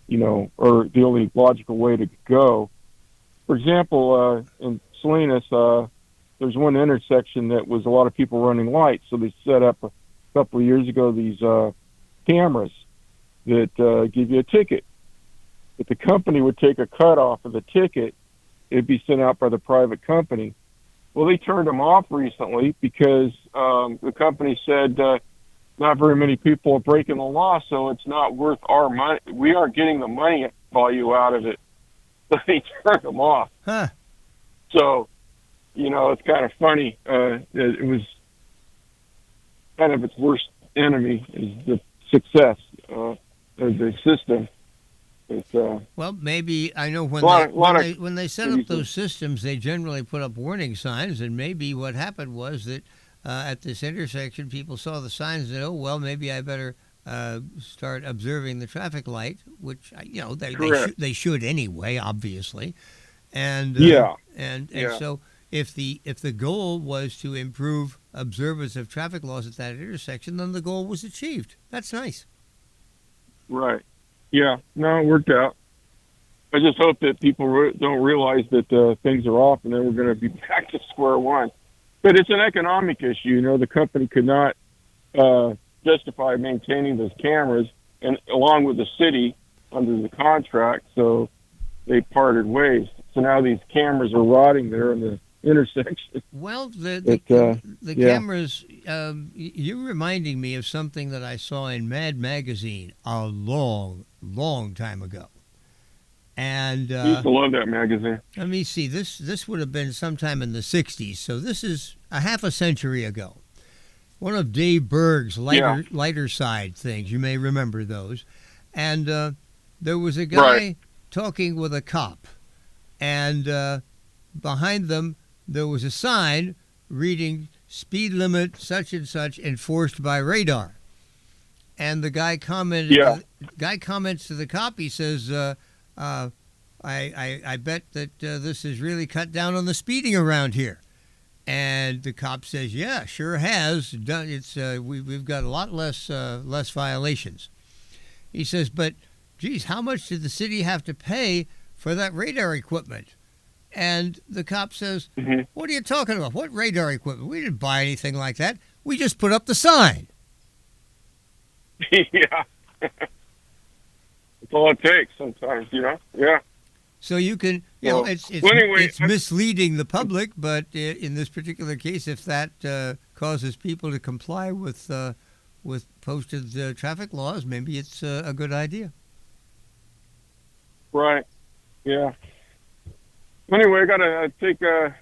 the only logical way to go. For example, in Salinas, there's one intersection that was a lot of people running lights, so they set up a couple of years ago these cameras that give you a ticket. If the company would take a cut off of the ticket, it'd be sent out by the private company. Well, they turned them off recently because the company said not very many people are breaking the law, so it's not worth our money. We aren't getting the money value out of it. So they turned them off. Huh. So, it's kind of funny. It was kind of its worst enemy is the success of the system. Well, maybe I know when they set up those systems, they generally put up warning signs, and maybe what happened was that at this intersection, people saw the signs and said, "Oh, well, maybe I better start observing the traffic light," which they should anyway, obviously. And so if the goal was to improve observance of traffic laws at that intersection, then the goal was achieved. That's nice. Right. Yeah, no, it worked out. I just hope that people don't realize that things are off and then we're going to be back to square one. But it's an economic issue. The company could not justify maintaining those cameras, and along with the city under the contract, so they parted ways. So now these cameras are rotting there in the intersection. Well, the cameras, you're reminding me of something that I saw in Mad Magazine a long time ago. And I used to love that magazine. Let me see. This would have been sometime in the 60s, so this is a half a century ago. One of Dave Berg's lighter side things. You may remember those. And there was a guy talking with a cop, and behind them there was a sign reading "speed limit such and such enforced by radar." And the guy commented. Guy comments to the cop. He says, "I bet that this has really cut down on the speeding around here." And the cop says, "Yeah, sure has done. It's we've got a lot less violations." He says, "But geez, how much did the city have to pay for that radar equipment?" And the cop says, "What are you talking about? What radar equipment? We didn't buy anything like that. We just put up the sign." Yeah. That's all it takes sometimes, Yeah. So you can, it's misleading the public, but in this particular case, if that causes people to comply with posted traffic laws, maybe it's a good idea. Right. Yeah. Anyway, I got to take a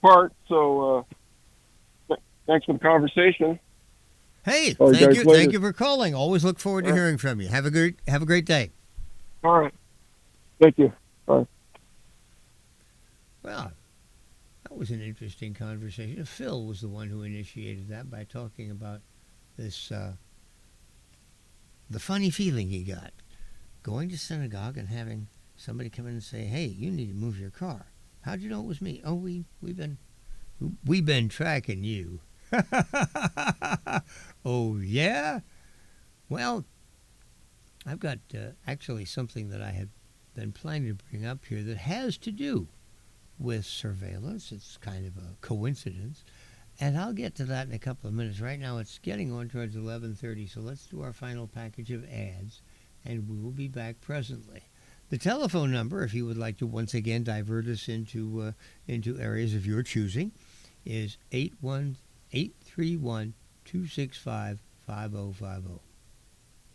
part, so thanks for the conversation. Hey, thank you for calling. Always look forward to hearing from you. Have a great day. All right. Thank you. Bye. Well, that was an interesting conversation. Phil was the one who initiated that by talking about this, the funny feeling he got going to synagogue and having somebody come in and say, "Hey, you need to move your car." How'd you know it was me? Oh, we've been tracking you. Oh, yeah? Well, I've got actually something that I had been planning to bring up here that has to do with surveillance. It's kind of a coincidence. And I'll get to that in a couple of minutes. Right now it's getting on towards 11:30, so let's do our final package of ads, and we will be back presently. The telephone number, if you would like to once again divert us into areas of your choosing, is 831-265-5050.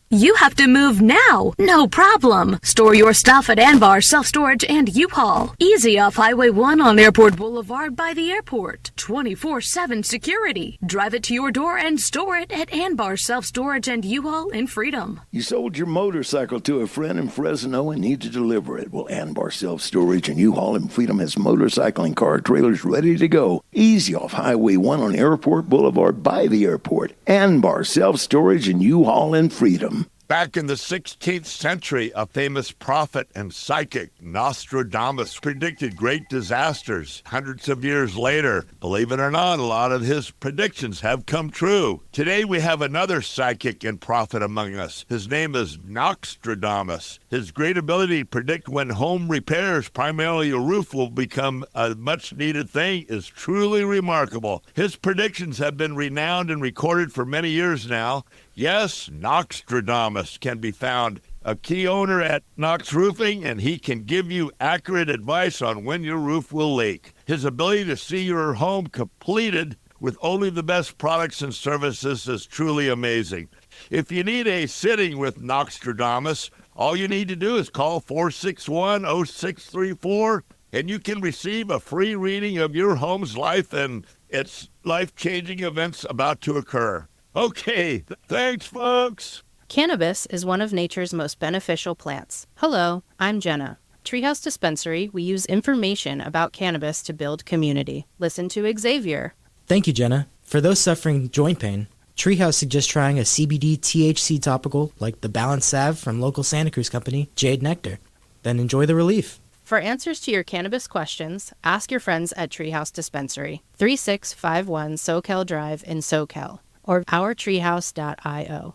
You have to move now. No problem. Store your stuff at Anbar Self-Storage and U-Haul. Easy off Highway 1 on Airport Boulevard by the airport. 24/7 security. Drive it to your door and store it at Anbar Self-Storage and U-Haul in Freedom. You sold your motorcycle to a friend in Fresno and need to deliver it. Well, Anbar Self-Storage and U-Haul in Freedom has motorcycling car trailers ready to go. Easy off Highway 1 on Airport Boulevard by the airport. Anbar Self-Storage and U-Haul in Freedom. Back in the 16th century, a famous prophet and psychic, Nostradamus, predicted great disasters. Hundreds of years later, believe it or not, a lot of his predictions have come true. Today we have another psychic and prophet among us. His name is Nostradamus. His great ability to predict when home repairs, primarily a roof, will become a much-needed thing is truly remarkable. His predictions have been renowned and recorded for many years now. Yes, Nostradamus can be found, a key owner at Knox Roofing, and he can give you accurate advice on when your roof will leak. His ability to see your home completed with only the best products and services is truly amazing. If you need a sitting with Nostradamus, all you need to do is call 461-0634, and you can receive a free reading of your home's life and its life-changing events about to occur. Okay, thanks, folks. Cannabis is one of nature's most beneficial plants. Hello, I'm Jenna. Treehouse Dispensary, we use information about cannabis to build community. Listen to Xavier. Thank you, Jenna. For those suffering joint pain, Treehouse suggests trying a CBD THC topical like the Balance Salve from local Santa Cruz company, Jade Nectar. Then enjoy the relief. For answers to your cannabis questions, ask your friends at Treehouse Dispensary, 3651 SoCal Drive in SoCal, or ourtreehouse.io.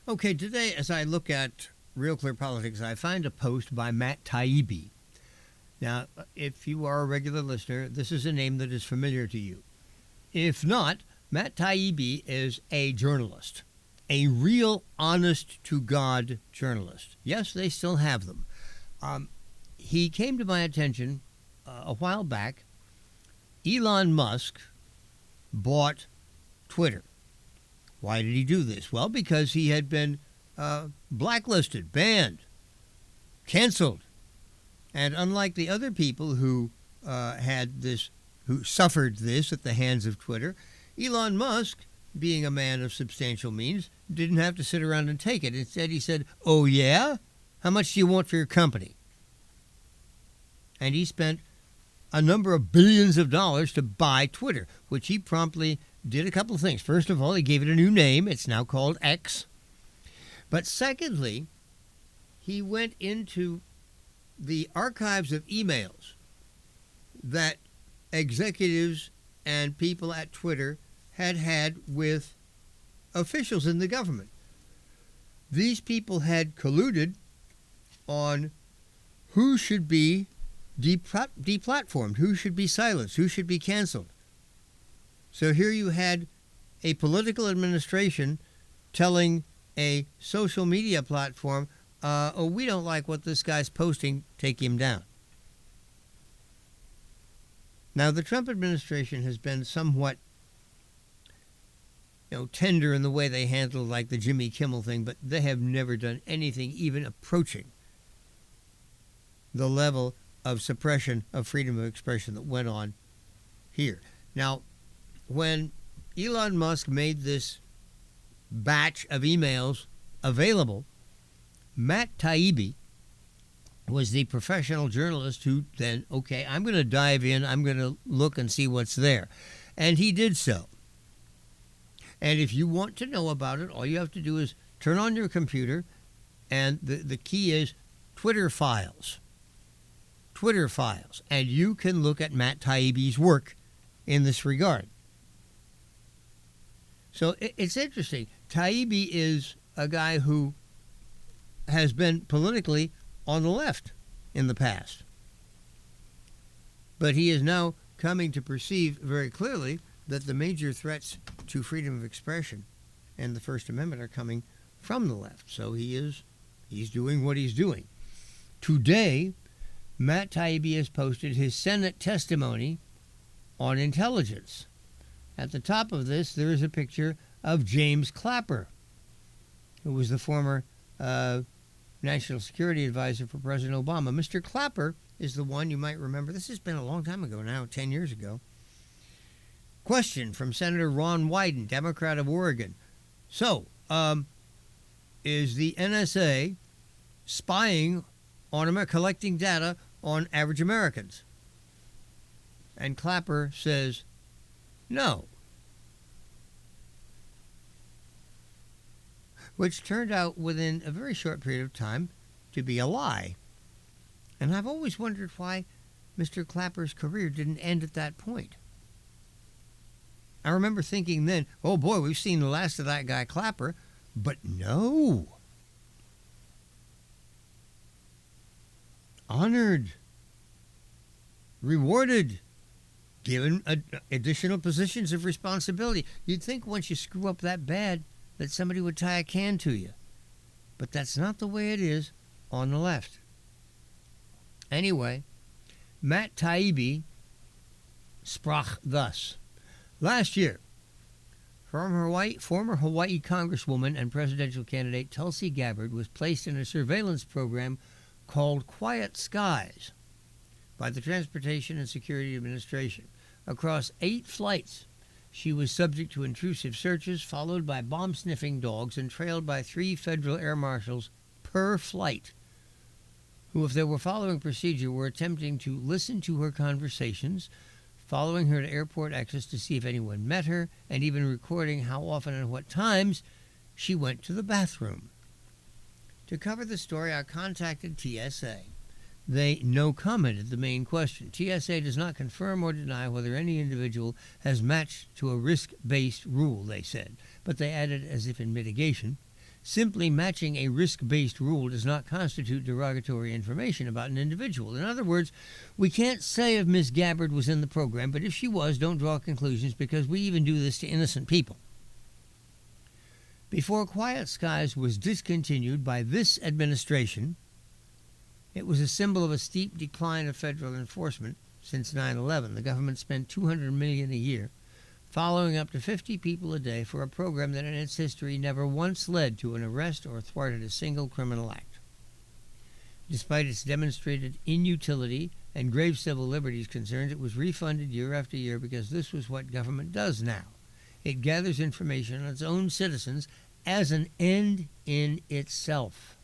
Okay, today as I look at Real Clear Politics, I find a post by Matt Taibbi. Now, if you are a regular listener, this is a name that is familiar to you. If not, Matt Taibbi is a journalist, a real honest-to-God journalist. Yes, they still have them. He came to my attention a while back. Elon Musk bought Twitter. Why did he do this? Well, because he had been blacklisted, banned, canceled. And unlike the other people who who suffered this at the hands of Twitter, Elon Musk, being a man of substantial means, didn't have to sit around and take it. Instead, he said, "Oh, yeah? How much do you want for your company?" And he spent a number of billions of dollars to buy Twitter, which he promptly did a couple of things. First of all, he gave it a new name. It's now called X. But secondly, he went into the archives of emails that executives and people at Twitter had with officials in the government. These people had colluded on who should be deplatformed, who should be silenced, who should be canceled. So here you had a political administration telling a social media platform, oh, we don't like what this guy's posting, take him down. Now, the Trump administration has been somewhat, tender in the way they handle like the Jimmy Kimmel thing, but they have never done anything even approaching the level of suppression of freedom of expression that went on here. Now, when Elon Musk made this batch of emails available, Matt Taibbi was the professional journalist who then, okay, I'm going to dive in, I'm going to look and see what's there. And he did so. And if you want to know about it, all you have to do is turn on your computer, and the key is Twitter files. Twitter files. And you can look at Matt Taibbi's work in this regard. So it's interesting. Taibbi is a guy who has been politically on the left in the past. But he is now coming to perceive very clearly that the major threats to freedom of expression and the First Amendment are coming from the left. So he's doing what he's doing. Today, Matt Taibbi has posted his Senate testimony on intelligence. At the top of this, there is a picture of James Clapper, who was the former National Security Advisor for President Obama. Mr. Clapper is the one you might remember. This has been a long time ago now, 10 years ago. Question from Senator Ron Wyden, Democrat of Oregon. So, is the NSA spying on collecting data on average Americans? And Clapper says, no. Which turned out within a very short period of time to be a lie. And I've always wondered why Mr. Clapper's career didn't end at that point. I remember thinking then, oh boy, we've seen the last of that guy Clapper, but no. Honored, rewarded, given additional positions of responsibility. You'd think once you screw up that bad that somebody would tie a can to you. But that's not the way it is on the left. Anyway, Matt Taibbi sprach thus. Last year, former Hawaii Congresswoman and presidential candidate Tulsi Gabbard was placed in a surveillance program called Quiet Skies by the Transportation and Security Administration. Across 8 flights, she was subject to intrusive searches, followed by bomb-sniffing dogs, and trailed by 3 federal air marshals per flight, who, if they were following procedure, were attempting to listen to her conversations, following her to airport exits to see if anyone met her, and even recording how often and what times she went to the bathroom. To cover the story, I contacted TSA. They no-commented the main question. TSA does not confirm or deny whether any individual has matched to a risk-based rule, they said. But they added, as if in mitigation, simply matching a risk-based rule does not constitute derogatory information about an individual. In other words, we can't say if Ms. Gabbard was in the program, but if she was, don't draw conclusions because we even do this to innocent people. Before Quiet Skies was discontinued by this administration, it was a symbol of a steep decline of federal enforcement since 9/11. The government spent $200 million a year, following up to 50 people a day for a program that in its history never once led to an arrest or thwarted a single criminal act. Despite its demonstrated inutility and grave civil liberties concerns, it was refunded year after year because this was what government does now. It gathers information on its own citizens as an end in itself.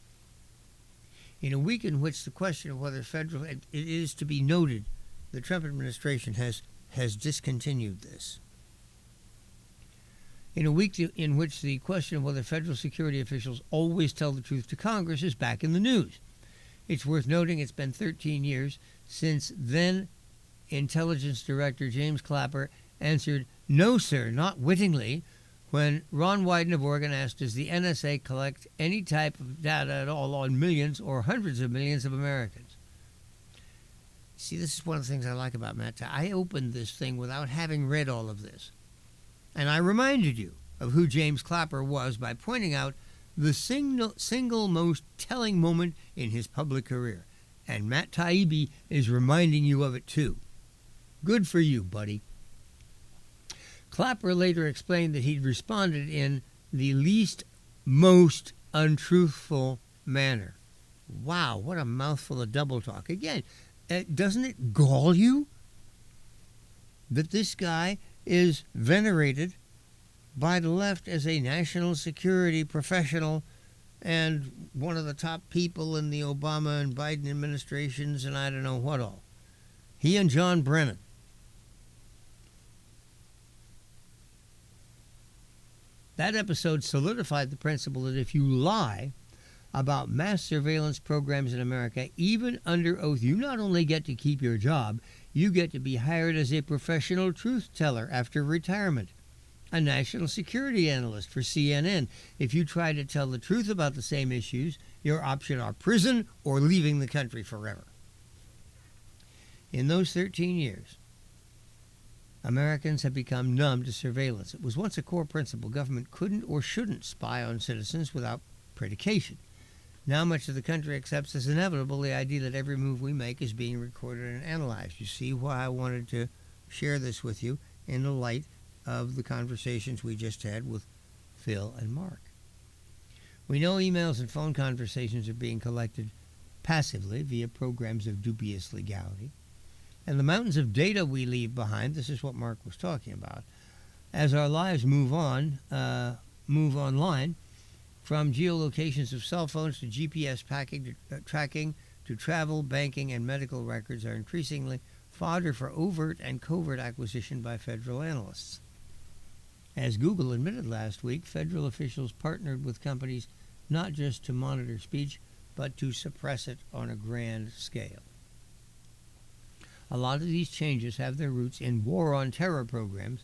In a week in which the question of whether federal... It is to be noted the Trump administration has discontinued this. In a week in which the question of whether federal security officials always tell the truth to Congress is back in the news. It's worth noting it's been 13 years since then Intelligence Director James Clapper answered, "No, sir," not wittingly, when Ron Wyden of Oregon asked, does the NSA collect any type of data at all on millions or hundreds of millions of Americans? See, this is one of the things I like about Matt. I opened this thing without having read all of this. And I reminded you of who James Clapper was by pointing out the single most telling moment in his public career. And Matt Taibbi is reminding you of it too. Good for you, buddy. Clapper later explained that he'd responded in the most untruthful manner. Wow, what a mouthful of double talk. Again, doesn't it gall you that this guy is venerated by the left as a national security professional and one of the top people in the Obama and Biden administrations, and I don't know what all. He and John Brennan. That episode solidified the principle that if you lie about mass surveillance programs in America, even under oath, you not only get to keep your job, you get to be hired as a professional truth teller after retirement, a national security analyst for CNN. If you try to tell the truth about the same issues, your options are prison or leaving the country forever. In those 13 years, Americans have become numb to surveillance. It was once a core principle. Government couldn't or shouldn't spy on citizens without predication. Now much of the country accepts as inevitable the idea that every move we make is being recorded and analyzed. You see why I wanted to share this with you in the light of the conversations we just had with Phil and Mark. We know emails and phone conversations are being collected passively via programs of dubious legality. And the mountains of data we leave behind, this is what Mark was talking about, as our lives move online, from geolocations of cell phones to GPS tracking to travel, banking, and medical records are increasingly fodder for overt and covert acquisition by federal analysts. As Google admitted last week, federal officials partnered with companies not just to monitor speech, but to suppress it on a grand scale. A lot of these changes have their roots in war on terror programs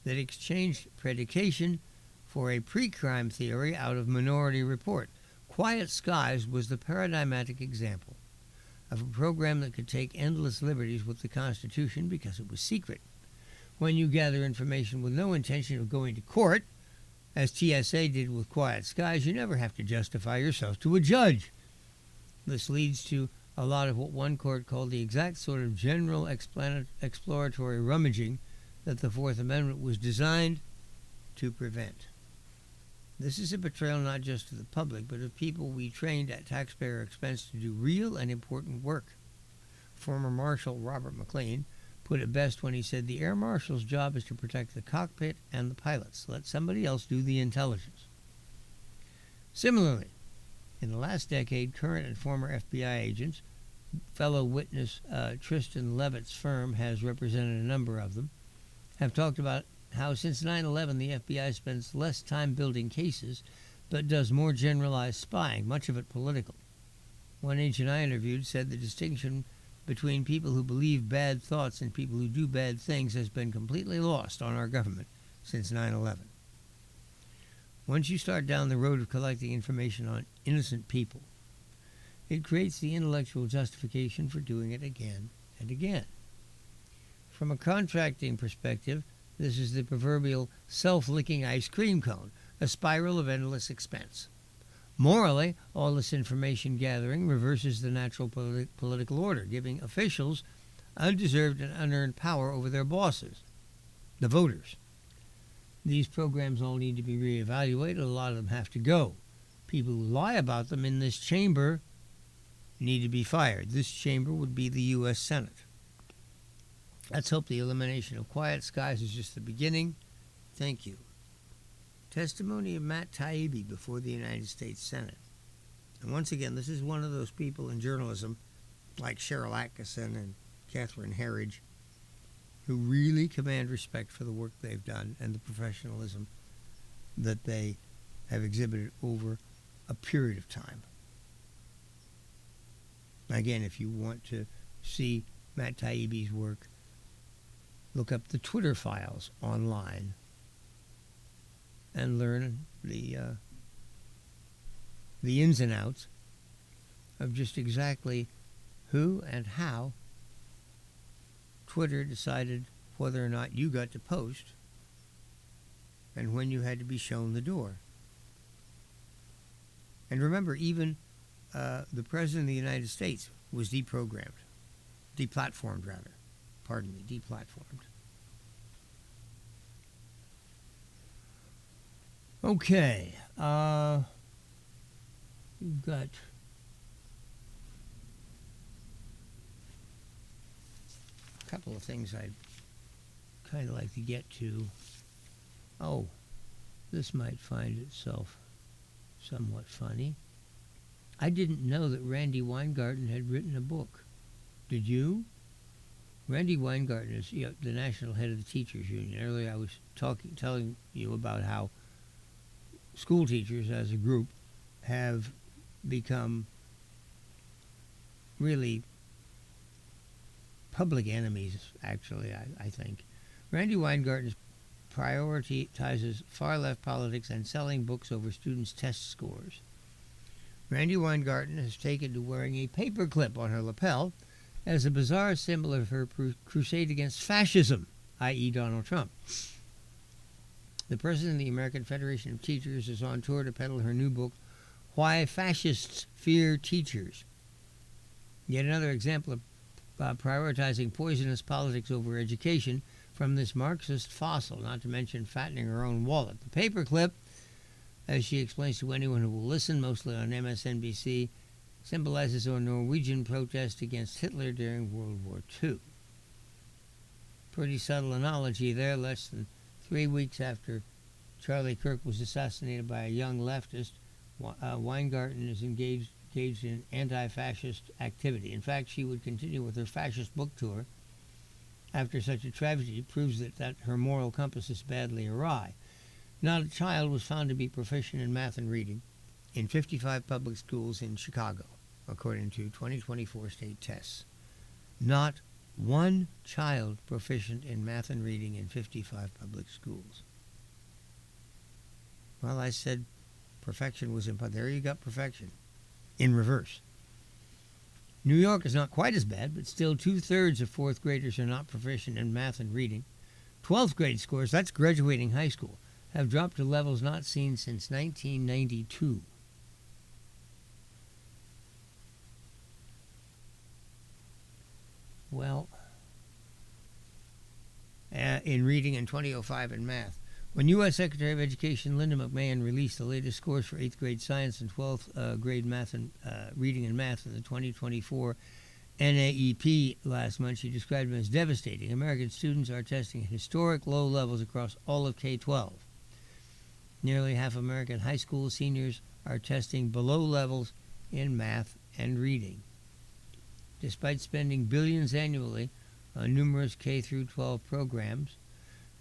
that exchanged predication for a pre-crime theory out of Minority Report. Quiet Skies was the paradigmatic example of a program that could take endless liberties with the Constitution because it was secret. When you gather information with no intention of going to court, as TSA did with Quiet Skies, you never have to justify yourself to a judge. This leads to a lot of what one court called the exact sort of general exploratory rummaging that the Fourth Amendment was designed to prevent. This is a betrayal not just of the public, but of people we trained at taxpayer expense to do real and important work. Former Marshal Robert McLean put it best when he said, "The Air Marshal's job is to protect the cockpit and the pilots. Let somebody else do the intelligence." Similarly, in the last decade, current and former FBI agents, fellow witness Tristan Levitt's firm has represented a number of them, have talked about how since 9/11 the FBI spends less time building cases but does more generalized spying, much of it political. One agent I interviewed said the distinction between people who believe bad thoughts and people who do bad things has been completely lost on our government since 9/11. Once you start down the road of collecting information on innocent people, it creates the intellectual justification for doing it again and again. From a contracting perspective, this is the proverbial self-licking ice cream cone, a spiral of endless expense. Morally, all this information gathering reverses the natural political order, giving officials undeserved and unearned power over their bosses, the voters. These programs all need to be reevaluated. A lot of them have to go. People who lie about them in this chamber need to be fired. This chamber would be the U.S. Senate. Let's hope the elimination of Quiet Skies is just the beginning. Thank you. Testimony of Matt Taibbi before the United States Senate. And once again, this is one of those people in journalism, like Cheryl Atkinson and Catherine Herridge, who really command respect for the work they've done and the professionalism that they have exhibited over a period of time. Again, if you want to see Matt Taibbi's work, look up the Twitter files online and learn the ins and outs of just exactly who and how Twitter decided whether or not you got to post and when you had to be shown the door. And remember, even the President of the United States was deplatformed. Okay, we've got a couple of things I'd kind of like to get to. Oh, this might find itself somewhat funny. I didn't know that Randy Weingarten had written a book. Did you? Randy Weingarten is the national head of the teachers union. Earlier I was telling you about how school teachers as a group have become really public enemies, actually, I think. Randy Weingarten prioritizes far-left politics and selling books over students' test scores. Randy Weingarten has taken to wearing a paperclip on her lapel as a bizarre symbol of her crusade against fascism, i.e. Donald Trump. The president of the American Federation of Teachers is on tour to peddle her new book, Why Fascists Fear Teachers. Yet another example of prioritizing poisonous politics over education from this Marxist fossil, not to mention fattening her own wallet. The paperclip, as she explains to anyone who will listen, mostly on MSNBC, symbolizes a Norwegian protest against Hitler during World War II. Pretty subtle analogy there. Less than 3 weeks after Charlie Kirk was assassinated by a young leftist, Weingarten is engaged in anti-fascist activity. In fact, she would continue with her fascist book tour after such a tragedy proves that her moral compass is badly awry. Not a child was found to be proficient in math and reading in 55 public schools in Chicago, according to 2024 state tests. Not one child proficient in math and reading in 55 public schools. Well, I said perfection was impossible. There you got perfection. In reverse. New York is not quite as bad, but still 2/3 of fourth graders are not proficient in math and reading. 12th grade scores, that's graduating high school, have dropped to levels not seen since 1992. Well, in reading and 2005 in math. When U.S. Secretary of Education Linda McMahon released the latest scores for 8th grade science and 12th grade math and reading and math in the 2024 NAEP last month, she described them as devastating. American students are testing at historic low levels across all of K-12. Nearly half of American high school seniors are testing below levels in math and reading. Despite spending billions annually on numerous K-12 programs,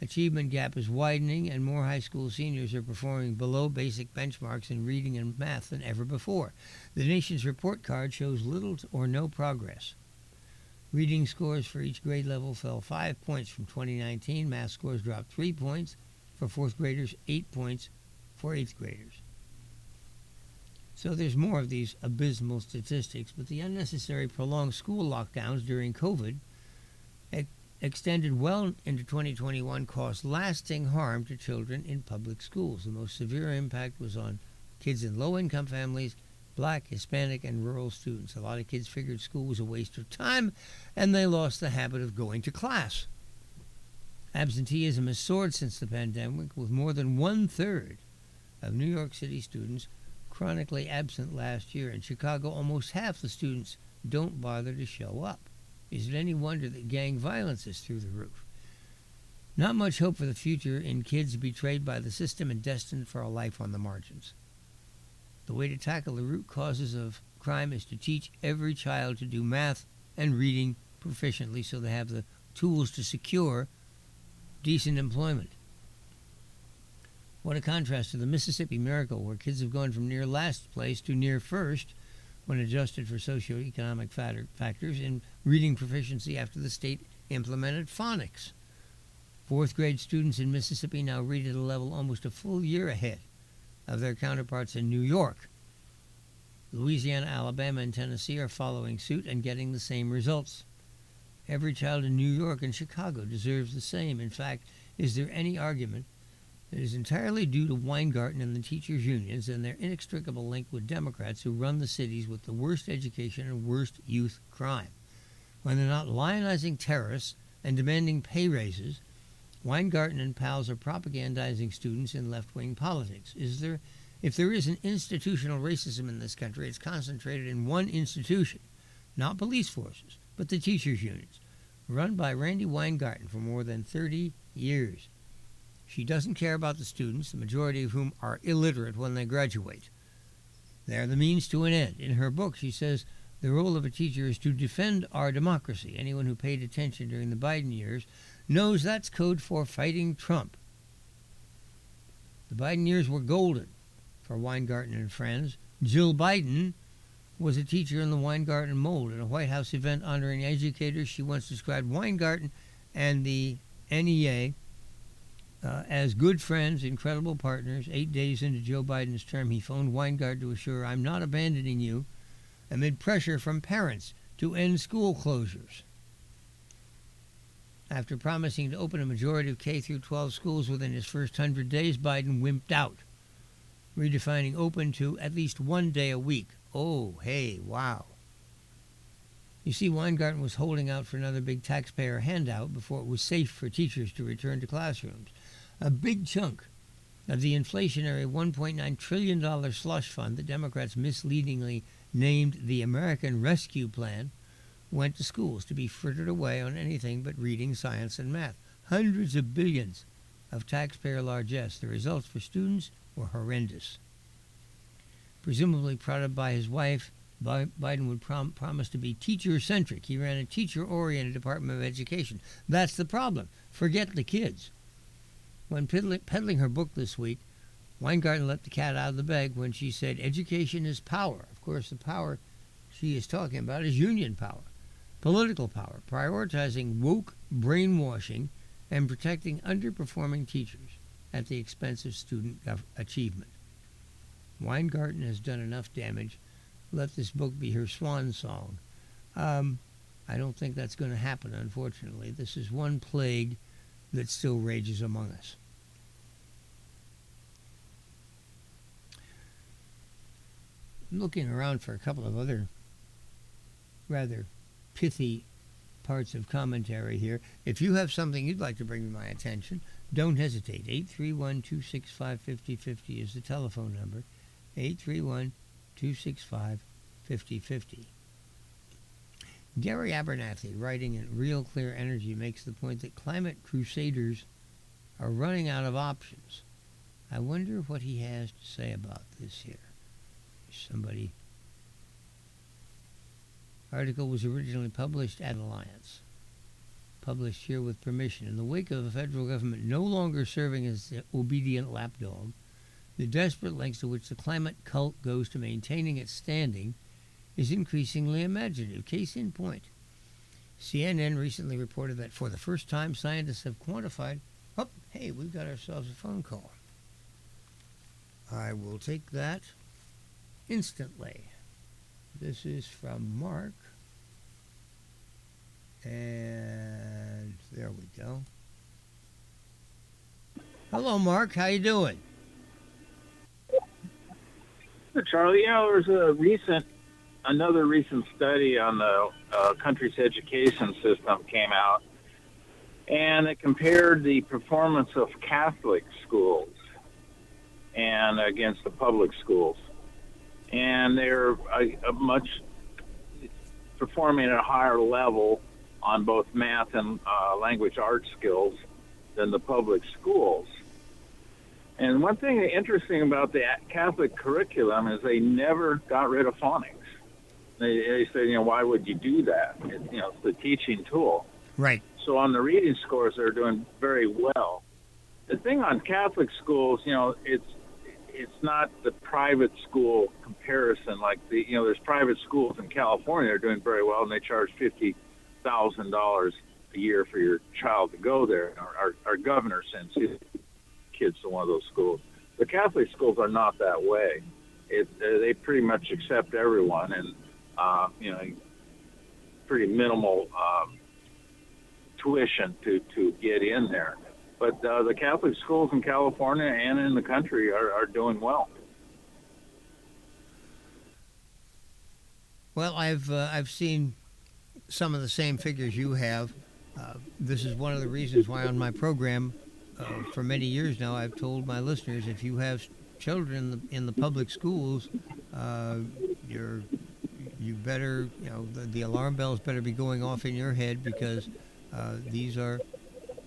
achievement gap is widening and more high school seniors are performing below basic benchmarks in reading and math than ever before. The nation's report card shows little or no progress. Reading scores for each grade level fell 5 points from 2019. Math scores dropped 3 points for fourth graders, 8 points for eighth graders. So there's more of these abysmal statistics, but the unnecessary prolonged school lockdowns during COVID extended well into 2021 caused lasting harm to children in public schools. The most severe impact was on kids in low-income families, Black, Hispanic, and rural students. A lot of kids figured school was a waste of time, and they lost the habit of going to class. Absenteeism has soared since the pandemic, with more than 1/3 of New York City students chronically absent last year. In Chicago, almost half the students don't bother to show up. Is it any wonder that gang violence is through the roof? Not much hope for the future in kids betrayed by the system and destined for a life on the margins. The way to tackle the root causes of crime is to teach every child to do math and reading proficiently so they have the tools to secure decent employment. What a contrast to the Mississippi Miracle, where kids have gone from near last place to near first when adjusted for socioeconomic factors in reading proficiency after the state implemented phonics. Fourth grade students in Mississippi now read at a level almost a full year ahead of their counterparts in New York. Louisiana, Alabama, and Tennessee are following suit and getting the same results. Every child in New York and Chicago deserves the same. In fact, is there any argument that is entirely due to Weingarten and the teachers' unions and their inextricable link with Democrats who run the cities with the worst education and worst youth crime? When they're not lionizing terrorists and demanding pay raises, Weingarten and pals are propagandizing students in left-wing politics. If there is an institutional racism in this country, it's concentrated in one institution, not police forces, but the teachers' unions, run by Randy Weingarten for more than 30 years. She doesn't care about the students, the majority of whom are illiterate when they graduate. They're the means to an end. In her book, she says the role of a teacher is to defend our democracy. Anyone who paid attention during the Biden years knows that's code for fighting Trump. The Biden years were golden for Weingarten and friends. Jill Biden was a teacher in the Weingarten mold. At a White House event honoring educators, she once described Weingarten and the NEA as good friends, incredible partners. 8 days into Joe Biden's term, he phoned Weingarten to assure, "I'm not abandoning you," amid pressure from parents to end school closures. After promising to open a majority of K-12 schools within his first 100 days, Biden wimped out, redefining open to at least 1 day a week. Oh, hey, wow. You see, Weingarten was holding out for another big taxpayer handout before it was safe for teachers to return to classrooms. A big chunk of the inflationary $1.9 trillion slush fund that Democrats misleadingly named the American Rescue Plan went to schools to be frittered away on anything but reading, science, and math. Hundreds of billions of taxpayer largesse. The results for students were horrendous. Presumably prodded by his wife, Biden would promise to be teacher-centric. He ran a teacher-oriented Department of Education. That's the problem. Forget the kids. When peddling her book this week, Weingarten let the cat out of the bag when she said education is power. Of course, the power she is talking about is union power, political power, prioritizing woke brainwashing and protecting underperforming teachers at the expense of student achievement. Weingarten has done enough damage. Let this book be her swan song. I don't think that's going to happen, unfortunately. This is one plague that still rages among us. I'm looking around for a couple of other rather pithy parts of commentary here. If you have something you'd like to bring to my attention, don't hesitate. 831-265-5050 is the telephone number. 831-265-5050. Gary Abernathy, writing in Real Clear Energy, makes the point that climate crusaders are running out of options. I wonder what he has to say about this here. Somebody. Article was originally published at Alliance. Published here with permission. In the wake of the federal government no longer serving as the obedient lapdog, the desperate lengths to which the climate cult goes to maintaining its standing is increasingly imaginative. Case in point, CNN recently reported that for the first time, scientists have quantified, oh, hey, we've got ourselves a phone call. I will take that instantly. This is from Mark. And there we go. Hello, Mark. How you doing? Charlie, there's another recent study on the country's education system came out, and it compared the performance of Catholic schools and against the public schools. And they're much performing at a higher level on both math and language arts skills than the public schools. And one thing interesting about the Catholic curriculum is they never got rid of phonics. They said, why would you do that? It's the teaching tool. Right. So on the reading scores, they're doing very well. The thing on Catholic schools, it's not the private school comparison. Like there's private schools in California that are doing very well, and they charge $50,000 a year for your child to go there. Our governor sends his kids to one of those schools. The Catholic schools are not that way. They pretty much accept everyone, and pretty minimal tuition to get in there. But the Catholic schools in California and in the country are doing well. Well, I've seen some of the same figures you have. This is one of the reasons why on my program, for many years now, I've told my listeners, if you have children in the public schools, you better, the alarm bells better be going off in your head, because these are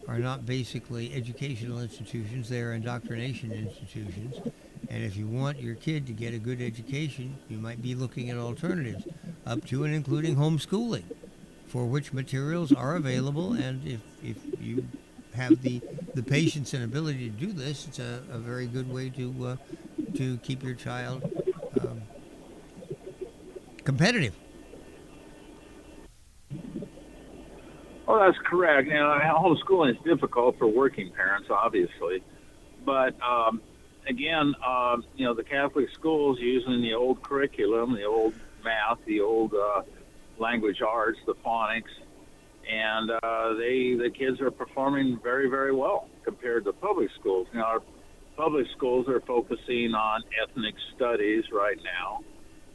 are not basically educational institutions, they are indoctrination institutions. And if you want your kid to get a good education, you might be looking at alternatives, up to and including homeschooling, for which materials are available. And if you have the patience and ability to do this, it's a very good way to keep your child competitive. Well, that's correct. Now, homeschooling is difficult for working parents, obviously, but again, the Catholic schools using the old curriculum, the old math, the old language arts, the phonics, and the kids are performing very, very well compared to public schools. Our public schools are focusing on ethnic studies right now.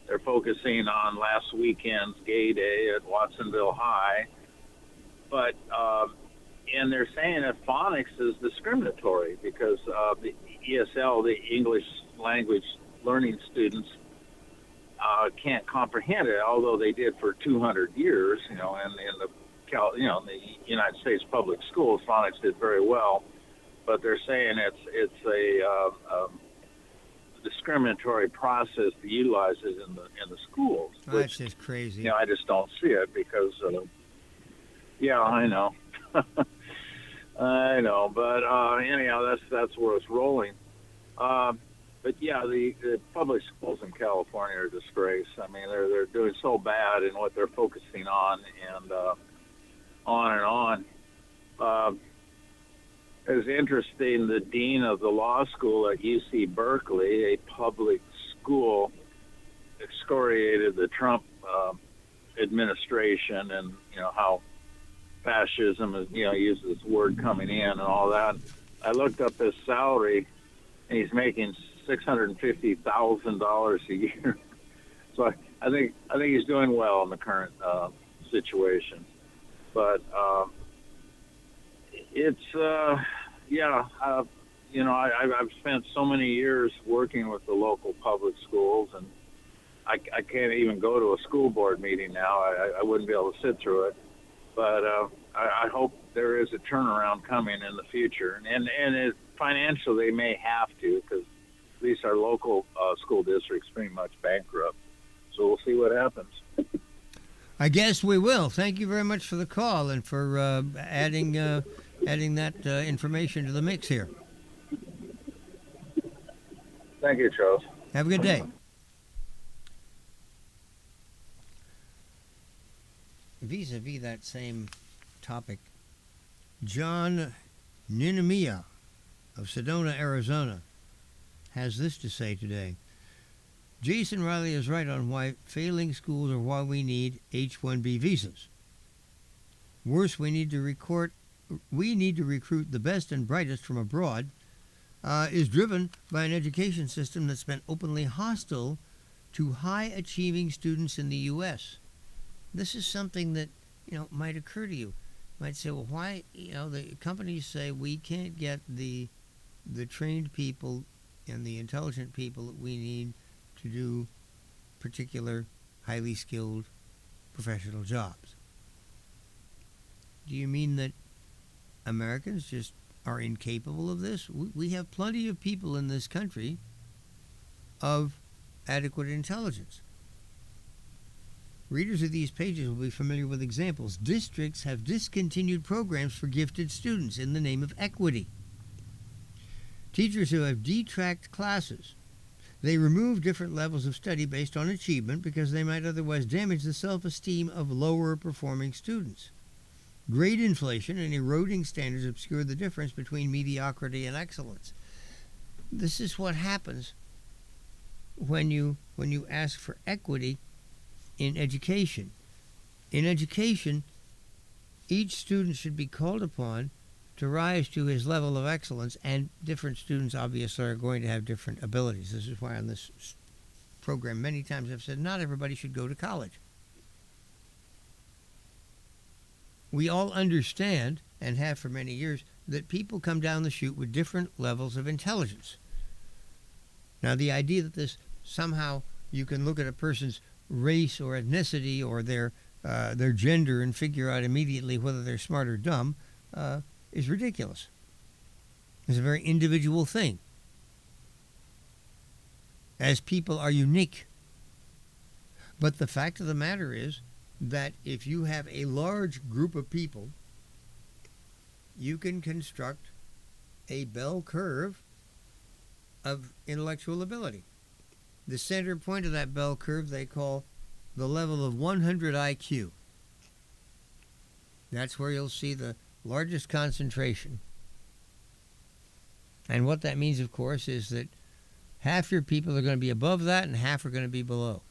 They're focusing on last weekend's gay day at Watsonville High. But and they're saying that phonics is discriminatory because the ESL, the English language learning students, can't comprehend it, although they did for 200 years. In the United States public schools, phonics did very well, but they're saying it's a discriminatory process to utilize it in the schools. That's just crazy. I just don't see it because. Yeah, I know. I know, but anyhow, that's where it's rolling. But yeah, the public schools in California are a disgrace. I mean, they're doing so bad in what they're focusing on, and on. It's interesting. The dean of the law school at UC Berkeley, a public school, excoriated the Trump administration, and how fascism is, uses this word coming in and all that. I looked up his salary, and he's making $650,000 a year. So I think he's doing well in the current situation. But I've spent so many years working with the local public schools, and I can't even go to a school board meeting now. I wouldn't be able to sit through it. But I hope there is a turnaround coming in the future. And financially, they may have to, because at least our local school district's pretty much bankrupt. So we'll see what happens. I guess we will. Thank you very much for the call and for adding that information to the mix here. Thank you, Charles. Have a good day. Vis-a-vis that same topic, John Ninamia of Sedona, Arizona, has this to say today. Jason Riley is right on why failing schools are why we need H-1B visas. Worse, we need to recruit the best and brightest from abroad, is driven by an education system that's been openly hostile to high-achieving students in the U.S. This is something that, might occur to you. You might say, well, why, the companies say we can't get the trained people and the intelligent people that we need to do particular highly skilled professional jobs. Do you mean that Americans just are incapable of this? We have plenty of people in this country of adequate intelligence. Readers of these pages will be familiar with examples. Districts have discontinued programs for gifted students in the name of equity. Teachers who have detracked classes. They remove different levels of study based on achievement because they might otherwise damage the self-esteem of lower performing students. Grade inflation and eroding standards obscure the difference between mediocrity and excellence. This is what happens when you ask for equity in education. In education, each student should be called upon to rise to his level of excellence, and different students obviously are going to have different abilities. This is why on this program many times I've said not everybody should go to college. We all understand, and have for many years, that people come down the chute with different levels of intelligence. Now, the idea that this somehow you can look at a person's race or ethnicity or their gender and figure out immediately whether they're smart or dumb is ridiculous. It's a very individual thing, as people are unique. But the fact of the matter is that if you have a large group of people, you can construct a bell curve of intellectual ability. The center point of that bell curve they call the level of 100 IQ. That's where you'll see the largest concentration. And what that means, of course, is that half your people are going to be above that and half are going to be below.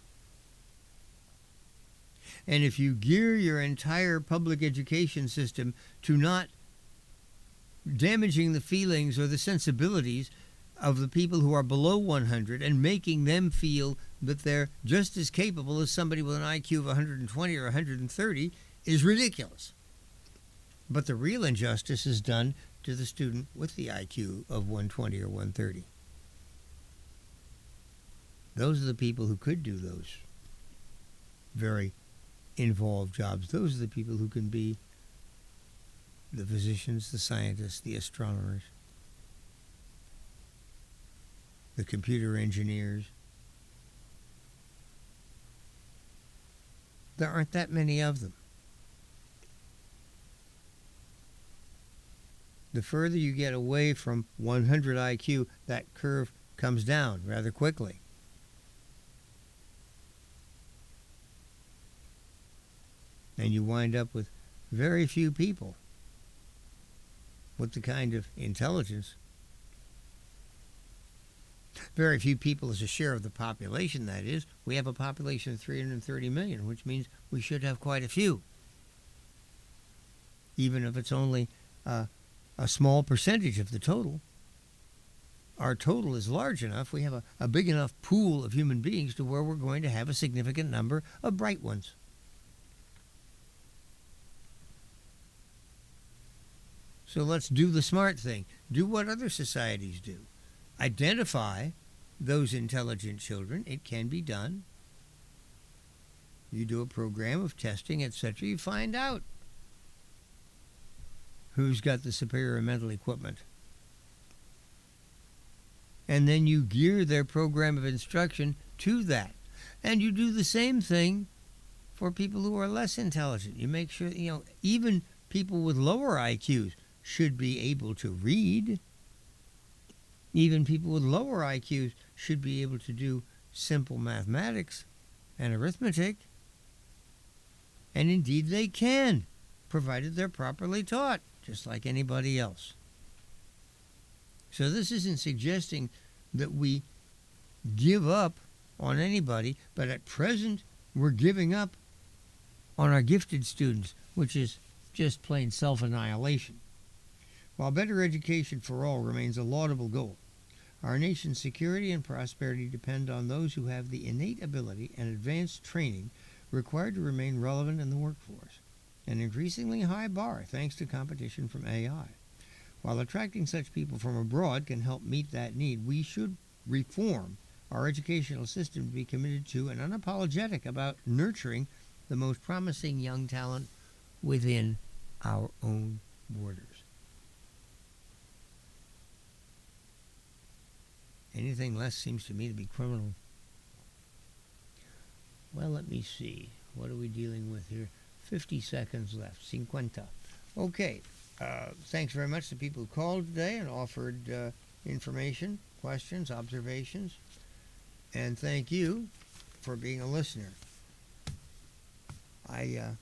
And if you gear your entire public education system to not damaging the feelings or the sensibilities of the people who are below 100 and making them feel that they're just as capable as somebody with an IQ of 120 or 130 is ridiculous. But the real injustice is done to the student with the IQ of 120 or 130. Those are the people who could do those very involved jobs. Those are the people who can be the physicians, the scientists, the astronomers, the computer engineers. There aren't that many of them. The further you get away from 100 IQ, that curve comes down rather quickly. And you wind up with very few people with the kind of intelligence. Very few people as a share of the population, that is. We have a population of 330 million, which means we should have quite a few. Even if it's only a small percentage of the total. Our total is large enough. We have a big enough pool of human beings to where we're going to have a significant number of bright ones. So let's do the smart thing. Do what other societies do. Identify those intelligent children. It can be done. You do a program of testing, etc. You find out who's got the superior mental equipment. And then you gear their program of instruction to that. And you do the same thing for people who are less intelligent. You make sure, even people with lower IQs should be able to read. Even people with lower IQs should be able to do simple mathematics and arithmetic. And indeed they can, provided they're properly taught, just like anybody else. So this isn't suggesting that we give up on anybody, but at present we're giving up on our gifted students, which is just plain self-annihilation. While better education for all remains a laudable goal, our nation's security and prosperity depend on those who have the innate ability and advanced training required to remain relevant in the workforce, an increasingly high bar thanks to competition from AI. While attracting such people from abroad can help meet that need, we should reform our educational system to be committed to and unapologetic about nurturing the most promising young talent within our own borders. Anything less seems to me to be criminal. Well, let me see. What are we dealing with here? 50 seconds left. 50. Okay. Thanks very much to people who called today and offered information, questions, observations. And thank you for being a listener. I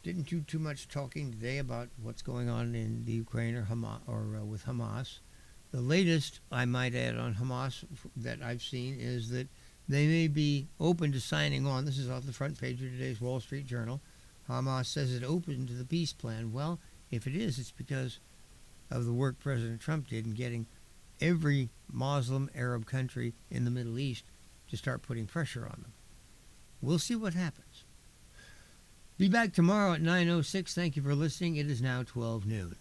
didn't do too much talking today about what's going on in the Ukraine or Hamas, or with Hamas. The latest, I might add, on Hamas that I've seen is that they may be open to signing on. This is off the front page of today's Wall Street Journal. Hamas says it's open to the peace plan. Well, if it is, it's because of the work President Trump did in getting every Muslim Arab country in the Middle East to start putting pressure on them. We'll see what happens. Be back tomorrow at 9:06. Thank you for listening. It is now 12 noon.